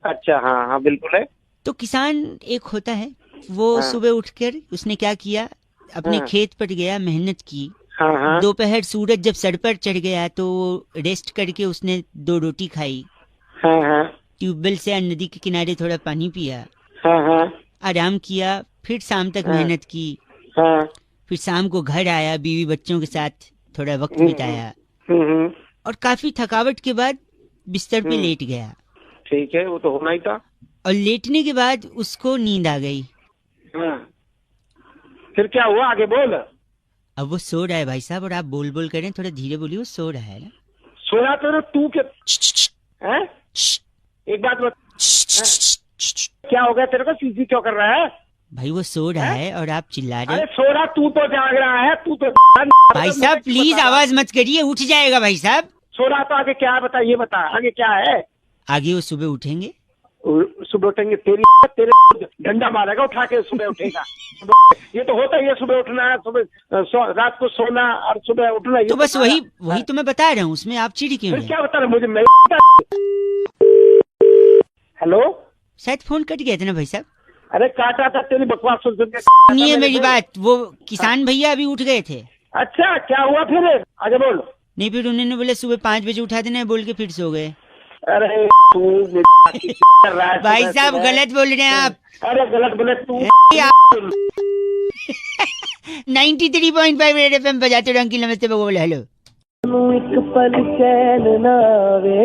G: अच्छा। हाँ हाँ बिल्कुल है।
B: तो किसान एक होता है, वो सुबह उठकर उसने क्या किया, अपने खेत पर गया, मेहनत की।
G: हाँ।
B: दोपहर सूरज जब सर पर चढ़ गया तो रेस्ट करके उसने 2 रोटी खाई।
G: हाँ।
B: ट्यूबवेल से नदी के किनारे थोड़ा पानी पिया।
G: हाँ।
B: आराम किया, फिर शाम तक मेहनत की।
G: हाँ।
B: फिर शाम को घर आया, बीवी बच्चों के साथ थोड़ा वक्त बिताया। और काफी थकावट के बाद बिस्तर पे लेट गया।
G: ठीक है, वो तो होना ही था।
B: और लेटने के बाद उसको नींद आ गई।
A: हाँ। फिर क्या हुआ, आगे बोल।
B: अब वो सो रहा है भाई साहब, और आप बोल बोल करें, थोड़ा धीरे बोलिए, वो सो रहा है ना।
A: सोना तो तू के हैं? एक बात बता, क्या हो गया तेरे को, सीधी क्यों कर रहा है?
B: भाई वो सो रहा है और आप चिल्ला रहे
A: अरे
B: हैं।
A: सो रहा, तू तो जाग रहा है, तू तो
B: भाई साहब प्लीज आवाज मत करिए, उठ जाएगा भाई साहब।
A: सो रहा तो आगे क्या है बता, ये बता आगे क्या है।
B: आगे वो सुबह उठेंगे।
A: सुबह उठेंगे, तेरे डंडा मारेगा उठा के, सुबह उठेगा। ये तो होता ही है, सुबह उठना है, सुबह रात को सोना और सुबह उठना।
B: तो बस वही तो मैं बता रहा हूँ, उसमें आप चिढ़ क्यों
A: फिर
B: हैं?
A: क्या बता रहे मुझे? हेलो,
B: शायद फोन कट गया था ना भाई साहब।
A: अरे काटा था, तेरी बकवास सुन के।
B: सुनिए मेरी बात, वो किसान भैया अभी उठ गए थे।
A: अच्छा क्या हुआ फिर, आगे बोल।
B: नहीं, फिर उन्होंने बोले सुबह 5 बजे उठा देना है बोल के फिर सो गए।
A: अरे तू
B: भाई साहब गलत बोल रहे हैं आप।
A: अरे गलत बोले तू।
B: 93.5 रेड एफएम बजाते रहो। अंकिल नमस्ते, बोले हेलो।
G: एक पल चैन ना आवे,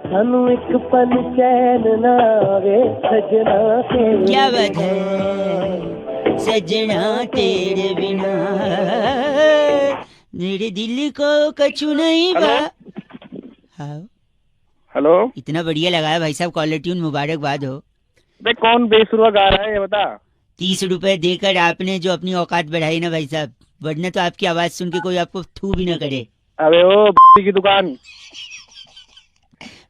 G: सानू एक पल चैन ना आवे, सजना तेरे
B: क्या बात है, सजना तेरे बिना मेरे दिल को कछु नहीं बा। हाँ,
A: हेलो,
B: इतना बढ़िया लगा है भाई साहब, कॉलर ट्यून, मुबारकबाद हो।
A: बे कौन बेसुरा गा रहा है ये बता।
B: 30 रुपए देकर आपने जो अपनी औकात बढ़ाई ना भाई साहब, वरना तो आपकी आवाज सुन के कोई आपको थू भी ना करे।
A: अबे ओ की दुकान,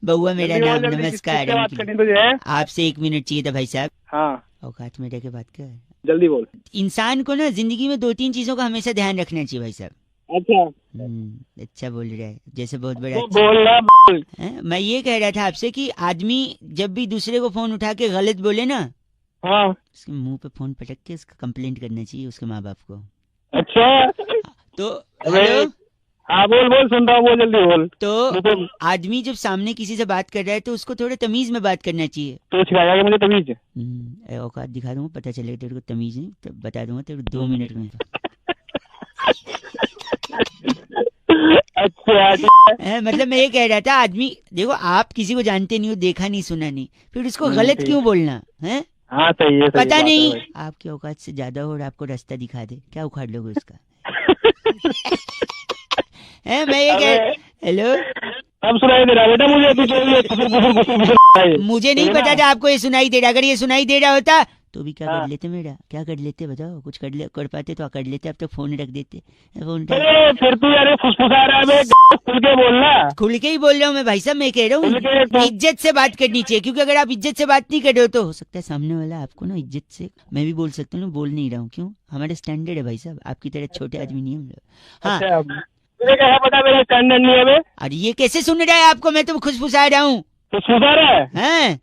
B: बउआ मेरा
A: जल्दी
B: नाम,
A: बोल, जल्दी,
B: नमस्कार
A: किससे बात
B: अंकिल।
A: करनी तुझे है?
B: आपसे 1 मिनट चाहिए था भाई साहब।
A: हाँ
B: औकात में रह के बात कर।
A: जल्दी बोल।
B: इंसान को ना जिंदगी में 2-3 चीजों का हमेशा ध्यान रखना चाहिए भाई साहब।
A: अच्छा
B: अच्छा बोल रहा है, जैसे बहुत बड़ा
A: तो
B: अच्छा।
A: बोल रहा बोल।
B: हैं? मैं ये कह रहा था आपसे कि आदमी जब भी दूसरे को फोन उठा के गलत बोले ना,
A: हाँ
B: उसके मुंह पे फोन पटक के उसका कंप्लेंट करना चाहिए उसके माँ बाप को।
A: अच्छा,
B: तो
A: अबे,
B: हेलो,
A: हाँ बोल बोल, सुन रहा हूँ, बोल जल्दी बोल।
B: तो आदमी जब सामने किसी से बात कर रहा है तो उसको थोड़ा तमीज में बात करना चाहिए।
A: तो सिखाया कि मुझे तमीज।
B: औकात दिखा दूंगा, पता चलेगा तेरे को तमीज नहीं, तो बता दूंगा तेरे को 2 मिनट में।
A: अच्छा
B: मतलब मैं ये कह रहा था, आदमी देखो, आप किसी को जानते नहीं हो, देखा नहीं सुना नहीं, फिर उसको गलत क्यों बोलना है?
A: हाँ सही है, सही
B: पता
A: बात
B: नहीं
A: है
B: आपकी औकात से ज्यादा हो और आपको रास्ता दिखा दे, क्या उखाड़ लोगे उसका? है मैं ये कह, हेलो,
A: अब सुनाई दे रहा है बेटा मुझे, तू जो ये कुछ
B: मुझे नहीं पता था आपको ये सुनाई दे रहा। अगर ये सुनाई दे रहा होता तो भी क्या
A: हाँ।
B: कर लेते मेरा, क्या कर लेते बताओ? कुछ कर पाते तो कर लेते, अब तो फोन रख देते। फोन
A: अरे फिर तू यार फुसफुसा रहा है बे, खुल के बोलना।
B: खुल के ही बोल रहा हूँ मैं भाई साहब, मैं कह रहा
A: खुल के
B: हूँ
A: तो-
B: इज्जत से बात करनी चाहिए, क्योंकि अगर आप इज्जत से बात नहीं कर रहे हो तो हो सकता है सामने वाला आपको ना इज्जत से, मैं भी बोल सकता हूँ, बोल नहीं रहा हूँ, क्यों? हमारे स्टैंडर्ड है भाई साहब, आपकी तरह छोटे आदमी नहीं हम लोग। हाँ,
A: अच्छा, तुझे क्या पता मेरा स्टैंडर्ड नहीं है बे?
B: अरे ये कैसे सुन रहा है आपको? मैं तो खुशफुसा रहा हूँ।
A: फुसफुसा रहा है?
B: हैं?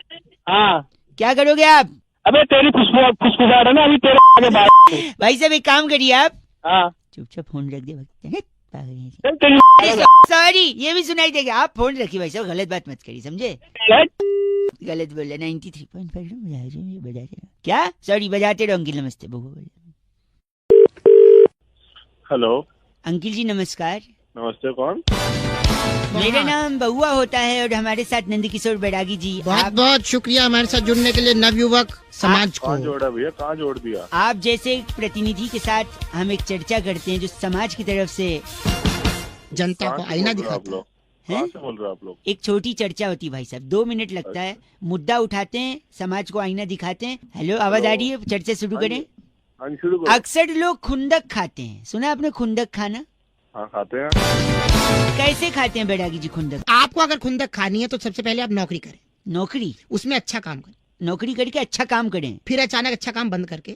A: हाँ,
B: क्या करोगे आप?
A: अबे तेरी फुसफुसा रहा ना अभी तेरे आगे बात।
B: भाई साहब एक काम करिए आप,
A: हाँ
B: चुपचाप फोन रख दिए।
A: चल तेरी
B: सॉरी, ये भी सुनाई देगा। आप फोन रखिए भाई साहब, गलत बात मत करिए, समझे? गलत बोल रहे। 93.5 बजा रहे हो क्या? सॉरी, बजाते रहो अंकिल। नमस्ते
A: हेलो
B: अंकिल जी, नमस्कार।
A: नमस्ते, कौन?
B: मेरा नाम बहुआ होता है और हमारे साथ नंदकिशोर बैरागी जी।
I: बहुत बहुत शुक्रिया हमारे साथ जुड़ने के लिए नवयुवक समाज को।
A: कहाँ जोड़ा भैया, कहाँ जोड़ दिया?
B: आप जैसे एक प्रतिनिधि के साथ हम एक चर्चा करते हैं जो समाज की तरफ से
I: जनता को आईना दिखाता है।
A: कहाँ से बोल रहे हो आप लोग?
B: एक छोटी चर्चा होती है भाई साहब, 2 मिनट लगता है, मुद्दा उठाते हैं, समाज को आईना दिखाते हैं। हेलो, आवाज आ रही है? चर्चा शुरू करें।
A: हाँ शुरू करो।
B: अक्सर लोग खुंदक खाते हैं, सुना आपने खुंदक खाना?
A: हाँ खाते हैं।
B: कैसे खाते हैं बैरागी जी खुंदक?
I: आपको अगर खुंदक खानी है तो सबसे पहले आप नौकरी करें,
B: नौकरी,
I: उसमें अच्छा काम करें,
B: नौकरी करके अच्छा काम करें,
I: फिर अचानक अच्छा काम बंद करके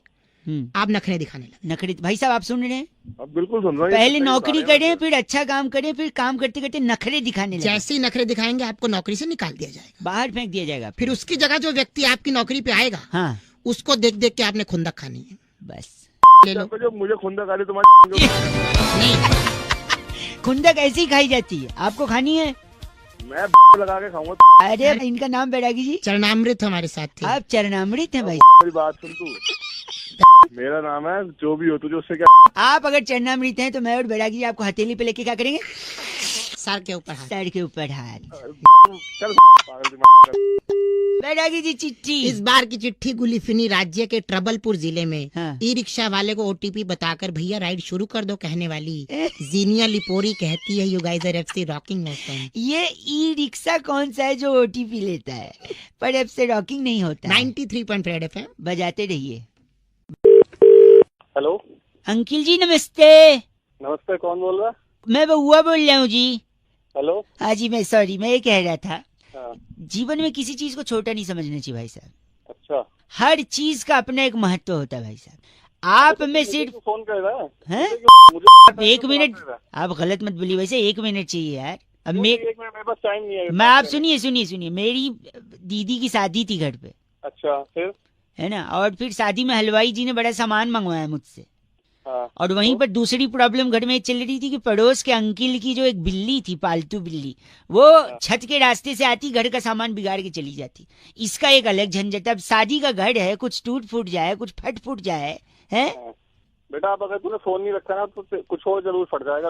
I: आप नखरे दिखाने लगे।
B: नखरे। भाई साहब आप सुन रहे हैं?
A: अब बिल्कुल सुन रहा हूँ।
B: पहले नौकरी करें, फिर अच्छा काम करें, फिर काम करते करते नखरे दिखाने लगे।
I: जैसे ही नखरे दिखाएंगे आपको नौकरी से निकाल दिया जाएगा,
B: बाहर फेंक दिया जाएगा।
I: फिर उसकी जगह जो व्यक्ति आपकी नौकरी पे आएगा,
B: हाँ,
I: उसको देख देख के आपने खुंदक खानी है।
B: बस
I: ले लो।
A: जो मुझे खुंदक आ रही तुम्हारी
I: नहीं,
B: खुंदक ऐसी ही खाई जाती है, आपको खानी है?
A: मैं लगा के खाऊंगा।
B: अरे इनका नाम बैरागी जी,
I: चरणामृत हमारे साथ थे।
B: आप चरणामृत हैं भाई।
A: मेरी बात सुन तू, मेरा नाम है जो भी हो तुझे उससे क्या?
B: आप अगर चरणामृत हैं तो मैं और बैरागी जी आपको हथेली पे लेके क्या करेंगे?
I: सर के ऊपर हाथ।
B: सर के ऊपर हाथ।
A: चल पागल दिमाग का।
B: बैरागी जी चिट्ठी।
I: इस बार की चिट्ठी गुलिफिनी राज्य के ट्रबलपुर जिले में
B: हाँ।
I: ई रिक्शा वाले को ओटीपी बताकर भैया राइड शुरू कर दो कहने वाली जीनिया लिपोरी कहती है, you guys are FC rocking मौसम।
B: ये ई रिक्शा कौन सा है जो ओटीपी लेता है, पर अब से रॉकिंग नहीं होता।
I: 93.8 FM
B: बजाते रहिए।
J: हेलो
B: अंकिल जी नमस्ते।
J: नमस्ते, कौन बोल रहा है?
B: मैं बउआ बोल रहा हूँ जी।
J: हेलो।
B: हाँ जी, मैं सॉरी, मैं ये कह रहा था,
J: हाँ।
B: जीवन में किसी चीज को छोटा नहीं समझना चाहिए भाई साहब।
J: अच्छा।
B: हर चीज का अपना एक महत्व होता है भाई साहब। आप में सिर्फ
J: फोन कर रहा है?
B: आप 1 मिनट, आप गलत मत बोलिए, वैसे 1 मिनट चाहिए यार। अब
J: मेरे पास टाइम नहीं है।
B: मैं आप सुनिए, मेरी दीदी की शादी थी घर पे।
J: अच्छा, फिर?
B: है ना, और फिर शादी में हलवाई जी ने बड़ा सामान मंगवाया मुझसे।
J: हाँ।
B: और वहीं पर दूसरी प्रॉब्लम घर में चल रही थी कि पड़ोस के अंकिल की जो एक बिल्ली थी, पालतू बिल्ली, वो छत के रास्ते से आती, घर का सामान बिगाड़ के चली जाती। इसका एक अलग झंझट। अब शादी का घर है, कुछ टूट फूट जाए, कुछ फट फूट जाए है।
J: बेटा, अब अगर तूने फोन नहीं रखा ना तो कुछ और जरूर फट जाएगा।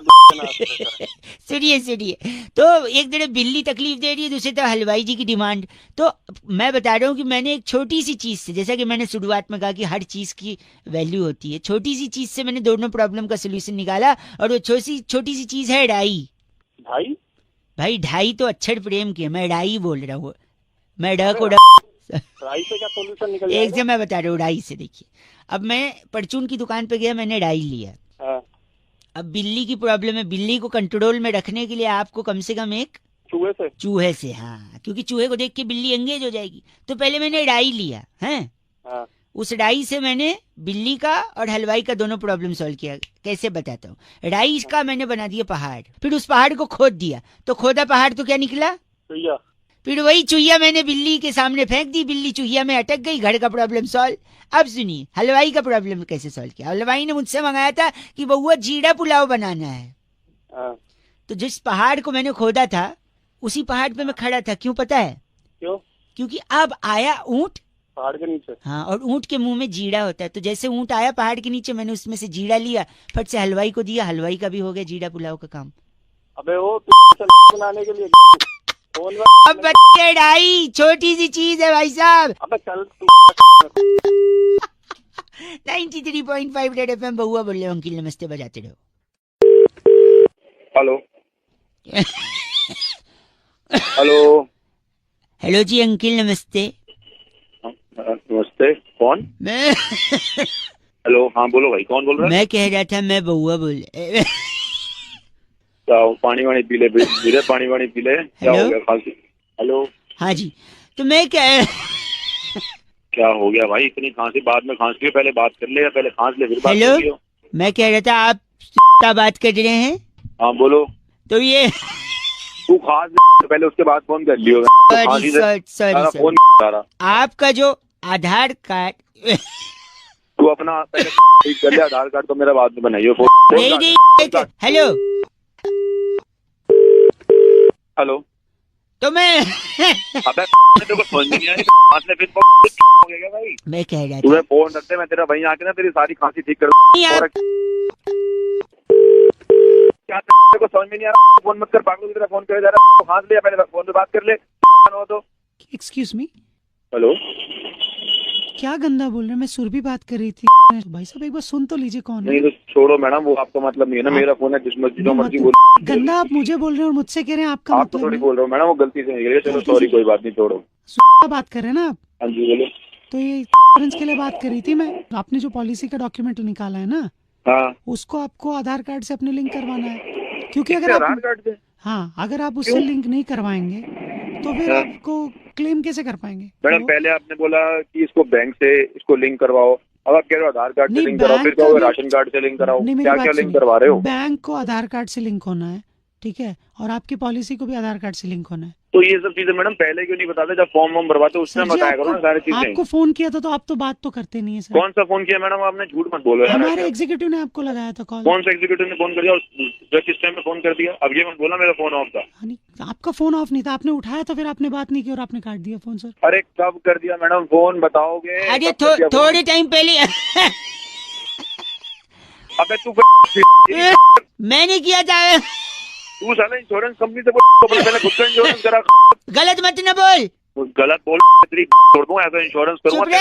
B: सुनिए, तो एक तरफ बिल्ली तकलीफ दे रही है, दूसरी तरफ हलवाई जी की डिमांड। तो मैं बता रहा हूँ कि मैंने एक छोटी सी चीज से, जैसा कि मैंने शुरुआत में कहा कि हर चीज की वैल्यू होती है, छोटी सी चीज से मैंने दोनों प्रॉब्लम का सोल्यूशन निकाला। और वो छोटी सी चीज है ढाई। भाई ढाई तो अक्षर प्रेम की है, मैं ढाई बोल रहा हूँ। मैं ढ को
J: राई से क्या सोल्यूशन निकल
B: एक से मैं बता रहा हूँ ढाई से। देखिए, अब मैं परचून की दुकान पे गया, मैंने ढाई लिया।
J: हाँ।
B: अब बिल्ली की प्रॉब्लम है, बिल्ली को कंट्रोल में रखने के लिए आपको कम से कम एक चूहे से हाँ, क्योंकि चूहे को देख के बिल्ली एंगेज हो जाएगी। तो पहले मैंने ढाई लिया है।
J: हाँ।
B: उस ढाई से मैंने बिल्ली का और हलवाई का दोनों प्रॉब्लम सॉल्व किया। कैसे बताता हूँ। ढाई का मैंने बना दिया पहाड़, फिर उस पहाड़ को खोद दिया, तो खोदा पहाड़ तो क्या निकला? चुहिया। फिर वही चुहिया मैंने बिल्ली के सामने फेंक दी, बिल्ली चुहिया में अटक गई, घर का प्रॉब्लम सॉल्व। अब सुनिए हलवाई का प्रॉब्लम कैसे सॉल्व किया। हलवाई ने मुझसे मंगाया था कि बउआ जीरा पुलाव बनाना है। तो जिस पहाड़ को मैंने खोदा था उसी पहाड़ पे मैं खड़ा था। क्यों पता है?
J: क्यों?
B: क्योंकि अब आया ऊंट
J: पहाड़ के नीचे।
B: हाँ, और ऊंट के मुंह में जीरा होता है। तो जैसे ऊंट आया पहाड़ के नीचे, मैंने उसमें से जीरा लिया, फट से हलवाई को दिया, हलवाई का भी हो गया जीरा पुलाव का काम।
J: अबे वो बनाने के लिए
B: अब बच्चे ढाई छोटी सी चीज है भाई साहब।
J: अबे चल
B: 93.5 रेड एफएम बउआ बोल रहे हो। अंकिल नमस्ते, बजाते रहो।
J: हेलो। हेलो।
B: हेलो जी अंकिल नमस्ते।
J: नमस्ते, कौन?
B: मैं
J: हेलो, हाँ बोलो भाई, कौन बोल रहा है?
B: मैं कह रहा था, मैं बउआ बोल
J: पानी वानी पी ले, पानी वानी पी ले। क्या हो गया? खांसी? हेलो।
B: हाँ जी, तो मैं
J: क्या हो गया भाई? इतनी खांसी? बाद में खांस लियो, पहले बात कर ले, या पहले खांस ले फिर बात
B: हेलो?
J: कर लियो।
B: मैं कह रहा था आप बात कर रहे हैं?
J: हाँ बोलो।
B: तो ये
J: तू खांस पहले, उसके बाद फोन कर लियो।
B: सॉरी, आपका जो आधार कार्ड
J: तू अपना पहले ठीक कर ले। आधार कार्ड तो मेरा बाद में बनाइयो।
B: नहीं। Hello
J: hello.
B: तो मैं
J: अबे तेरे को समझ नहीं आ रही? फिर हो गया भाई।
B: मैं कह रहा था,
J: तू फोन रखते, मैं तेरा भाई आके ना तेरी सारी खांसी ठीक कर क्या तेरे को समझ में नहीं आ रहा? फोन मत कर, पागल की तरह फोन करे जा रहा है। खांस ले, पहले फोन पे बात कर ले। तो
K: एक्सक्यूज मी।
J: हेलो।
K: क्या गंदा बोल रहे हैं? मैं सुरभि बात कर रही थी। भाई साहब एक बार सुन तो लीजिए कौन है।
J: नहीं तो छोड़ो मैडम, वो आपका मतलब नहीं है ना। मेरा फोन है, जिस मर्जी जो मर्जी बोल।
K: गंदा आप मुझे बोल रहे हैं और मुझसे कह रहे हैं आपका
J: आप तो थोड़ी बोल रहे हो मैडम, वो गलती से निकल गया। चलो सॉरी, कोई बात नहीं, छोड़ो।
K: बात कर रहे हैं ना आप?
J: हाँ जी बोलो।
K: तो ये इंश्योरेंस के लिए बात कर रही थी मैं। आपने जो पॉलिसी का डॉक्यूमेंट निकाला है ना,
J: हाँ,
K: उसको आपको आधार कार्ड से अपने लिंक करवाना है। क्योंकि अगर
J: आधार कार्ड से,
K: हाँ, अगर आप उससे लिंक नहीं करवाएंगे तो फिर आपको क्लेम कैसे कर पाएंगे?
J: मैडम पहले आपने बोला कि इसको बैंक से इसको लिंक करवाओ, अब आप कह रहे हो आधार कार्ड से लिंक कराओ, फिर कहोगे राशन कार्ड से लिंक कराओ। क्या क्या लिंक करवा रहे हो?
K: बैंक को आधार कार्ड से लिंक होना है, ठीक है, और आपकी पॉलिसी को भी आधार कार्ड से लिंक होना है।
J: तो ये सब चीजें मैडम पहले क्यों नहीं बताते? जब फॉर्म वॉर्म भरवाते उसमें बताया करो ना सारी चीजें।
K: आपको फोन किया था तो आप तो बात तो करते नहीं है सर।
J: कौन सा फोन किया मैडम आपने? झूठ मत बोलो।
K: हमारे एग्जीक्यूटिव ने आपको लगाया था कॉल।
J: कौन सा एग्जीक्यूटिव ने फोन कर दिया? किस टाइम में फोन कर दिया? अब ये मत बोला मेरा फोन ऑफ था।
K: आपका फोन ऑफ नहीं था, आपने उठाया तो फिर आपने बात नहीं की और आपने काट दिया फोन सर।
J: अरे कब कर दिया मैडम फोन? बताओगे?
B: अरे थोड़े टाइम पहले।
J: अबे तू
B: मैंने किया था।
J: तू साला इंश्योरेंस कंपनी से बोल, पहले खुद का इंश्योरेंस करा।
B: गलत मत न बोल।
J: वो गलत बोल तेरी छोड़ दूंगा, ऐसा इंश्योरेंस करूंगा।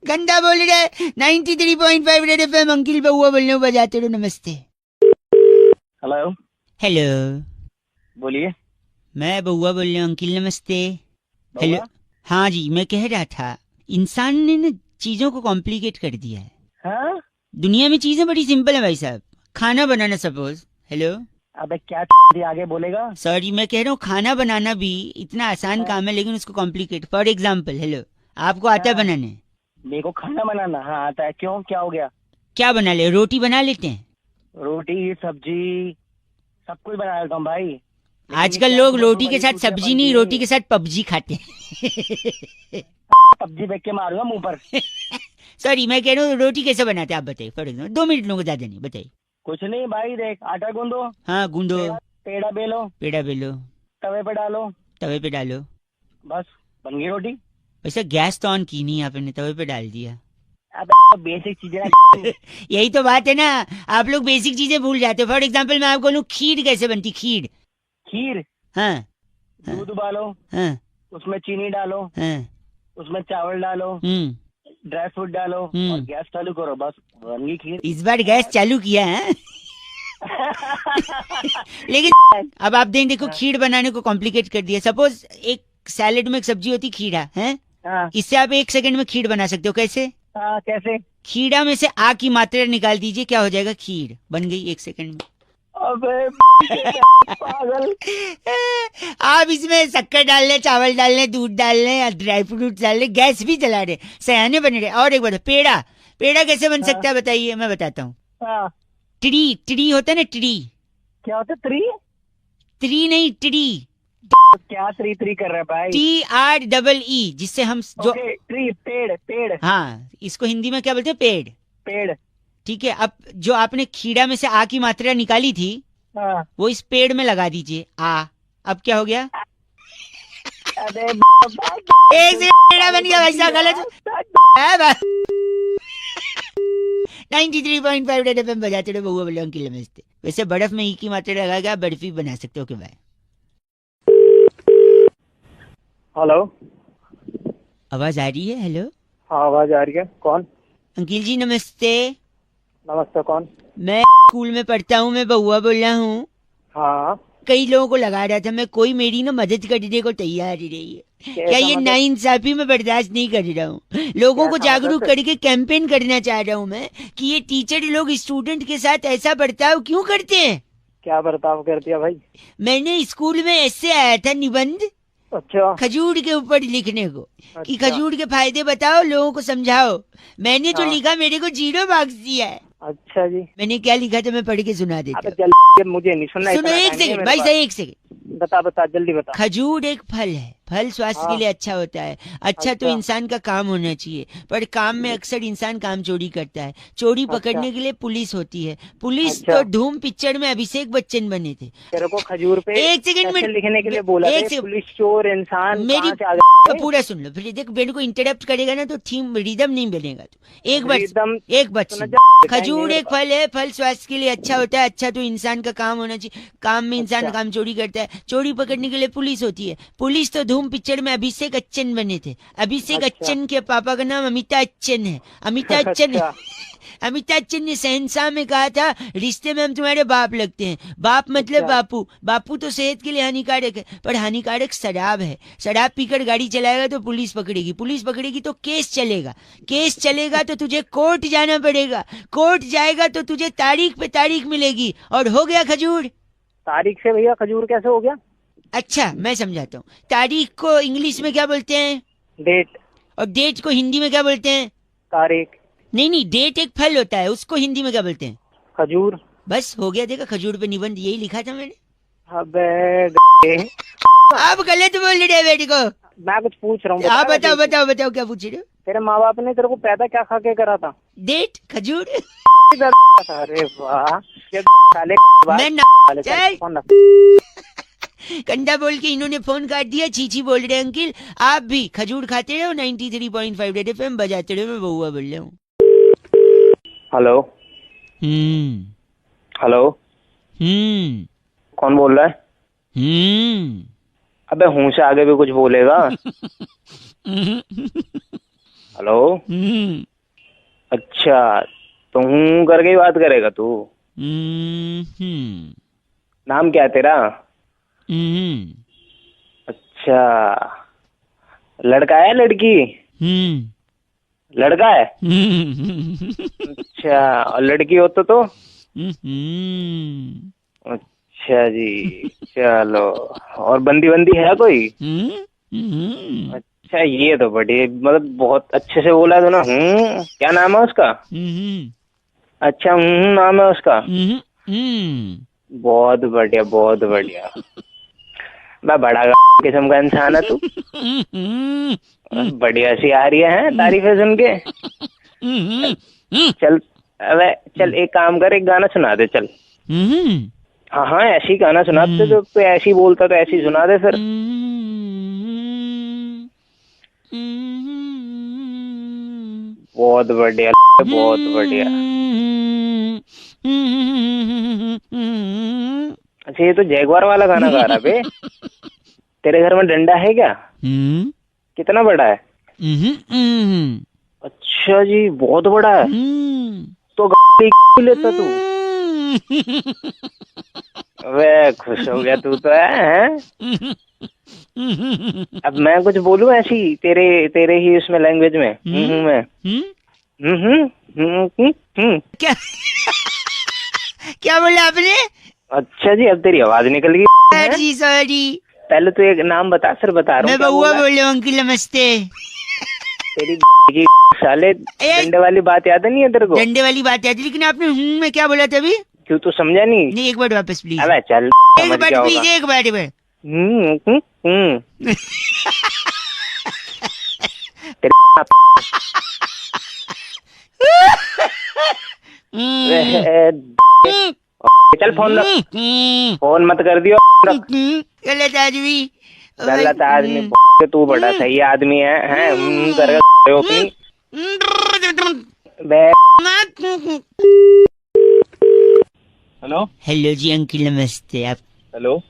B: गंदा बोल रहा है। 93.5 रेड एफएम, अंकिल बउआ बोलने बजाते रहो। नमस्ते।
L: हेलो।
B: हेलो,
L: बोलिए।
B: मैं बउआ बोल रहा हूँ। अंकिल नमस्ते। हेलो। हाँ जी, मैं कह रहा था इंसान ने ना चीजों को कॉम्प्लिकेट कर दिया है।
L: हाँ?
B: दुनिया में चीजें बड़ी सिंपल है भाई साहब। खाना बनाना सपोज। हेलो।
L: अबे क्या आगे बोलेगा?
B: सॉरी, मैं कह रहा हूँ खाना बनाना भी इतना आसान काम है, लेकिन उसको कॉम्प्लिकेट। फॉर एग्जाम्पल, हेलो, आपको आता है बनाने?
L: मेरे को खाना बनाना हाँ आता है। क्यों, क्या हो गया?
B: क्या बना ले? रोटी बना लेते हैं?
L: रोटी सब्जी सब कुछ बना लेता हूँ भाई।
B: आजकल लोग रोटी के साथ सब्जी नहीं, रोटी के साथ पबजी खाते हैं।
L: पबजी देख के मारूंगा मुंह पर।
B: सॉरी, मैं कह रहा हूँ रोटी कैसे बनाते हैं आप बताइए। फॉर एग्जाम्पल 2 मिनट लोगों, ज्यादा नहीं, बताइए।
L: कुछ नहीं भाई, देख आटा गूंदो।
B: हाँ गूंदो।
L: पेड़ा बेलो।
B: पेड़ा बेलो।
L: तवे पे डालो।
B: तवे पे डालो।
L: बस बन गई रोटी।
B: वैसे गैस तो ऑन की नहीं आपने, तवे पे डाल दिया।
L: अब बेसिक चीजें
B: यही तो बात है ना, आप लोग बेसिक चीजें भूल जाते हो। फॉर एग्जाम्पल मैं आपको बोलूं खीर कैसे बनती? खीर
L: हाँ। दूध उबालो।
B: हाँ।
L: उसमें चीनी डालो।
B: हाँ।
L: उसमें चावल डालो। ड्राई फ्रूट डालो और गैस चालू करो, बस बन गई खीर।
B: इस बार गैस चालू किया है। लेकिन अब आप देखो खीर बनाने को कॉम्प्लिकेट कर दिया। सपोज एक सैलेड में एक सब्जी होती खीरा है, इससे आप 1 सेकंड में खीर बना सकते हो। कैसे?
L: कैसे?
B: खीरा में से आ की मात्रा निकाल दीजिए, क्या हो जाएगा? खीर बन गई 1 सेकंड में।
L: अबे पागल।
B: आप इसमें शक्कर डाल ले, चावल डाल ले, दूध डाल ले, ड्राई फ्रूट डाल ले, गैस भी जला रहे, सयाने बन रहे। और एक बात, पेड़ा कैसे बन सकता है बताइए? मैं बताता हूँ। ट्री होता है ना, ट्री।
L: क्या होता है?
B: ट्री नहीं, ट्री।
L: क्या ट्री कर रहा है भाई?
B: TREE, जिससे हम जो
L: ट्री पेड़।
B: हाँ, इसको हिंदी में क्या बोलते हैं? पेड़। ठीक है, अब जो आपने खीरा में से आ की मात्रा निकाली थी, वो इस पेड़ में लगा दीजिए। अब क्या हो गया?
L: अरे
B: एक से पेड़ा बन गया। वैसा गलत है बात। 93.5 रेड एफएम बजाते रहो। बउआ बोले अंकिल नमस्ते। वैसे बर्फ में ई की मात्रा लगा के आप बर्फी बना सकते हो। Okay bye.
L: हेलो,
B: आवाज आ रही है? हेलो।
L: हाँ आवाज आ रही है। कौन?
B: अंकिल जी नमस्ते।
L: नमस्ते, कौन?
B: मैं स्कूल में पढ़ता हूँ, मैं बउआ बोल रहा हूँ।
L: हाँ।
B: कई लोगों को लगा रहा था मैं, कोई मेरी ना मदद करने को तैयार ही नहीं है। क्या ये नाइंसाफी मैं बर्दाश्त नहीं कर रहा हूँ। लोगों को जागरूक करके कैंपेन करना चाह रहा हूँ मैं कि ये टीचर लोग स्टूडेंट के साथ ऐसा बर्ताव क्यों करते हैं।
L: क्या बर्ताव कर दिया भाई?
B: मैंने स्कूल में ऐसे आया था निबंध,
L: अच्छा,
B: खजूर के ऊपर लिखने को। कि खजूर के फायदे बताओ, लोगों को समझाओ। मैंने जो लिखा मेरे को 0 मार्क्स दिया है।
L: अच्छा जी।
B: मैंने क्या लिखा था मैं पढ़ के सुना देता
L: हूँ। मुझे नहीं सुनना।
B: सुनो 1 सेकंड भाई साहब, 1 सेकंड।
L: बता जल्दी बता।
B: खजूर एक फल है, फल स्वास्थ्य के लिए अच्छा होता है। अच्छा तो इंसान का काम होना चाहिए, पर काम में अक्सर इंसान काम चोरी करता है। चोरी पकड़ने के लिए पुलिस होती है। पुलिस तो धूम पिक्चर में अभिषेक बच्चन बने थे।
L: तेरे को खजूर पे
B: 1 सेकंड में
L: लिखने के लिए बोला था। पुलिस चोर इंसान
B: मेरी पूरा सुन लो, फिर देख मेरे को इंटरप्ट करेगा ना तो थीम रिदम नहीं मिलेगा। तो एक बात खजूर एक फल है, फल स्वास्थ्य के लिए अच्छा होता है। अच्छा तो इंसान का काम होना चाहिए, काम में इंसान काम चोरी करता है। चोरी पकड़ने के लिए पुलिस होती है। पुलिस तो धूम पिक्चर में अभिषेक बच्चन बने थे। अभिषेक बच्चन के पापा का नाम अमिताभ बच्चन है। अमिताभ बच्चन ने शहंशाह में कहा था रिश्ते में हम तुम्हारे बाप लगते हैं। बाप मतलब बापू। बापू तो सेहत के लिए हानिकारक है, पर हानिकारक शराब है। शराब पीकर गाड़ी चलाएगा तो पुलिस पकड़ेगी, पुलिस पकड़ेगी तो केस चलेगा, केस चलेगा तो तुझे कोर्ट जाना पड़ेगा, कोर्ट जाएगा तो तुझे तारीख पे तारीख मिलेगी। और हो गया खजूर।
L: तारीख से भैया खजूर कैसे हो गया?
B: अच्छा मैं समझाता हूँ। तारीख को इंग्लिश में क्या बोलते हैं?
L: डेट। और
B: डेट को हिंदी में क्या बोलते हैं?
L: तारीख।
B: नहीं, डेट एक फल होता है, उसको हिंदी में क्या बोलते हैं?
L: खजूर।
B: बस हो गया, देखा खजूर पे निबंध यही लिखा था मैंने।
L: अबे
B: आप गलत बोल रहे बेटी को।
L: मैं कुछ पूछ रहा हूँ।
B: आप बताओ क्या पूछ रहे हो?
L: तेरे माँ बाप ने तेरे को पैदा क्या खा के करा था?
B: डेट, खजूर।
L: अरे वाह,
B: कंडा बोल के इन्होंने फोन काट दिया। चीची बोल रहे अंकिल आप भी खजूर खाते रहो। 93.5 रेड एफएम बजाते रहो। मैं बउआ बोल रहा हूँ।
J: हेलो।
B: हेलो।
M: कौन बोल रहा है? अबे हूँ से आगे भी कुछ बोलेगा? हेलो। अच्छा तो हूँ करके ही बात करेगा तू? नाम क्या है तेरा? अच्छा लड़का है लड़की? लड़का है। अच्छा और लड़की हो तो? अच्छा जी चलो। और बंदी बंदी है कोई? अच्छा ये तो बढ़िया, मतलब बहुत अच्छे से बोला तो ना। क्या नाम है उसका? अच्छा नाम है उसका। बहुत बढ़िया बहुत बढ़िया। मैं बड़ा किस्म का इंसान है तू। बढ़िया सी आ रही है तारीफें सुन के। चल अबे चल एक काम कर, एक गाना सुना दे चल। हाँ हाँ ऐसी गाना सुना दे, तो तू ऐसी बोलता तो ऐसी सुना दे फिर। बहुत बढ़िया बहुत बढ़िया। अच्छा ये तो जैगवार वाला गाना गा रहा बे। तेरे घर में डंडा है क्या? कितना बड़ा है? अच्छा जी बहुत बड़ा है। तो लेता तू? वे खुश हो गया तू तो है? अब मैं कुछ बोलूं ऐसी तेरे ही उसमें लैंग्वेज में?
B: क्या क्या बोला आपने?
M: अच्छा जी अब तेरी आवाज निकल गई।
B: जी सॉरी।
M: पहले तो एक नाम बता, फिर बता रहा हूँ।
B: मैं बउआ बोल रहा हूँ अंकिल नमस्ते।
M: तेरी की साले डंडे वाली बात याद नहीं है तेरे को?
B: डंडे वाली बात याद है, लेकिन आपने में क्या बोला था अभी?
M: क्यों तू समझा नहीं?
B: नहीं एक बार वापस प्लीज।
M: अबे चल
B: एक बार प्लीज, एक बार।
M: चल फोन रख। फोन मत कर दियो।
B: गलत आदमी।
M: गलत आदमी तू बड़ा सही आदमी है कर
J: हेलो
B: हेलो जी अंकिल नमस्ते। आप
J: हेलो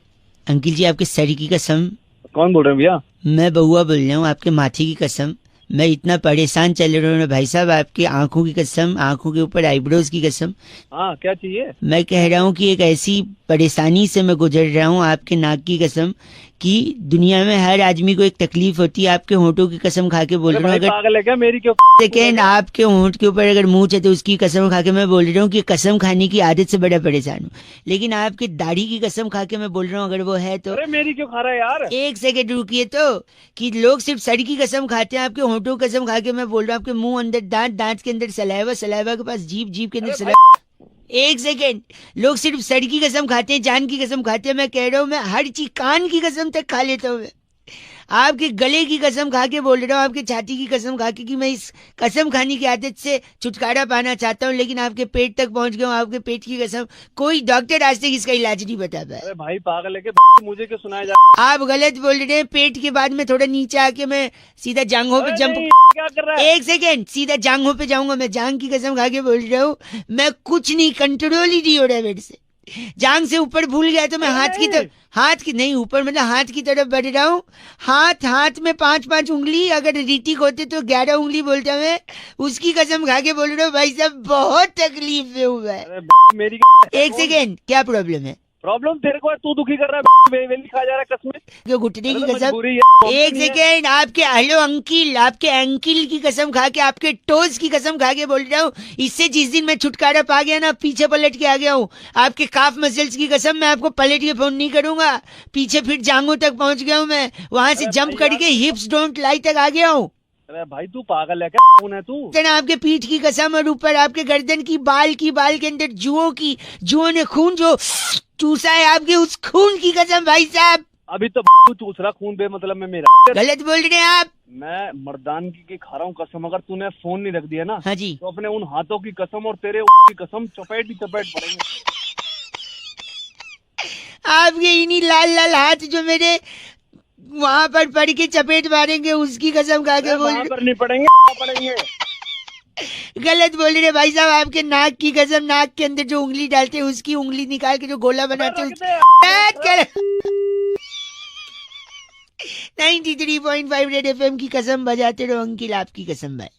B: अंकिल जी आपके सर की कसम।
J: कौन बोल रहे हैं भैया?
B: मैं बउआ बोल रहा हूँ, आपके माथे की कसम। मैं इतना परेशान चल रहा हूँ भाई साहब, आपकी आंखों की कसम, आंखों के ऊपर आईब्रोज की कसम।
J: हाँ क्या चाहिए?
B: मैं कह रहा हूँ कि एक ऐसी परेशानी से मैं गुजर रहा हूँ, आपके नाक की कसम, कि दुनिया में हर आदमी को एक तकलीफ होती है। आपके होंठों की कसम खा के बोल रहा हूँ, अगर
J: पागल है क्या? मेरी क्यों?
B: सेकेंड आपके होंठ के ऊपर अगर मूंछ है तो उसकी कसम खा के मैं बोल रहा हूँ कि कसम खाने की आदत से बड़ा परेशान हूँ। लेकिन आपके दाढ़ी की कसम खा के मैं बोल रहा हूँ अगर वो है तो।
J: अरे मेरी क्यों खा रहा है यार?
B: एक सेकेंड रुकिए तो, कि लोग सिर्फ सर की कसम खाते हैं, आपके होंठों की कसम खा के मैं बोल रहा हूँ आपके मुंह अंदर दांत, दांत के अंदर सलाइवा, सलाइवा के पास जीभ, जीभ के अंदर सलाइवा। एक सेकेंड, लोग सिर्फ सर की कसम खाते हैं, जान की कसम खाते हैं। मैं कह रहा हूँ मैं हर चीज, कान की कसम तक खा लेता हूँ। मैं आपके गले की कसम खा के बोल रहा हूँ, आपके छाती की कसम खा के, कि मैं इस कसम खाने की आदत से छुटकारा पाना चाहता हूँ, लेकिन आपके पेट तक पहुंच गया हूँ। आपके पेट की कसम, कोई डॉक्टर आज तक इसका इलाज नहीं बता पाया।
J: अरे भाई पागल है क्या? मुझे क्यों सुनाया जा?
B: आप गलत बोल रहे हैं। पेट के बाद में थोड़ा नीचे आके मैं सीधा जांघों पे जंप।
J: क्या कर रहा है?
B: एक सेकेंड, सीधा जांघों पे जाऊंगा। मैं जांघ की कसम खा के बोल रहा हूँ, मैं कुछ नहीं, कंट्रोल ही नहीं हो रहा है मेरे से। जांघ से ऊपर भूल गया तो मैं हाथ की तरफ, हाथ की नहीं ऊपर, मतलब हाथ की तरफ बढ़ रहा हूँ। हाथ में 5-5 उंगली, अगर रीतिक होते तो 11 उंगली बोलता मैं। उसकी कसम खा के बोल रहा हूँ भाई साहब बहुत तकलीफ में हुआ है।
J: मेरी
B: एक सेकेंड, क्या प्रॉब्लम है?
J: प्रॉब्लम तेरे को है, तू दुखी कर रहा है, वेली खा जा रहा है कसम।
B: क्यों घुटने की कसम?
J: है।
B: एक सेकेंड, आपके हेलो अंकिल, आपके एंकिल की कसम खा के, आपके टोज की कसम खा के बोल रहा हूँ। इससे जिस दिन मैं छुटकारा पा गया ना, पीछे पलट के आ गया हूँ। आपके काफ मसल्स की कसम, मैं आपको पलट के फोन नहीं करूंगा। पीछे फिर जांघों तक पहुंच गया हूँ मैं, वहां से जंप करके हिप्स डोंट लाई तक आ गया हूँ।
J: अरे भाई तू पागल है क्या? कौन है तू?
B: आपके पीठ की कसम, और ऊपर आपके गर्दन की बाल के अंदर जुओं ने खून जो चूसा है, आपके उस खून की कसम भाई साहब।
J: अभी तो तू चूस रहा खून बे मतलब में मेरा।
B: गलत बोल रहे हैं आप।
J: मैं मर्दानगी की खा रहा हूँ कसम। अगर तूने फोन नहीं रख दिया ना,
B: हाँ जी,
J: तो अपने उन हाथों की कसम और तेरे की कसम चपेट ही चपेट पड़ेंगे।
B: आपके इन्हीं लाल लाल हाथ जो मेरे वहाँ पर पड़ के चपेट मारेंगे, उसकी कसम खा के बोल।
J: वहाँ पर नहीं पड़ेंगे, पड़ेंगे।
B: गलत बोल रहे भाई साहब, आपके नाक की कसम, नाक के अंदर जो उंगली डालते हैं उसकी उंगली निकाल के जो गोला बनाते हैं 93.5 रेड एफएम की कसम बजाते रहो अंकिल, आपकी कसम भाई।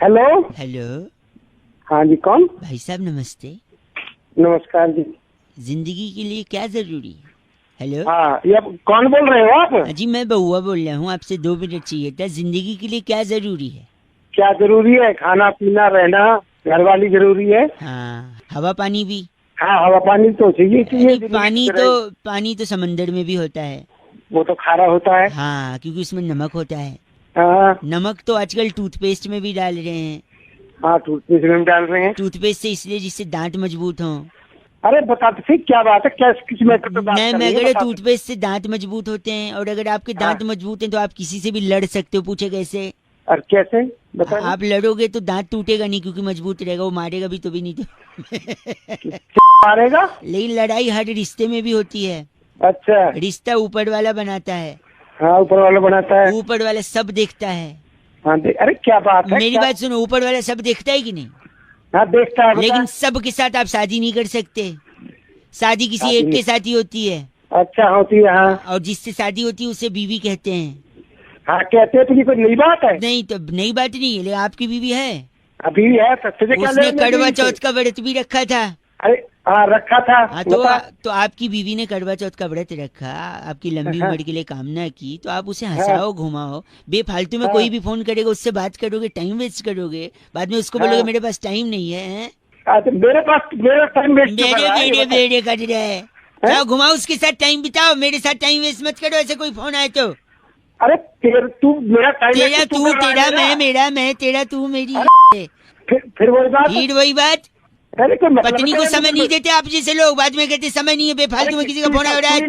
A: हेलो
B: हेलो,
A: हाँ जी, कौन?
B: भाई साहब नमस्ते।
A: नमस्कार जी।
B: जिंदगी के लिए क्या जरूरी है? हेलो,
A: हाँ, ये कौन बोल रहे हो आप?
B: जी मैं बउआ बोल रहा हूँ, आपसे 2 मिनट चाहिए था। जिंदगी के लिए क्या जरूरी है?
A: क्या जरूरी है? खाना पीना, रहना, घरवाली जरूरी है।
B: हाँ, हवा पानी भी।
A: हाँ, हवा पानी तो चाहिए।
B: पानी तो समंदर में भी होता है,
A: वो तो खारा होता है।
B: हाँ, क्योंकि उसमें नमक होता है।
A: हाँ,
B: नमक तो आजकल टूथपेस्ट में भी डाल रहे हैं।
A: हाँ, टूथपेस्ट में डाल रहे हैं।
B: टूथपेस्ट से इसलिए जिससे दांत मजबूत हों।
A: अरे बता तो, फिर क्या बात है? क्या किस मैटर पे बात कर रही है?
B: अगर टूथपेस्ट से दांत मजबूत होते हैं, और अगर आपके दांत मजबूत हैं तो आप किसी से भी लड़ सकते हो। पूछे कैसे?
A: और कैसे बता?
B: आप लड़ोगे तो दांत टूटेगा नहीं, क्योंकि मजबूत रहेगा। वो मारेगा भी तो भी नहीं तो
A: मारेगा।
B: लेकिन लड़ाई हर रिश्ते में भी होती है।
A: अच्छा,
B: रिश्ता ऊपर वाला बनाता है।
A: हाँ, ऊपर वाला बनाता है।
B: ऊपर वाला सब देखता है।
A: हाँ, अरे क्या बात है?
B: मेरी बात सुनो, ऊपर वाला सब देखता है कि नहीं?
A: हाँ, देखता है।
B: लेकिन सब के साथ आप शादी नहीं कर सकते। शादी किसी एक के साथ ही होती है।
A: अच्छा, होती है। हाँ,
B: और जिससे शादी होती है उसे बीवी कहते हैं।
A: हाँ, कहते हैं। तो ये कोई नई बात है?
B: नहीं, तो नई बात नहीं है, लेकिन आपकी बीवी है।
A: अभी है तो
B: उसने कड़वा चौथ का व्रत भी रखा था।
A: अरे हाँ, रखा था।
B: हाँ, तो आपकी बीवी ने कड़वा चौथ का व्रत रखा, आपकी लंबी उम्र के लिए कामना की, तो आप उसे हंसाओ, घुमाओ। बेफालतू में कोई भी फोन करेगा उससे बात करोगे, टाइम वेस्ट करोगे, बाद में उसको बोलोगे मेरे पास टाइम नहीं है।
A: मेरे पास मेरा टाइम वेस्ट
B: बेड़े कर रहा है। जाओ घुमाओ, उसके साथ टाइम बिताओ, मेरे साथ टाइम वेस्ट मत करो। ऐसे कोई फोन आए तो।
A: अरे तू मेरा टाइम,
B: तेरा मैं, मेरा मैं, तेरा तू, मेरी।
A: फिर वही बात।
B: पत्नी को समय नहीं देते आप जैसे लोग, बाद में कहते समय नहीं है। बेफालतू में किसी का फोन आ रहा है।